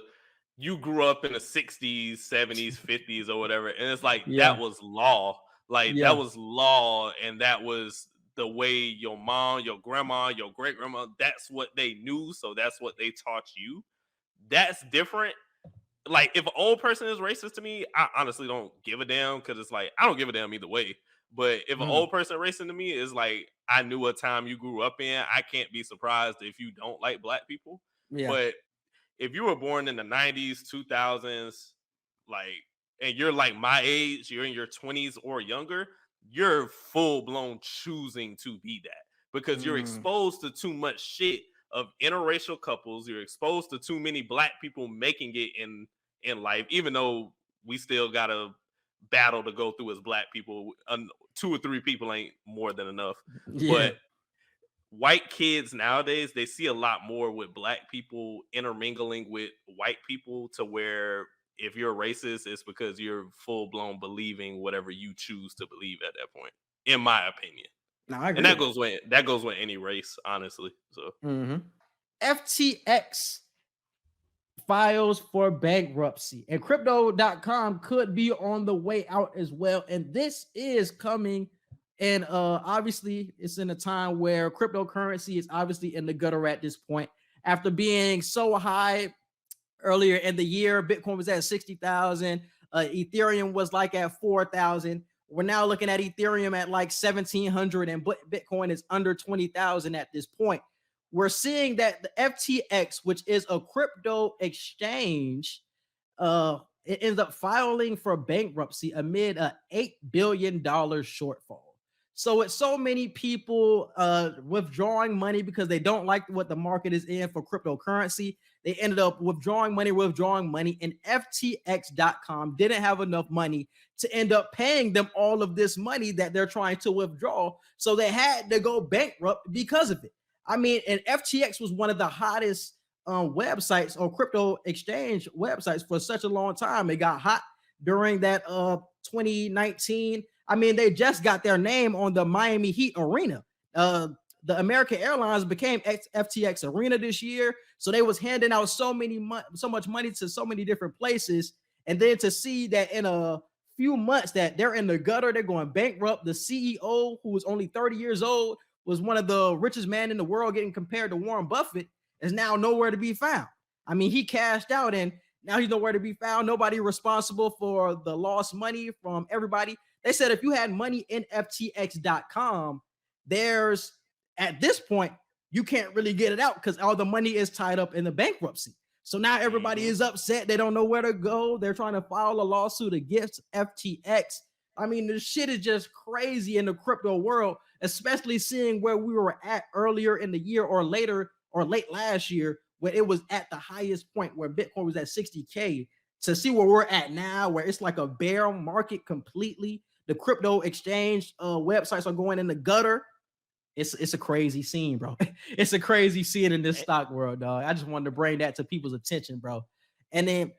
you grew up in the 60s, 70s, 50s, or whatever, and it's like Yeah. that was law. Like Yeah. that was law, and that was the way your mom, your grandma, your great grandma, that's what they knew, so that's what they taught you. That's different. Like if an old person is racist to me, I honestly don't give a damn, because it's like I don't give a damn either way. But if an old person racist to me, is like I knew a time you grew up in. I can't be surprised if you don't like black people. Yeah. But if you were born in the 90s, 2000s, like, and you're like my age, you're in your 20s or younger, you're full blown choosing to be that, because you're exposed to too much shit of interracial couples. You're exposed to too many black people making it in life, even though we still gotta battle to go through as black people. 2 or 3 people ain't more than enough. Yeah. But white kids nowadays, they see a lot more with black people intermingling with white people, to where if you're racist, it's because you're full blown believing whatever you choose to believe at that point, in my opinion. No, I agree. And that goes with any race, honestly. So FTX files for bankruptcy, and crypto.com could be on the way out as well. And this is coming. And obviously, it's in a time where cryptocurrency is obviously in the gutter at this point. After being so high earlier in the year, Bitcoin was at 60,000. Ethereum was like at 4,000. We're now looking at Ethereum at like 1,700, and Bitcoin is under 20,000 at this point. We're seeing that the FTX, which is a crypto exchange, it ends up filing for bankruptcy amid a $8 billion shortfall. So it's so many people withdrawing money because they don't like what the market is in for cryptocurrency. They ended up withdrawing money, and FTX.com didn't have enough money to end up paying them all of this money that they're trying to withdraw. So they had to go bankrupt because of it. I mean, and FTX was one of the hottest websites or crypto exchange websites for such a long time. It got hot during that 2019. I mean, they just got their name on the Miami Heat arena. The American Airlines became FTX Arena this year. So they was handing out so much money to so many different places. And then to see that in a few months that they're in the gutter, they're going bankrupt. The CEO, who was only 30 years old, was one of the richest men in the world, getting compared to Warren Buffett, is now nowhere to be found. I mean, he cashed out and now he's nowhere to be found. Nobody responsible for the lost money from everybody. They said if you had money in FTX.com, there's, at this point, you can't really get it out because all the money is tied up in the bankruptcy. So now everybody is upset. They don't know where to go. They're trying to file a lawsuit against FTX. I mean, this shit is just crazy in the crypto world, especially seeing where we were at earlier in the year or later or late last year, where it was at the highest point where Bitcoin was at 60K, to see where we're at now, where it's like a bear market completely. The crypto exchange websites are going in the gutter. It's a crazy scene, bro. It's a crazy scene in this stock world, dog. I just wanted to bring that to people's attention, bro. And then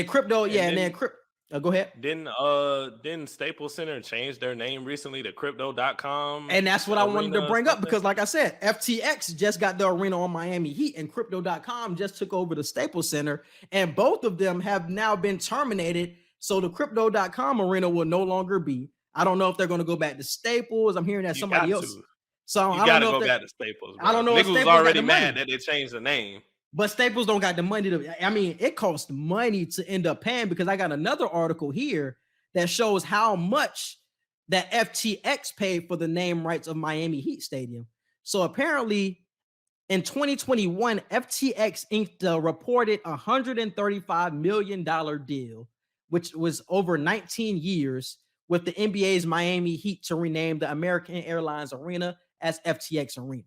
crypto, go ahead. Didn't Staples Center change their name recently to crypto.com? And that's what I wanted to bring up, because like I said, FTX just got the arena on Miami Heat, and crypto.com just took over the Staples Center, and both of them have now been terminated. So the crypto.com arena will no longer be. I don't know if they're going to go back to Staples. I'm hearing that somebody else. So I don't know. Go back to Staples. Bro. I don't know. Niggas was already mad that they changed the name. But Staples don't got the money to. I mean, it costs money to end up paying, because I got another article here that shows how much that FTX paid for the name rights of Miami Heat Stadium. So apparently, in 2021, FTX inked a reported $135 million deal, which was over 19 years, with the NBA's Miami Heat to rename the American Airlines Arena as FTX Arena.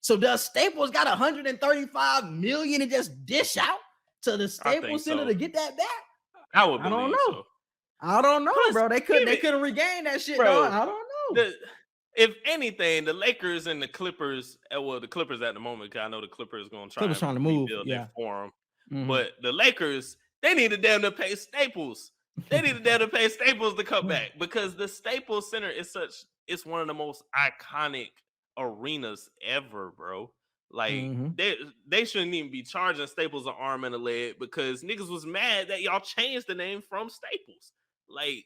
So does Staples got $135 million and just dish out to the Staples Center to get that back? I don't know. So. I don't know, bro. They couldn't regain that shit, bro. I don't know. If anything, the Lakers and the Clippers, the Clippers at the moment, because I know the Clippers going to try to move their form. But the Lakers, they need to damn to pay Staples. They need to damn to pay Staples to come back, because the Staples Center is it's one of the most iconic arenas ever, bro. Like they shouldn't even be charging Staples an arm and a leg because niggas was mad that y'all changed the name from Staples. Like,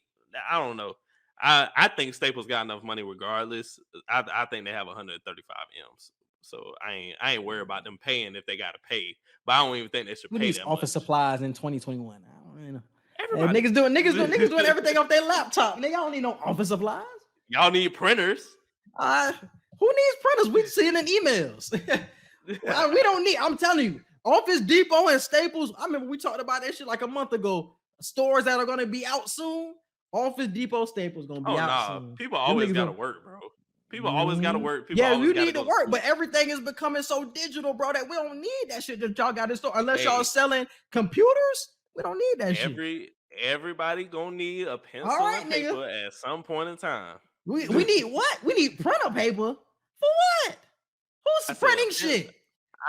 I don't know. I think Staples got enough money regardless. I think they have 135 M's. So I ain't worried about them paying if they gotta pay. But I don't even think they should pay that office much. supplies in 2021. I don't really know. Hey, niggas doing everything off their laptop. Nigga, I don't need no office supplies. Y'all need printers. Who needs printers? We see it in emails. We don't need. I'm telling you, Office Depot and Staples. I remember we talked about that shit like a month ago. Stores that are gonna be out soon. Office Depot, Staples gonna be out soon. People always gotta work, bro. People always gotta work. People you need to work, but everything is becoming so digital, bro, that we don't need that shit that y'all got in store. Unless y'all selling computers, we don't need that shit. Everybody gonna need a pencil and paper at some point in time. We need what? We need printer paper for what? Who's printing shit?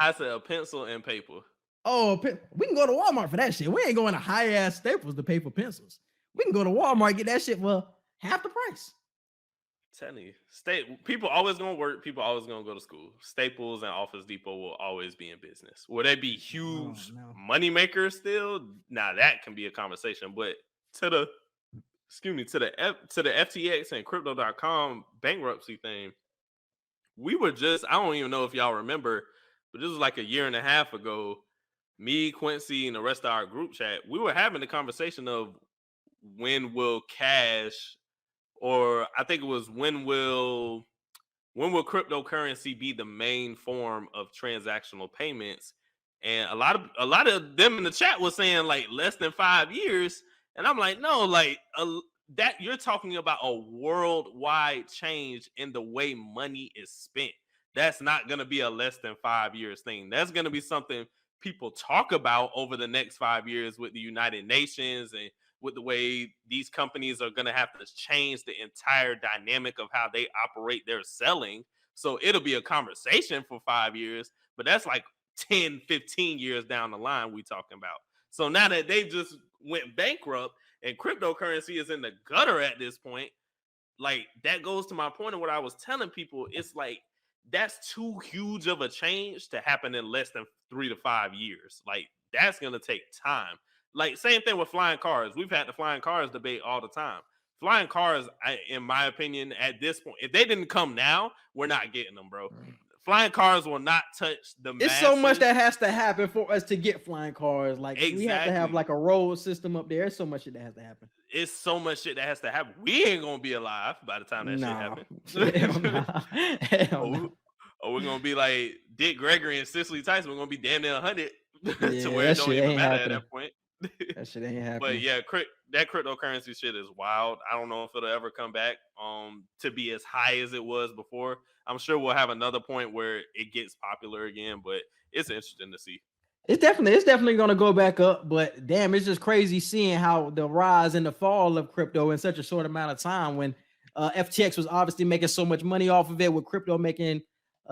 I said a pencil and paper. Oh, we can go to Walmart for that shit. We ain't going to high ass Staples to pay for pencils. We can go to Walmart and get that shit for half the price. I'm telling you, people always gonna work. People always gonna go to school. Staples and Office Depot will always be in business. Will they be huge money makers still? Now that can be a conversation. But to the FTX and Crypto.com bankruptcy thing, we were just, I don't even know if y'all remember, but this was like a year and a half ago. Me, Quincy, and the rest of our group chat, we were having the conversation of when will cash, or I think it was when will cryptocurrency be the main form of transactional payments? And a lot of them in the chat was saying like less than 5 years, and I'm like, no, like that you're talking about a worldwide change in the way money is spent. That's not going to be a less than 5 years thing. That's going to be something people talk about over the next 5 years with the United Nations and with the way these companies are going to have to change the entire dynamic of how they operate their selling. So it'll be a conversation for 5 years, but that's like 10, 15 years down the line we talking about. So now that they just went bankrupt and cryptocurrency is in the gutter at this point, like that goes to my point of what I was telling people. It's like, that's too huge of a change to happen in less than 3 to 5 years. Like that's going to take time. Like same thing with flying cars. We've had the flying cars debate all the time. Flying cars, in my opinion, at this point, if they didn't come now, we're not getting them, bro. Flying cars will not touch the masses. It's so much that has to happen for us to get flying cars. Like we have to have like a road system up there. There's so much shit that has to happen. It's so much shit that has to happen. We ain't gonna be alive by the time that shit happens. Or we're gonna be like Dick Gregory and Cicely Tyson. We're gonna be damn near 100 to where it don't even matter at that point. That shit ain't happening. But yeah, that cryptocurrency shit is wild. I don't know if it'll ever come back to be as high as it was before. I'm sure we'll have another point where it gets popular again, but it's interesting to see. It's definitely going to go back up, but damn, it's just crazy seeing how the rise and the fall of crypto in such a short amount of time when FTX was obviously making so much money off of it, with crypto making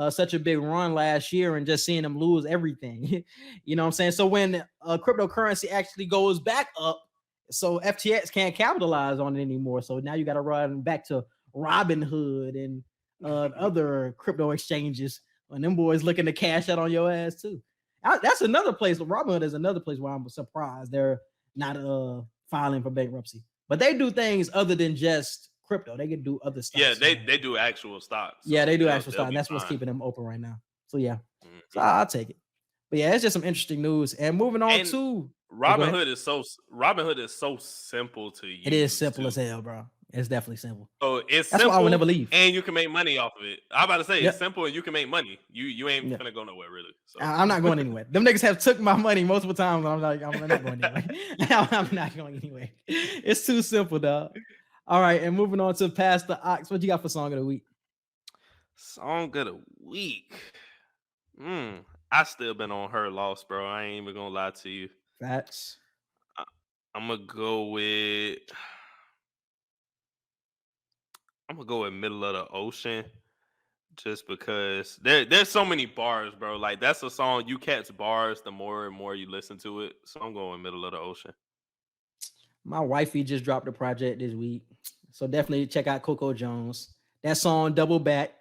such a big run last year and just seeing them lose everything. You know what I'm saying? So when cryptocurrency actually goes back up, so FTX can't capitalize on it anymore. So now you got to run back to Robinhood and other crypto exchanges when them boys looking to cash out on your ass too. That's another place. Robinhood is another place where I'm surprised they're not filing for bankruptcy. But they do things other than just crypto. They can do other stuff. Yeah, they do actual stocks. So yeah, they do actual stocks. That's what's keeping them open right now. So yeah, so I'll take it. But yeah, it's just some interesting news. And moving on to Robinhood is so simple to use. It is simple as hell, bro. It's definitely simple. So it's That's simple, why I would never leave. And you can make money off of it. I'm about to say it's simple and you can make money. You ain't gonna go nowhere really. So. I'm not going anywhere. Them niggas have took my money multiple times. I'm like, I'm not going anywhere. I'm not going anywhere. It's too simple, dog. All right, and moving on to Pastor Ox. What you got for song of the week? Song of the week. I still been on Her Loss, bro. I ain't even gonna lie to you. Facts. I'm gonna go with Middle of the Ocean, just because there's so many bars, bro. Like that's a song you catch bars the more and more you listen to it. So I'm going Middle of the Ocean. My wifey just dropped a project this week, so definitely check out Coco Jones. That song Double Back.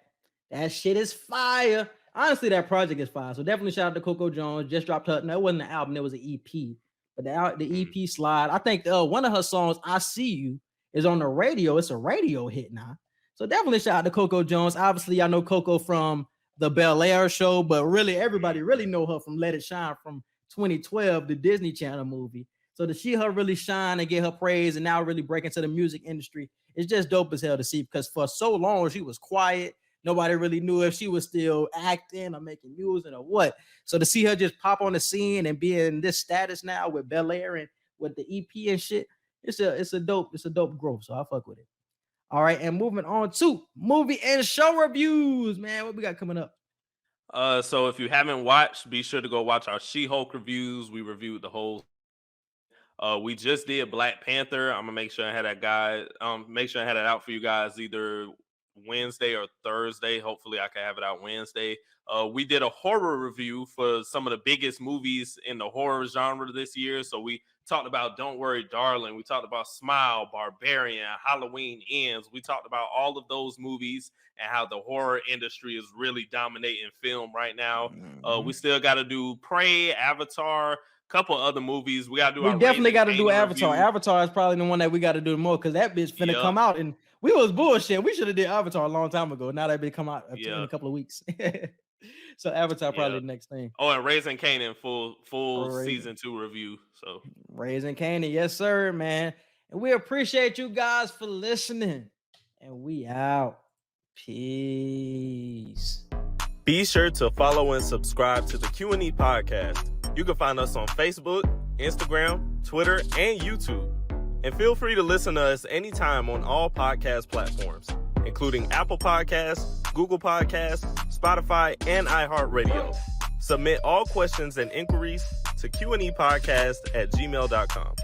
That shit is fire. honestly, that project is fire. So definitely shout out to Coco Jones. Just dropped her. No, it wasn't an album. It was an EP. But the EP Slide. I think one of her songs, I See You, is on the radio. It's a radio hit now. So definitely shout out to Coco Jones. Obviously, I know Coco from the Bel Air show, but really everybody really know her from Let It Shine from 2012, the Disney Channel movie. So to see her really shine and get her praise and now really break into the music industry, it's just dope as hell to see, because for so long she was quiet. Nobody really knew if she was still acting or making music or what. So to see her just pop on the scene and be in this status now with Bel Air and with the EP and shit, it's a dope growth. So I fuck with it. All right, and moving on to movie and show reviews, man. What we got coming up? So if you haven't watched, be sure to go watch our She-Hulk reviews. We reviewed the whole. We just did Black Panther. I'm gonna make sure I had that out for you guys either Wednesday or Thursday. Hopefully I can have it out Wednesday. We did a horror review for some of the biggest movies in the horror genre this year. So we talked about Don't Worry, Darling. We talked about Smile, Barbarian, Halloween Ends. We talked about all of those movies and how the horror industry is really dominating film right now. We still got to do Prey, Avatar, couple other movies. We definitely got to do Avatar. Review. Avatar is probably the one that we got to do more, because that bitch finna come out, and we was bullshit. We should have did Avatar a long time ago. Now that bitch come out in a couple of weeks. So Avatar probably the next thing. Oh, and Raising Kanan full season 2 review. So Raising Kanan, yes sir, man. And we appreciate you guys for listening. And we out. Peace. Be sure to follow and subscribe to the Q&E Podcast. You can find us on Facebook, Instagram, Twitter, and YouTube. And feel free to listen to us anytime on all podcast platforms, including Apple Podcasts, Google Podcasts, Spotify, and iHeartRadio. Submit all questions and inquiries to Q&E Podcast at gmail.com.